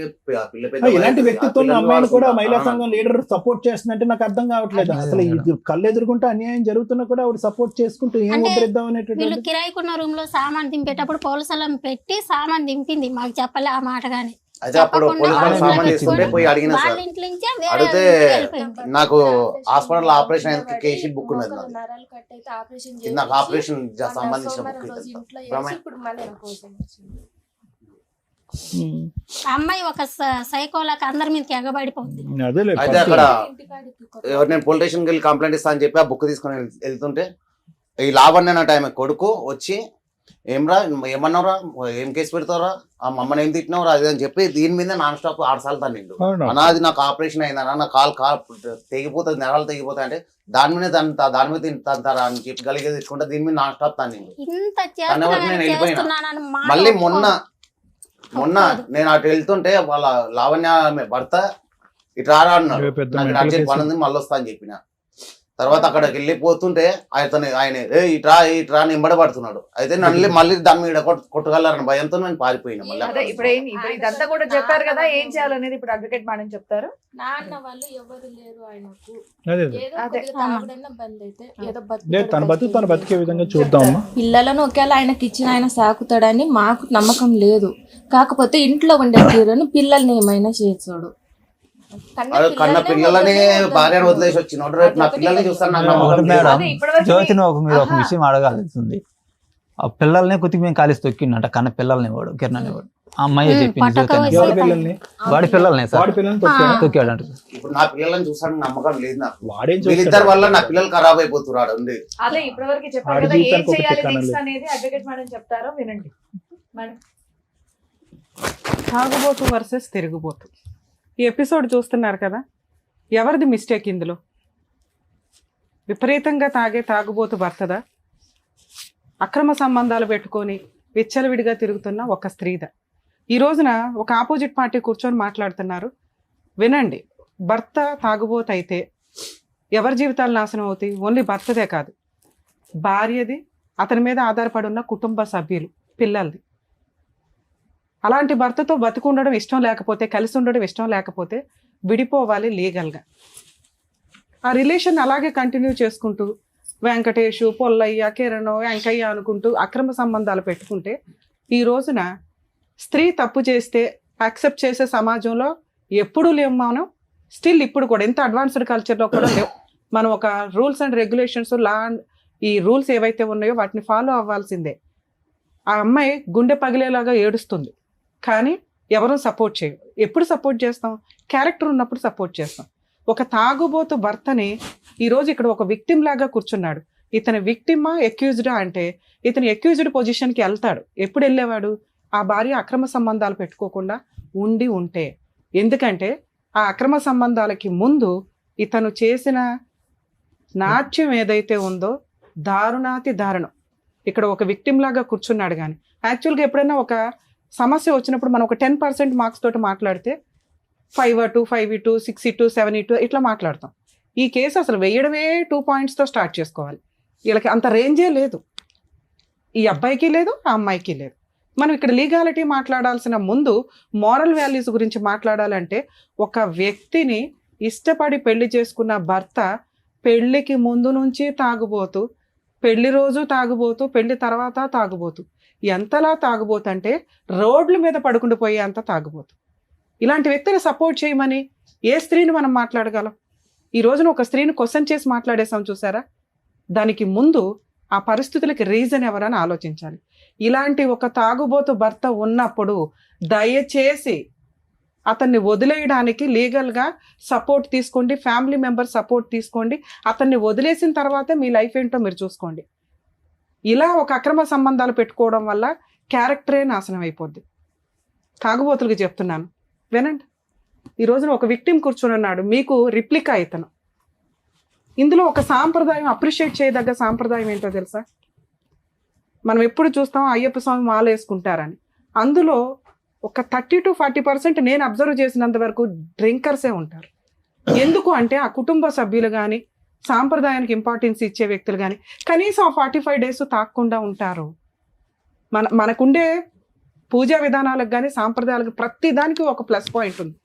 ఇలాంటి వ్యక్తిత్వం అమ్మాయిని కూడా మహిళా సంఘం లీడర్ సపోర్ట్ చేస్తుందంటే నాకు అర్థం కావట్లేదు. అసలు ఇది కళ్ళు ఎదుర్కొంటే అన్యాయం జరుగుతున్నా కూడా ఆవిడ సపోర్ట్ చేసుకుంటూ ఏం అంటే వదిలేద్దాం వీళ్ళు అనేటువంటి. కిరాయికున్న రూమ్ లో సామాన్ దింపేటప్పుడు పోలీసులను పెట్టి సామాన్ దింపింది, మాకు చెప్పలే ఆ మాట గానీ. అయితే అప్పుడు పోలీసు వాళ్ళు సామాన్ చేస్తుంటే పోయి అడిగిన సార్, వాళ్ళ ఇంట్లో నుంచే వేరే అడిగితే ఇంటికి వెళ్ళిపోయింది. నాకు హాస్పిటల్ ఆపరేషన్ అయ్యేందుకు కేసీ బుక్ ఉన్నది నాది. నరాలు కట్ అయితే ఆపరేషన్ ఇది నాకు ఆపరేషన్ సంబంధించిన బుక్ రోజు ఇది. ఇంట్లో వేసి ఇప్పుడు మళ్ళీ నా కోసం వచ్చింది. ఆ అమ్మాయి ఒక సైకోలాకి అందరి మీదకి ఎగబడిపోతుంది. అదేలే అయితే అక్కడ ఇంటికాడికి ఎవరు నేను పోలీస్ స్టేషన్కి వెళ్ళి కంప్లైంట్ ఇస్తా అని చెప్పి ఆ బుక్ తీసుకొని వెళ్తుంటే ఈ లావణ్య అన్న టైం కొడుకు వచ్చి ఏమరా ఏమన్నావురా, ఏం కేసు పెడతావురా, ఆ మమ్మల్ని ఏం తిట్టినవరా అది అని చెప్పి దీని మీద నాన్ స్టాప్ 6 సార్లు తన్నిండు. అనాది నాకు ఆపరేషన్ అయిందన్నా, నా కాలు తెగిపోతుంది, నరాలు తెగిపోతాయి అంటే దాని మీద దాని మీద తంతారా అని చెప్పి గలిగే తెచ్చుకుంటే దీని మీద నాన్ స్టాప్ తన్నిండు. ఇంత నేను వెళ్ళిపోయినా. చేస్తున్నానని మాట మళ్ళీ ఒప్పుకోదు. మొన్న నేను అటు వెళ్తుంటే వాళ్ళ లావణ్య బర్త ఇటు రారా అన్నాడు. నాకు ఇటు అర్జెంట్ పని ఉంది మళ్ళీ వస్తా అని చెప్పిన. తర్వాత అక్కడికి వెళ్ళిపోతుంటే ఆయన ఇట్రా అని ఎంబడబడుతున్నాడు. అయితే నన్ను మళ్ళీ దాని మీద కొట్టగలరని భయంతో నేను పారిపోయినా. అదే ఇప్పుడు ఇదంతా కూడా చెప్పారు కదా, ఏం చేయాలనేది ఇప్పుడు అడ్వకేట్ మేడం చెప్తారు. నాన్న వాళ్ళు ఎవరు లేరు ఆయనకు. అదే ఏదో కొద్దిగా తాగుడైనా బంద్ అయితే ఏదో తన బతుకు తను బతికే విధంగా చూద్దామమ్మా. పిల్లలను ఒకవేళ ఆయనకి ఇచ్చిన ఆయన సాకుతాడని మాకు నమ్మకం లేదు. కాకపోతే ఇంట్లో ఉండే తీరుని పిల్లల్ని ఏమైనా చేసాడు. కన్న పిల్లలని భార్యను వదిలేసి వచ్చినోడు రేపు నా పిల్లల్ని చూస్తాను నాకు నమ్మకం లేదు. మేడం జ్యోతిని మీరు ఒక విషయం అడగాల్సింది. ఆ పిల్లల్ని కొద్దిగా మేము కాలేసి తొక్కిండట, కన్న పిల్లల్ని వాడు కిరణ్ వాడు. ఆ అమ్మాయి చెప్పింది జ్యోతి ఎవరి పిల్లల్ని? వాడి పిల్లల్ని సార్ వాడి పిల్లల్ని తొక్కాడు. తొక్కాడంట. ఇప్పుడు నా పిల్లల్ని చూసాను నమ్మకం లేదు నాకు. వాడేం వీళ్ళిద్దరి వల్ల నా పిల్లలు ఖరాబ్ అయిపోతున్నాడు ఉంది. అదే ఇప్పటివరకు చెప్పారు ఆడి కదా, ఏం జీవితానికి ఒక చేయాలి టిక్కాన నెక్స్ట్ లేదు. అనేది అడ్వకేట్ మేడం చెప్తారో వినండి మేడం. తాగుబోతు వర్సెస్ తిరుగుబోతు. ఈ ఎపిసోడ్ చూస్తున్నారు కదా, ఎవరిది మిస్టేక్ ఇందులో? విపరీతంగా తాగే తాగుబోతు భర్తదా, అక్రమ సంబంధాలు పెట్టుకొని విచ్చలవిడిగా తిరుగుతున్న ఒక స్త్రీదా? ఈ రోజున ఒక ఆపోజిట్ పార్టీ కూర్చొని మాట్లాడుతున్నారు. వినండి, భర్త తాగుబోతు అయితే ఎవరి జీవితాలు నాశనం అవుతాయి? ఓన్లీ భర్తదే కాదు, భార్యది, అతని మీద ఆధారపడి ఉన్న కుటుంబ సభ్యులు, పిల్లలది. అలాంటి భర్తతో బతుకుండడం ఇష్టం లేకపోతే, కలిసి ఉండడం ఇష్టం లేకపోతే విడిపోవాలి లీగల్గా. ఆ రిలేషన్ అలాగే కంటిన్యూ చేసుకుంటూ వెంకటేషు, పొల్లయ్య, కిరణ్, వెంకయ్య అనుకుంటూ అక్రమ సంబంధాలు పెట్టుకుంటే ఈ రోజున స్త్రీ తప్పు చేస్తే యాక్సెప్ట్ చేసే సమాజంలో ఎప్పుడూ లేవు మనం. స్టిల్ ఇప్పుడు కూడా ఎంత అడ్వాన్స్డ్ కల్చర్లో కూడా లేవు. మనం ఒక రూల్స్ అండ్ రెగ్యులేషన్స్, ఈ రూల్స్ ఏవైతే ఉన్నాయో వాటిని ఫాలో అవ్వాల్సిందే. ఆ అమ్మాయి గుండె పగిలేలాగా ఏడుస్తుంది, కానీ ఎవరూ సపోర్ట్ చేయరు. ఎప్పుడు సపోర్ట్ చేస్తాం? క్యారెక్టర్ ఉన్నప్పుడు సపోర్ట్ చేస్తాం. ఒక తాగుబోతు భర్తని ఈరోజు ఇక్కడ ఒక విక్టిమ్ లాగా కూర్చున్నాడు. ఇతని విక్టిమా ఎక్యూజ్డా అంటే ఇతను ఎక్యూజ్డ్ పొజిషన్కి వెళ్తాడు. ఎప్పుడు వెళ్ళేవాడు? ఆ భార్య అక్రమ సంబంధాలు పెట్టుకోకుండా ఉంటే. ఎందుకంటే ఆ అక్రమ సంబంధాలకి ముందు ఇతను చేసిన నాట్యం ఏదైతే ఉందో దారుణాతి దారుణం. ఇక్కడ ఒక విక్టిమ్ లాగా కూర్చున్నాడు. కానీ యాక్చువల్గా ఎప్పుడైనా ఒక సమస్య వచ్చినప్పుడు మనం ఒక 10% మార్క్స్ తోటి మాట్లాడితే 5-2, 5-2, 6-2, 7-2 ఇట్లా మాట్లాడతాం. ఈ కేసు అసలు వేయడమే 2 పాయింట్స్తో స్టార్ట్ చేసుకోవాలి. వీళ్ళకి అంత రేంజే లేదు, ఈ అబ్బాయికి లేదు, ఆ అమ్మాయికి లేదు. మనం ఇక్కడ లీగాలిటీ మాట్లాడాల్సిన ముందు మోరల్ వాల్యూస్ గురించి మాట్లాడాలంటే, ఒక వ్యక్తిని ఇష్టపడి పెళ్లి చేసుకున్న భర్త పెళ్లికి ముందు నుంచి తాగుబోతూ, పెళ్లి రోజు తాగుబోతూ, పెళ్లి తర్వాత తాగుబోతూ, ఎంతలా తాగుబోతు అంటే రోడ్ల మీద పడుకుండిపోయే అంత తాగుబోతు. ఇలాంటి వ్యక్తిని సపోర్ట్ చేయమని ఏ స్త్రీని మనం మాట్లాడగలం? ఈ రోజున ఒక స్త్రీని క్వశ్చన్ చేసి మాట్లాడేసాం చూసారా, దానికి ముందు ఆ పరిస్థితులకి రీజన్ ఎవరని ఆలోచించాలి. ఇలాంటి ఒక తాగుబోతు భర్త ఉన్నప్పుడు దయచేసి అతన్ని వదిలేయడానికి లీగల్గా సపోర్ట్ తీసుకోండి, ఫ్యామిలీ మెంబర్ సపోర్ట్ తీసుకోండి. అతన్ని వదిలేసిన తర్వాతే మీ లైఫ్ ఏంటో మీరు చూసుకోండి. ఇలా ఒక అక్రమ సంబంధాలు పెట్టుకోవడం వల్ల క్యారెక్టరే నాశనం అయిపోద్ది. తాగుబోతులకు చెప్తున్నాను, వినండి. ఈ రోజున ఒక విక్టిమ్ కూర్చొని ఉన్నాడు, మీకు రిప్లికా ఇతను. ఇందులో ఒక సాంప్రదాయం, అప్రిషియేట్ చేయదగ్గ సాంప్రదాయం ఏంటో తెలుసా? మనం ఎప్పుడు చూస్తాం అయ్యప్ప స్వామి మాల వేసుకుంటారని. అందులో ఒక 30 to 40% నేను అబ్జర్వ్ చేసినంత వరకు డ్రింకర్సే ఉంటారు. ఎందుకు అంటే ఆ కుటుంబ సభ్యులు కానీ, సాంప్రదాయానికి ఇంపార్టెన్స్ ఇచ్చే వ్యక్తులు కానీ కనీసం 45 days తాగకుండా ఉంటారు. మనకుండే పూజా విధానాలకు కానీ, సాంప్రదాయాలకు ప్రతి దానికి ఒక ప్లస్ పాయింట్ ఉంది.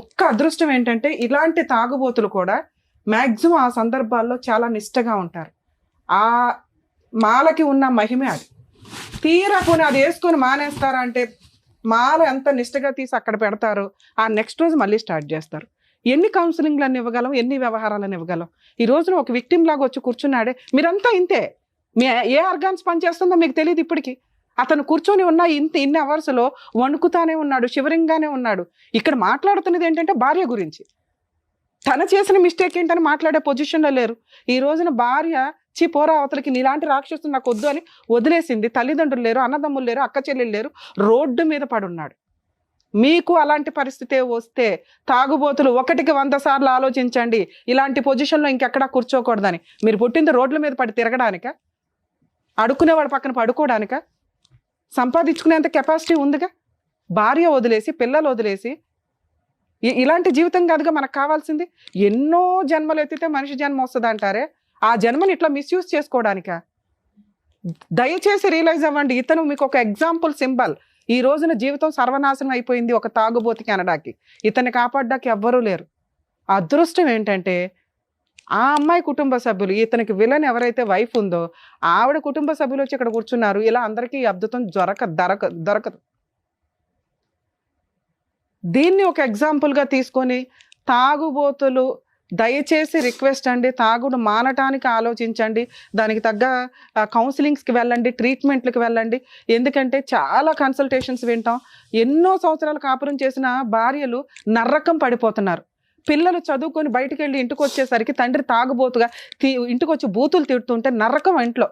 ఒక్క అదృష్టం ఏంటంటే ఇలాంటి తాగుబోతులు కూడా మ్యాక్సిమం ఆ సందర్భాల్లో చాలా నిష్టగా ఉంటారు. ఆ మాలకి ఉన్న మహిమే అది. తీరా పోనీ అది వేసుకొని మానేస్తారా అంటే మాల ఎంత నిష్టగా తీసి అక్కడ పెడతారు, ఆ నెక్స్ట్ రోజు మళ్ళీ స్టార్ట్ చేస్తారు. ఎన్ని కౌన్సిలింగ్లను ఇవ్వగలం, ఎన్ని వ్యవహారాలను ఇవ్వగలం? ఈ రోజున ఒక విక్టిమ్ లాగా వచ్చి కూర్చున్నాడే, మీరంతా ఇంతే, మీ ఏ ఆర్గాన్స్ పనిచేస్తుందో మీకు తెలియదు ఇప్పటికీ. అతను కూర్చొని ఉన్న ఇన్ని అవర్స్లో వణుకుతానే ఉన్నాడు, శివరింగానే ఉన్నాడు. ఇక్కడ మాట్లాడుతున్నది ఏంటంటే భార్య గురించి. తన చేసిన మిస్టేక్ ఏంటని మాట్లాడే పొజిషన్లో లేరు. ఈ రోజున భార్య పోరా అవతలకి, నీలాంటి రాక్షసుడు నాకు వద్దు అని వదిలేసింది. తల్లిదండ్రులు లేరు, అన్నదమ్ములు లేరు, అక్క చెల్లెలు లేరు, రోడ్డు మీద పడున్నాడు. మీకు అలాంటి పరిస్థితే వస్తే తాగుబోతులు 1కి 100 సార్లు ఆలోచించండి. ఇలాంటి పొజిషన్లో ఇంకెక్కడా కూర్చోకూడదని. మీరు పుట్టింది రోడ్ల మీద పడి తిరగడానిక? అడుక్కునేవాడు పక్కన పడుకోవడానిక? సంపాదించుకునేంత కెపాసిటీ ఉందిగా. భార్య వదిలేసి, పిల్లలు వదిలేసి ఇలాంటి జీవితం కాదుగా మనకు కావాల్సింది. ఎన్నో జన్మలు ఎత్తితే మనిషి జన్మ వస్తుంది అంటారే, ఆ జన్మని ఇట్లా మిస్యూజ్ చేసుకోవడానిక? దయచేసి రియలైజ్ అవ్వండి. ఇతను మీకు ఒక ఎగ్జాంపుల్, సింబల్. ఈ రోజున జీవితం సర్వనాశనం అయిపోయింది ఒక తాగుబోతికి అనడానికి. ఇతన్ని కాపాడడానికి ఎవ్వరూ లేరు. అదృష్టం ఏంటంటే ఆ అమ్మాయి కుటుంబ సభ్యులు, ఇతనికి విలన్ ఎవరైతే వైఫ్ ఉందో ఆవిడ కుటుంబ సభ్యులు వచ్చి ఇక్కడ కూర్చున్నారు. ఇలా అందరికీ అద్భుతం దొరకదు. దీన్ని ఒక ఎగ్జాంపుల్గా తీసుకొని తాగుబోతులు దయచేసి రిక్వెస్ట్ అండి, తాగుడు మానటానికి ఆలోచించండి. దానికి తగ్గ కౌన్సిలింగ్స్కి వెళ్ళండి, ట్రీట్మెంట్లకు వెళ్ళండి. ఎందుకంటే చాలా కన్సల్టేషన్స్ వింటాం. ఎన్నో సంవత్సరాలు కాపురం చేసిన భార్యలు నర్రకం పడిపోతున్నారు. పిల్లలు చదువుకొని బయటికి వెళ్ళి ఇంటికి వచ్చేసరికి తండ్రి తాగుబోతుగా ఇంటికి వచ్చి బూతులు తిడుతుంటే నరకం ఇంట్లో.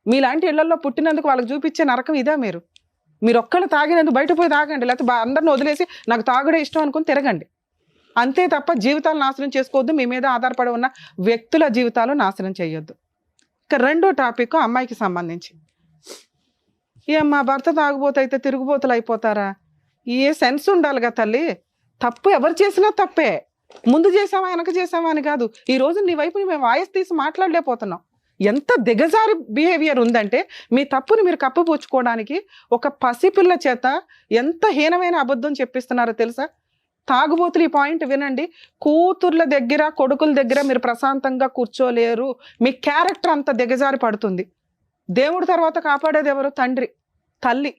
మీలాంటి ఇళ్లలో పుట్టినందుకు వాళ్ళకి చూపించే నరకం ఇదే. మీరు ఒక్కళ్ళు తాగినందుకు బయట పోయి తాగండి, లేకపోతే అందరిని వదిలేసి నాకు తాగుడే ఇష్టం అనుకుని తిరగండి. అంతే తప్ప జీవితాలు నాశనం చేసుకోవద్దు. మీ మీద ఆధారపడి ఉన్న వ్యక్తుల జీవితాలు నాశనం చేయొద్దు. ఇక రెండో టాపిక్ అమ్మాయికి సంబంధించి. మా భర్త తాగుబోతు అయితే తిరుగుబోతులు అయిపోతారా? ఏ సెన్స్ ఉండాలిగా తల్లి. తప్పు ఎవరు చేసినా తప్పే. ముందు చేసావా వెనక చేసావా అని కాదు. ఈ రోజు నీ వైపు మేము వాయిస్ తీసి మాట్లాడలేకపోతున్నాం. ఎంత దిగజారి బిహేవియర్ ఉందంటే మీ తప్పుని మీరు కప్పిపుచ్చుకోవడానికి ఒక పసిపిల్ల చేత ఎంత హీనమైన అబద్ధం చెప్పిస్తున్నారో తెలుసా? తాగుబోతులు ఈ పాయింట్ వినండి. కూతుర్ల దగ్గర, కొడుకుల దగ్గర మీరు ప్రశాంతంగా కూర్చోలేరు. మీ క్యారెక్టర్ అంత దిగజారి పడుతుంది. దేవుడి తర్వాత కాపాడేది ఎవరు? తండ్రి, తల్లి.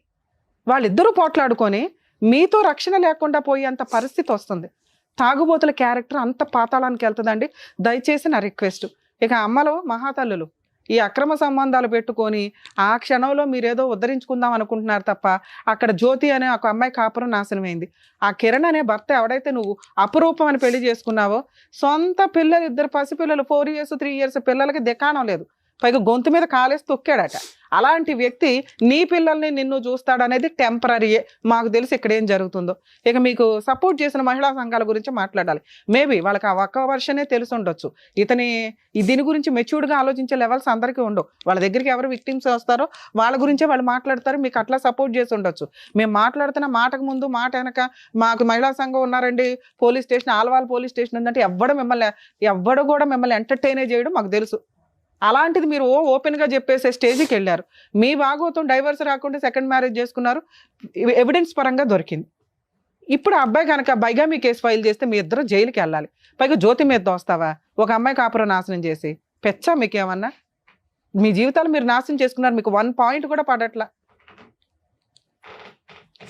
వాళ్ళిద్దరూ పోట్లాడుకొని మీతో రక్షణ లేకుండా పోయేంత పరిస్థితి వస్తుంది. తాగుబోతుల క్యారెక్టర్ అంత పాతాళానికి వెళ్తుందండి. దయచేసి నా రిక్వెస్ట్. ఇక అమ్మలు, మహాతల్లులు, ఈ అక్రమ సంబంధాలు పెట్టుకొని ఆ క్షణంలో మీరేదో ఉద్ధరించుకుందాం అనుకుంటున్నారు తప్ప అక్కడ జ్యోతి అనే ఒక అమ్మాయి కాపురం నాశనమైంది. ఆ కిరణ్ అనే భర్త ఎవడైతే నువ్వు అపురూపం అని పెళ్లి చేసుకున్నావో, సొంత పిల్లలు, 2 పసిపిల్లలు, 4 years 3 years పిల్లలకి దికాణం లేదు, పైగా గొంతు మీద కాలేసి తొక్కాడట. అలాంటి వ్యక్తి నీ పిల్లల్ని నిన్ను చూస్తాడనేది టెంపరీయే. మాకు తెలిసి ఇక్కడ ఏం జరుగుతుందో. ఇక మీకు సపోర్ట్ చేసిన మహిళా సంఘాల గురించి మాట్లాడాలి. మేబీ వాళ్ళకి ఆ ఒక్క వర్షనే తెలిసి ఉండొచ్చు. దీని గురించి మెచ్యూర్డ్గా ఆలోచించే లెవెల్స్ అందరికీ ఉండవు. వాళ్ళ దగ్గరికి ఎవరు విక్టిమ్స్ వస్తారో వాళ్ళ గురించే వాళ్ళు మాట్లాడతారు. మీకు అట్లా సపోర్ట్ చేసి ఉండొచ్చు. మేము మాట్లాడుతున్న మాటకు ముందు మాట వెనక మాకు మహిళా సంఘం ఉన్నారండి, police station, Alwal police station ఉందంటే ఎవ్వడు కూడా మిమ్మల్ని ఎంటర్టైనే చేయడం మాకు తెలుసు. అలాంటిది మీరు ఓపెన్గా చెప్పేసే స్టేజ్కి వెళ్ళారు. మీ భాగోతం డైవర్స్ రాకుండా సెకండ్ మ్యారేజ్ చేసుకున్నారు, ఎవిడెన్స్ పరంగా దొరికింది. ఇప్పుడు ఆ అబ్బాయి కనుక బైగామీ కేసు ఫైల్ చేస్తే మీ ఇద్దరు జైలుకి వెళ్ళాలి. పైగా జ్యోతి మీద దోస్తావా? ఒక అమ్మాయి కాపురం నాశనం చేసి పెచ్చా మీకేమన్నా? మీ జీవితాలు మీరు నాశనం చేసుకున్నారు. మీకు 1 point కూడా పడట్లా.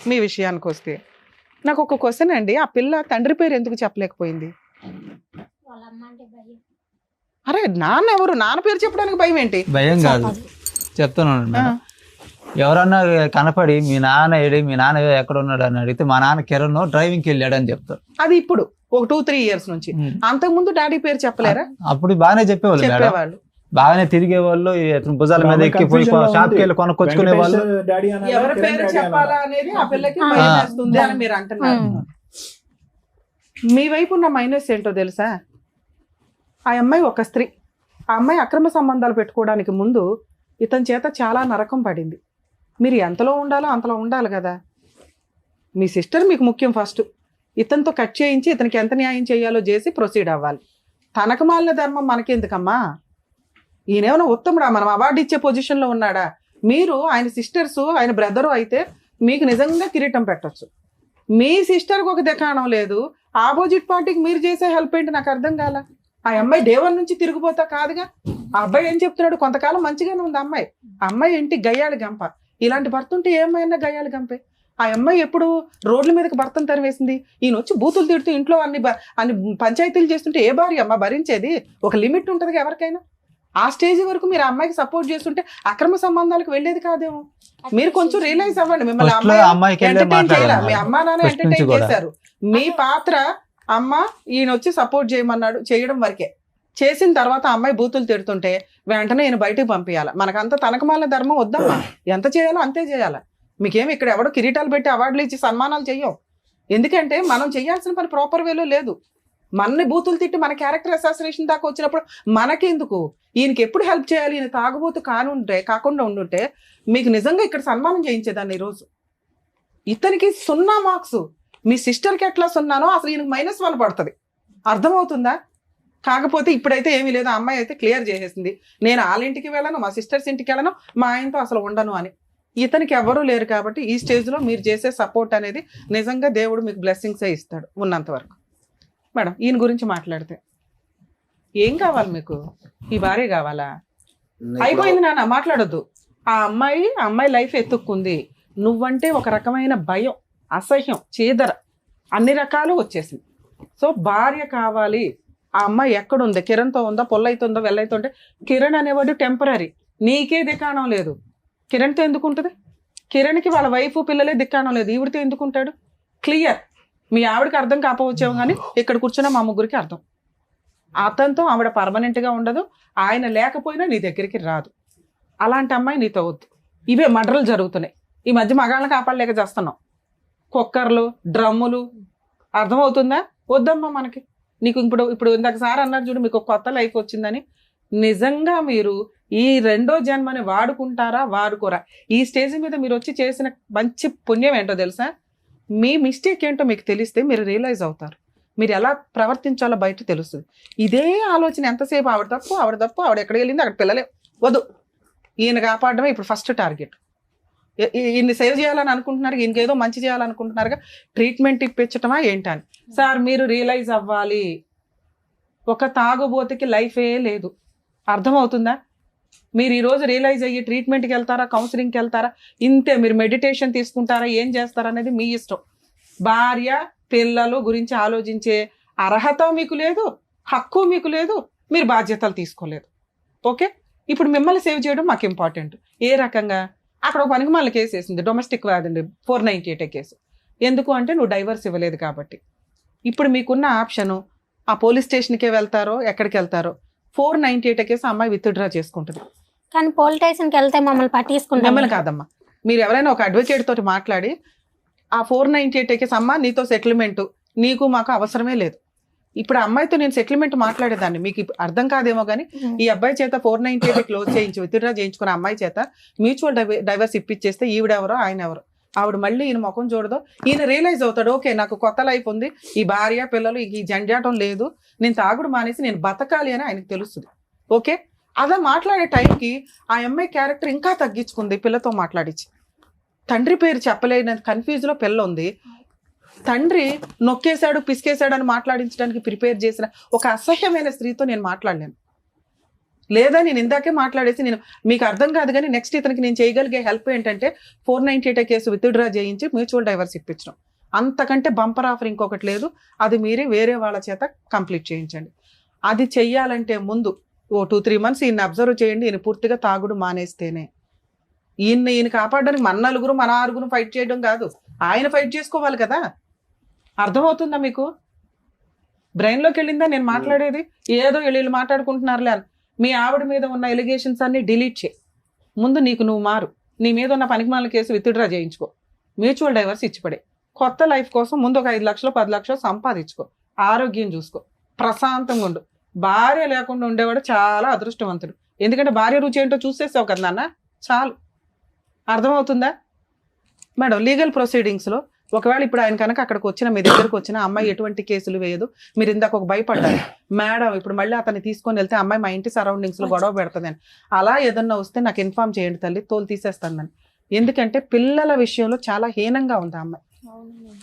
మీ విషయానికి వస్తే నాకు ఒక క్వశ్చన్ అండి. ఆ పిల్ల తండ్రి పేరు ఎందుకు చెప్పలేకపోయింది? వాళ్ళ అరే నాన్న ఎవరు? నాన్న పేరు చెప్పడానికి భయం ఏంటి? భయం కాదు, చెప్తున్నాను మేడం. ఎవరన్నా కనపడి మీ నాన్న ఏడి, మీ నాన్న ఎక్కడ ఉన్నాడు అని అడిగితే మా నాన్న కిరణ్ డ్రైవింగ్కి వెళ్ళాడు అని చెప్తారు. అది ఇప్పుడు ఒక 2-3 years నుంచి. అంతకు ముందు డాడీ పేరు చెప్పలేరా? అప్పుడు బాగానే చెప్పేవాళ్ళు మేడం, చెప్పేవాళ్ళు. బాగానే తిరిగే వాళ్ళు, భుజాల మీద ఎక్కిపోయి షాప్కి వెళ్ళి కొనుక్కొచ్చుకునే వాళ్ళు. ఎవరి పేరు చెప్పాలా అనేది ఆ పిల్లకి భయం వేస్తుంది అని మీరు అంటున్నారు. మీ వైపు ఉన్న మైనస్ ఏంటో తెలుసా? ఆ అమ్మాయి ఒక స్త్రీ. ఆ అమ్మాయి అక్రమ సంబంధాలు పెట్టుకోవడానికి ముందు ఇతని చేత చాలా నరకం పడింది. మీరు ఎంతలో ఉండాలో అంతలో ఉండాలి కదా. మీ సిస్టర్ మీకు ముఖ్యం. ఫస్ట్ ఇతనితో కట్ చేయించి ఇతనికి ఎంత న్యాయం చేయాలో చేసి ప్రొసీడ్ అవ్వాలి. తనకు మాలిన ధర్మం మనకెందుకమ్మా? ఈయనేమైనా ఉత్తముడా? మనం అవార్డు ఇచ్చే పొజిషన్లో ఉన్నాడా? మీరు ఆయన సిస్టర్స్, ఆయన బ్రదరు అయితే మీకు నిజంగా కిరీటం పెట్టచ్చు. మీ సిస్టర్కి ఒక దుకాణం లేదు, ఆపోజిట్ పార్టీకి మీరు చేసే హెల్ప్ ఏంటి నాకు అర్థం కాల. ఆ అమ్మాయి దేవుని నుంచి తిరిగిపోతా కాదుగా. ఆ అబ్బాయి ఏం చెప్తున్నాడు? కొంతకాలం మంచిగానే ఉంది అమ్మాయి. ఆ అమ్మాయి ఏంటి గయ్యాళి గంప. ఇలాంటి భర్త ఉంటే ఏమైనా గయ్యాళి గంపే. ఆ అమ్మాయి ఎప్పుడు రోడ్ల మీదకి భర్తను తరివేసింది. ఈయన వచ్చి బూతులు తిడుతూ ఇంట్లో అన్ని పంచాయతీలు చేస్తుంటే ఏ భార్య అమ్మ భరించేది? ఒక లిమిట్ ఉంటుంది ఎవరికైనా. ఆ స్టేజ్ వరకు మీరు ఆ అమ్మాయికి సపోర్ట్ చేస్తుంటే అక్రమ సంబంధాలకు వెళ్ళేది కాదేమో. మీరు కొంచెం రియలైజ్ అవ్వండి. మిమ్మల్ని అమ్మాయి ఎంటర్టైన్ చేయాలి, మీ అమ్మా నాన్న ఎంటర్టైన్ చేశారు. మీ పాత్ర అమ్మ ఈయన వచ్చి సపోర్ట్ చేయమన్నాడు, చేయడం వరకే. చేసిన తర్వాత అమ్మాయి బూతులు తిడుతుంటే వెంటనే ఈయన బయటకు పంపించాలి. మనకంతా తనకమాల ధర్మం వద్దమ్మా. ఎంత చేయాలో అంతే చేయాలి. మీకేమి ఇక్కడ ఎవడో కిరీటాలు పెట్టి అవార్డులు ఇచ్చి సన్మానాలు చెయ్యం. ఎందుకంటే మనం చేయాల్సిన పని ప్రాపర్ వేలో లేదు. మనని బూతులు తిట్టి మన క్యారెక్టర్ అసాసినేషన్ దాకా వచ్చినప్పుడు మనకెందుకు? ఈయనకి ఎప్పుడు హెల్ప్ చేయాలి? ఈయన తాగుబోతు కాకుండా ఉండుంటే మీకు నిజంగా ఇక్కడ సన్మానం చేయించేదాన్ని ఈరోజు. ఇతనికి 0 మార్క్స్, మీ సిస్టర్కి ఎట్లా 0నో అసలు ఈయనకి -1 పడుతుంది. అర్థమవుతుందా? కాకపోతే ఇప్పుడైతే ఏమీ లేదు. ఆ అమ్మాయి అయితే క్లియర్ చేసేసింది, నేను వాళ్ళ ఇంటికి వెళ్ళను, మా సిస్టర్స్ ఇంటికి వెళ్ళను, మా ఆయనతో అసలు ఉండను అని. ఇతనికి ఎవరూ లేరు కాబట్టి ఈ స్టేజ్లో మీరు చేసే సపోర్ట్ అనేది నిజంగా దేవుడు మీకు బ్లెస్సింగ్సే ఇస్తాడు ఉన్నంత వరకు. మేడం ఈయన గురించి మాట్లాడితే ఏం కావాలి మీకు? ఈ భార్య కావాలా? అయిపోయింది నాన్న, మాట్లాడొద్దు. ఆ అమ్మాయి లైఫ్ ఎత్తుక్కుంది. నువ్వంటే ఒక రకమైన భయం, అసహ్యం, చీదర అన్ని రకాలు వచ్చేసింది. సో భార్య కావాలి. ఆ అమ్మాయి ఎక్కడుంది? కిరణ్తో ఉందా? పొల్లైతుందో వెళ్ళైతుంటే కిరణ్ అనేవాడు టెంపరీ. నీకే దిక్కాణం లేదు. కిరణ్తో ఎందుకు ఉంటుంది? కిరణ్కి వాళ్ళ వైఫ్ పిల్లలే దిక్కాణం లేదు. ఈవిడితో ఎందుకుంటాడు? క్లియర్. మీ ఆవిడకి అర్థం కాకపోవచ్చేమో కానీ ఇక్కడ కూర్చున్న మా ముగ్గురికి అర్థం. అతనితో ఆవిడ పర్మనెంట్గా ఉండదు, ఆయన లేకపోయినా నీ దగ్గరికి రాదు. అలాంటి అమ్మాయి నీతో వద్దు. ఇవే మర్డర్లు జరుగుతున్నాయి ఈ మధ్య. మగాళ్ళని కాపాడలేక చేస్తున్నాం. కుక్కర్లు, డ్రమ్ములు. అర్థమవుతుందా? వద్దమ్మా మనకి. నీకు ఇప్పుడు ఇందాక సార్ అన్నారు చూడు, మీకు కొత్త లైఫ్ వచ్చిందని. నిజంగా మీరు ఈ 2వ జన్మని వాడుకుంటారా వాడుకోరా? ఈ స్టేజ్ మీద మీరు వచ్చి చేసిన మంచి పుణ్యం ఏంటో తెలుసా? మీ మిస్టేక్ ఏంటో మీకు తెలిస్తే మీరు రియలైజ్ అవుతారు. మీరు ఎలా ప్రవర్తించాలో బయట తెలుస్తుంది. ఇదే ఆలోచన ఎంతసేపు ఆవిడ తప్పు, ఆవిడ ఎక్కడికి వెళ్ళింది, అక్కడ పిల్లలే వద్దు. ఈయన కాపాడడమే ఇప్పుడు ఫస్ట్ టార్గెట్. ఈయన్ని సేవ్ చేయాలని అనుకుంటున్నారు, ఈయనకేదో మంచి చేయాలనుకుంటున్నారుగా. ట్రీట్మెంట్ ఇప్పించటమా ఏంటని? సార్ మీరు రియలైజ్ అవ్వాలి, ఒక తాగుబోతుకి లైఫే లేదు. అర్థమవుతుందా? మీరు ఈరోజు రియలైజ్ అయ్యి ట్రీట్మెంట్కి వెళ్తారా, కౌన్సిలింగ్కి వెళ్తారా, ఇంతే. మీరు మెడిటేషన్ తీసుకుంటారా, ఏం చేస్తారా అనేది మీ ఇష్టం. భార్య పిల్లలు గురించి ఆలోచించే అర్హత మీకు లేదు, హక్కు మీకు లేదు, మీరు బాధ్యతలు తీసుకోలేదు. ఓకే, ఇప్పుడు మిమ్మల్ని సేవ్ చేయడం మాకు ఇంపార్టెంట్. ఏ రకంగా? అక్కడ ఒక పనికి మళ్ళీ కేసు వేసింది, డొమెస్టిక్ వ్యాధి 498 కేసు. ఎందుకు అంటే నువ్వు డైవర్స్ ఇవ్వలేదు కాబట్టి. ఇప్పుడు మీకున్న ఆప్షను ఆ పోలీస్ స్టేషన్కే వెళ్తారో ఎక్కడికి వెళ్తారో. 498 కేసు అమ్మాయి విత్డ్రా చేసుకుంటుంది. కానీ పోలీస్ స్టేషన్కి వెళ్తే మమ్మల్ని పట్టించుకుంటాం. మిమ్మల్ని కాదమ్మా, మీరు ఎవరైనా ఒక అడ్వకేట్ తోటి మాట్లాడి ఆ 498 కేసు అమ్మ నీతో సెటిల్మెంట్ నీకు మాకు అవసరమే లేదు. ఇప్పుడు అమ్మాయితో నేను సెటిల్మెంట్ మాట్లాడేదాన్ని, మీకు అర్థం కాదేమో కానీ ఈ అబ్బాయి చేత 498 క్లోజ్ చేయించి విత్డ్రా చేయించుకున్న అమ్మాయి చేత మ్యూచువల్ డైవర్స్ ఇప్పించేస్తే ఈవిడెవరో ఆయన ఎవరో, ఆవిడ మళ్ళీ ఈయన ముఖం చూడదు. ఈయన రియలైజ్ అవుతాడు, ఓకే నాకు కొత్త లైఫ్ ఉంది, ఈ భార్య పిల్లలు ఈ జంజాటం లేదు, నేను తాగుడు మానేసి నేను బతకాలి అని ఆయనకు తెలుస్తుంది. ఓకే, అలా మాట్లాడే టైంకి ఆ అమ్మాయి క్యారెక్టర్ ఇంకా తగ్గించుకుంది. పిల్లతో మాట్లాడించి తండ్రి పేరు చెప్పలేని కన్ఫ్యూజ్లో పిల్ల ఉంది. తండ్రి నొక్కేశాడు, పిసికేశాడు అని మాట్లాడించడానికి ప్రిపేర్ చేసిన ఒక అసహ్యమైన స్త్రీతో నేను మాట్లాడలేను. లేదా నేను ఇందాకే మాట్లాడేసి నేను మీకు అర్థం కాదు కానీ నెక్స్ట్ ఇతనికి నేను చేయగలిగే హెల్ప్ ఏంటంటే 498 కేసు విత్డ్రా చేయించి మ్యూచువల్ డైవర్స్ ఇప్పించడం. అంతకంటే బంపర్ ఆఫర్ ఇంకొకటి లేదు. అది మీరే వేరే వాళ్ళ చేత కంప్లీట్ చేయించండి. అది చెయ్యాలంటే ముందు ఓ 2-3 months ఈయన్ని అబ్జర్వ్ చేయండి. ఈయన పూర్తిగా తాగుడు మానేస్తేనే. ఈయన కాపాడడానికి మన 4 మన 6 ఫైట్ చేయడం కాదు, ఆయన ఫైట్ చేసుకోవాలి కదా. అర్థమవుతుందా మీకు? బ్రెయిన్లోకి వెళ్ళిందా నేను మాట్లాడేది? ఏదో వీళ్ళు మాట్లాడుకుంటున్నారులే అని. మీ ఆవిడ మీద ఉన్న ఎలిగేషన్స్ అన్ని డిలీట్ చేయి. ముందు నీకు నువ్వు మారు. నీ మీద ఉన్న పనికిమాల కేసు విత్డ్రా చేయించుకో. మ్యూచువల్ డైవర్స్ ఇచ్చిపడే. కొత్త లైఫ్ కోసం ముందు ఒక 5 లక్షలు 10 లక్షలు సంపాదించుకో. ఆరోగ్యం చూసుకో. ప్రశాంతంగా ఉండు. భార్య లేకుండా ఉండేవాడు చాలా అదృష్టవంతుడు. ఎందుకంటే భార్య రుచి ఏంటో చూసేసావు కదా నాన్న, చాలు. అర్థమవుతుందా మేడం? లీగల్ ప్రొసీడింగ్స్లో ఒకవేళ ఇప్పుడు ఆయన కనుక అక్కడికి వచ్చిన మీ దగ్గరకు వచ్చిన అమ్మాయి ఎటువంటి కేసులు వేయదు. మీరు ఇందాక ఒక భయపడ్డారు మేడం, ఇప్పుడు మళ్ళీ అతన్ని తీసుకొని వెళ్తే అమ్మాయి మా ఇంటి సరౌండింగ్స్లో గొడవ పెడుతుంది అని. అలా ఏదన్నా వస్తే నాకు ఇన్ఫార్మ్ చేయండి తల్లి, తోలు తీసేస్తాను నేను. ఎందుకంటే పిల్లల విషయంలో చాలా హీనంగా ఉంది ఆ అమ్మాయి.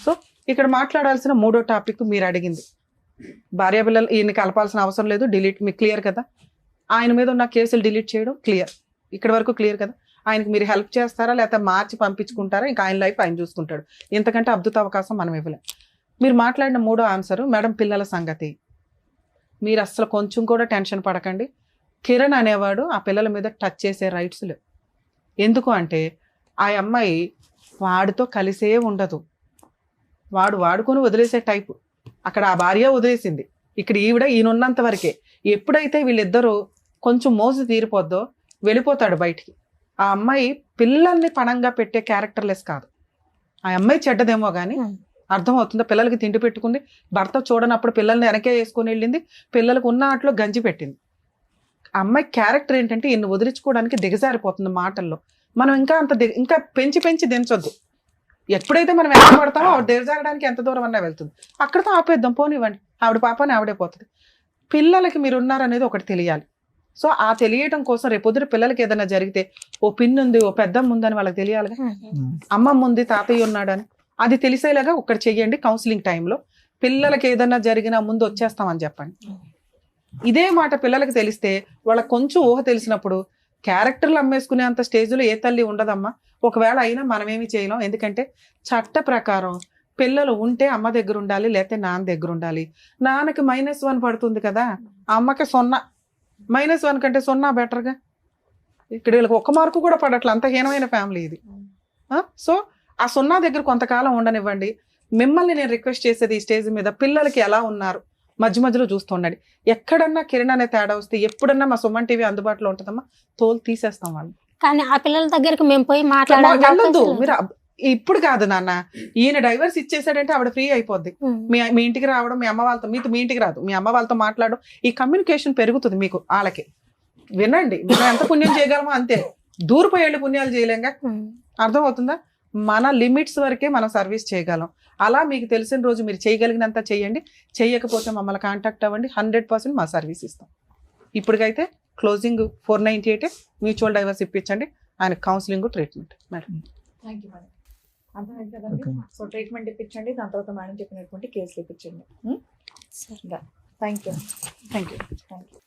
సో ఇక్కడ మాట్లాడాల్సిన 3వ టాపిక్ మీరు అడిగింది. భార్య పిల్లలు ఈయన కలపాల్సిన అవసరం లేదు, డిలీట్. మీకు క్లియర్ కదా? ఆయన మీద ఉన్న కేసులు డిలీట్ చేయడం క్లియర్. ఇక్కడ వరకు క్లియర్ కదా? ఆయనకి మీరు హెల్ప్ చేస్తారా లేకపోతే మార్చి పంపించుకుంటారా? ఇంకా ఆయన లైఫ్ ఆయన చూసుకుంటాడు. ఇంతకంటే అద్భుత అవకాశం మనం ఇవ్వలేం. మీరు మాట్లాడిన 3వ ఆన్సర్ మేడం, పిల్లల సంగతి. మీరు అసలు కొంచెం కూడా టెన్షన్ పడకండి. కిరణ్ అనేవాడు ఆ పిల్లల మీద టచ్ చేసే రైట్స్ లేవు. ఎందుకు అంటే ఆ అమ్మాయి వాడితో కలిసే ఉండదు. వాడు వాడుకొని వదిలేసే టైపు. అక్కడ ఆ భార్య వదిలేసింది, ఇక్కడ ఈయనున్నంత వరకే. ఎప్పుడైతే వీళ్ళిద్దరూ కొంచెం మోజు తీరిపోద్దో వెళ్ళిపోతాడు బయటికి. ఆ అమ్మాయి పిల్లల్ని పణంగా పెట్టే క్యారెక్టర్లెస్ కాదు. ఆ అమ్మాయి చెడ్డదేమో కానీ అర్థమవుతుందా? పిల్లలకి తిండి పెట్టుకుంది, భర్త చూడనప్పుడు పిల్లల్ని వెనకే వేసుకొని వెళ్ళింది, పిల్లలకు ఉన్న ఆటలో గంజి పెట్టింది. ఆ అమ్మాయి క్యారెక్టర్ ఏంటంటే ఈయన్ని వదిలించుకోవడానికి దిగజారిపోతుంది మాటల్లో. మనం ఇంకా పెంచి దించొద్దు. ఎప్పుడైతే మనం వెనక పడతామో ఆవిడ దిగజారడానికి ఎంత దూరం అన్నా వెళ్తుంది. అక్కడితో ఆపేద్దాం, పోనివ్వండి, ఆవిడ పాపని ఆవిడే పోతుంది. పిల్లలకి మీరు ఉన్నారనేది ఒకటి తెలియాలి. సో ఆ తెలియటం కోసం రేపొద్దున పిల్లలకి ఏదైనా జరిగితే ఓ పిన్ ఉంది, ఓ పెద్దమ్మ ఉందని వాళ్ళకి తెలియాలిగా. అమ్మమ్మ ఉంది, తాతయ్య ఉన్నాడని అది తెలిసేలాగా ఒకటి చెయ్యండి. కౌన్సిలింగ్ టైంలో పిల్లలకి ఏదైనా జరిగినా ముందు వచ్చేస్తామని చెప్పండి. ఇదే మాట పిల్లలకి తెలిస్తే వాళ్ళకి కొంచెం ఊహ తెలిసినప్పుడు క్యారెక్టర్లు అమ్మేసుకునే అంత స్టేజ్లో ఏ తల్లి ఉండదమ్మా. ఒకవేళ అయినా మనమేమి చేయలేం. ఎందుకంటే చట్ట ప్రకారం పిల్లలు ఉంటే అమ్మ దగ్గర ఉండాలి, లేకపోతే నాన్న దగ్గర ఉండాలి. నాన్నకి -1 పడుతుంది కదా, అమ్మకి 0. -1 కంటే 0 బెటర్గా. ఇక్కడ వీళ్ళకి 1 మార్కు కూడా పడట్ల, అంత హీనమైన ఫ్యామిలీ ఇది. సో ఆ 0 దగ్గర కొంతకాలం ఉండనివ్వండి. మిమ్మల్ని నేను రిక్వెస్ట్ చేసేది ఈ స్టేజ్ మీద పిల్లలకి ఎలా ఉన్నారు మధ్య మధ్యలో చూస్తుండండి. ఎక్కడన్నా కిరణ్ అనే తేడా వస్తే ఎప్పుడన్నా మా సుమన్ టీవీ అందుబాటులో ఉంటుందమ్మా, తోలు తీసేస్తాం వాళ్ళు. కానీ ఆ పిల్లల దగ్గరికి మేము పోయి వెళ్ళొద్దు మాట్లాడదు. మీరు. ఇప్పుడు కాదు నాన్న, ఈయన డైవర్స్ ఇచ్చేసాడంటే ఆవిడ ఫ్రీ అయిపోద్ది. మీ ఇంటికి రావడం, మీ అమ్మ వాళ్ళతో, మీ ఇంటికి రాదు, మీ అమ్మ వాళ్ళతో మాట్లాడడం, ఈ కమ్యూనికేషన్ పెరుగుతుంది మీకు. వాళ్ళకి వినండి, మనం ఎంత పుణ్యం చేయగలమో అంతే, దూరిపోయి వెళ్ళి పుణ్యాలు చేయలేంగా. అర్థమవుతుందా? మన లిమిట్స్ వరకే మనం సర్వీస్ చేయగలం. అలా మీకు తెలిసిన రోజు మీరు చేయగలిగినంత చేయండి. చేయకపోతే మమ్మల్ని కాంటాక్ట్ అవ్వండి, 100% మా సర్వీస్ ఇస్తాం. ఇప్పటికైతే క్లోజింగ్ 498 మ్యూచువల్ డైవర్స్ ఇప్పించండి. ఆయన counselling, treatment. Madam thank you madam. అర్థమైంది కదండి. సో ట్రీట్మెంట్ ఇప్పించండి, దాని తర్వాత మేడం చెప్పినటువంటి కేసులు ఇప్పించండి. Thank you.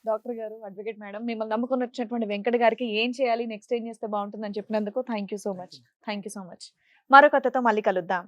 డాక్టర్ గారు, అడ్వకేట్ మేడం, మిమ్మల్ని నమ్ముకుని వచ్చినటువంటి వెంకట గారికి ఏం చేయాలి, నెక్స్ట్ ఏం చేస్తే బాగుంటుందని చెప్పినందుకు థ్యాంక్ యూ సో మచ్. మరో కథతో మళ్ళీ కలుద్దాం.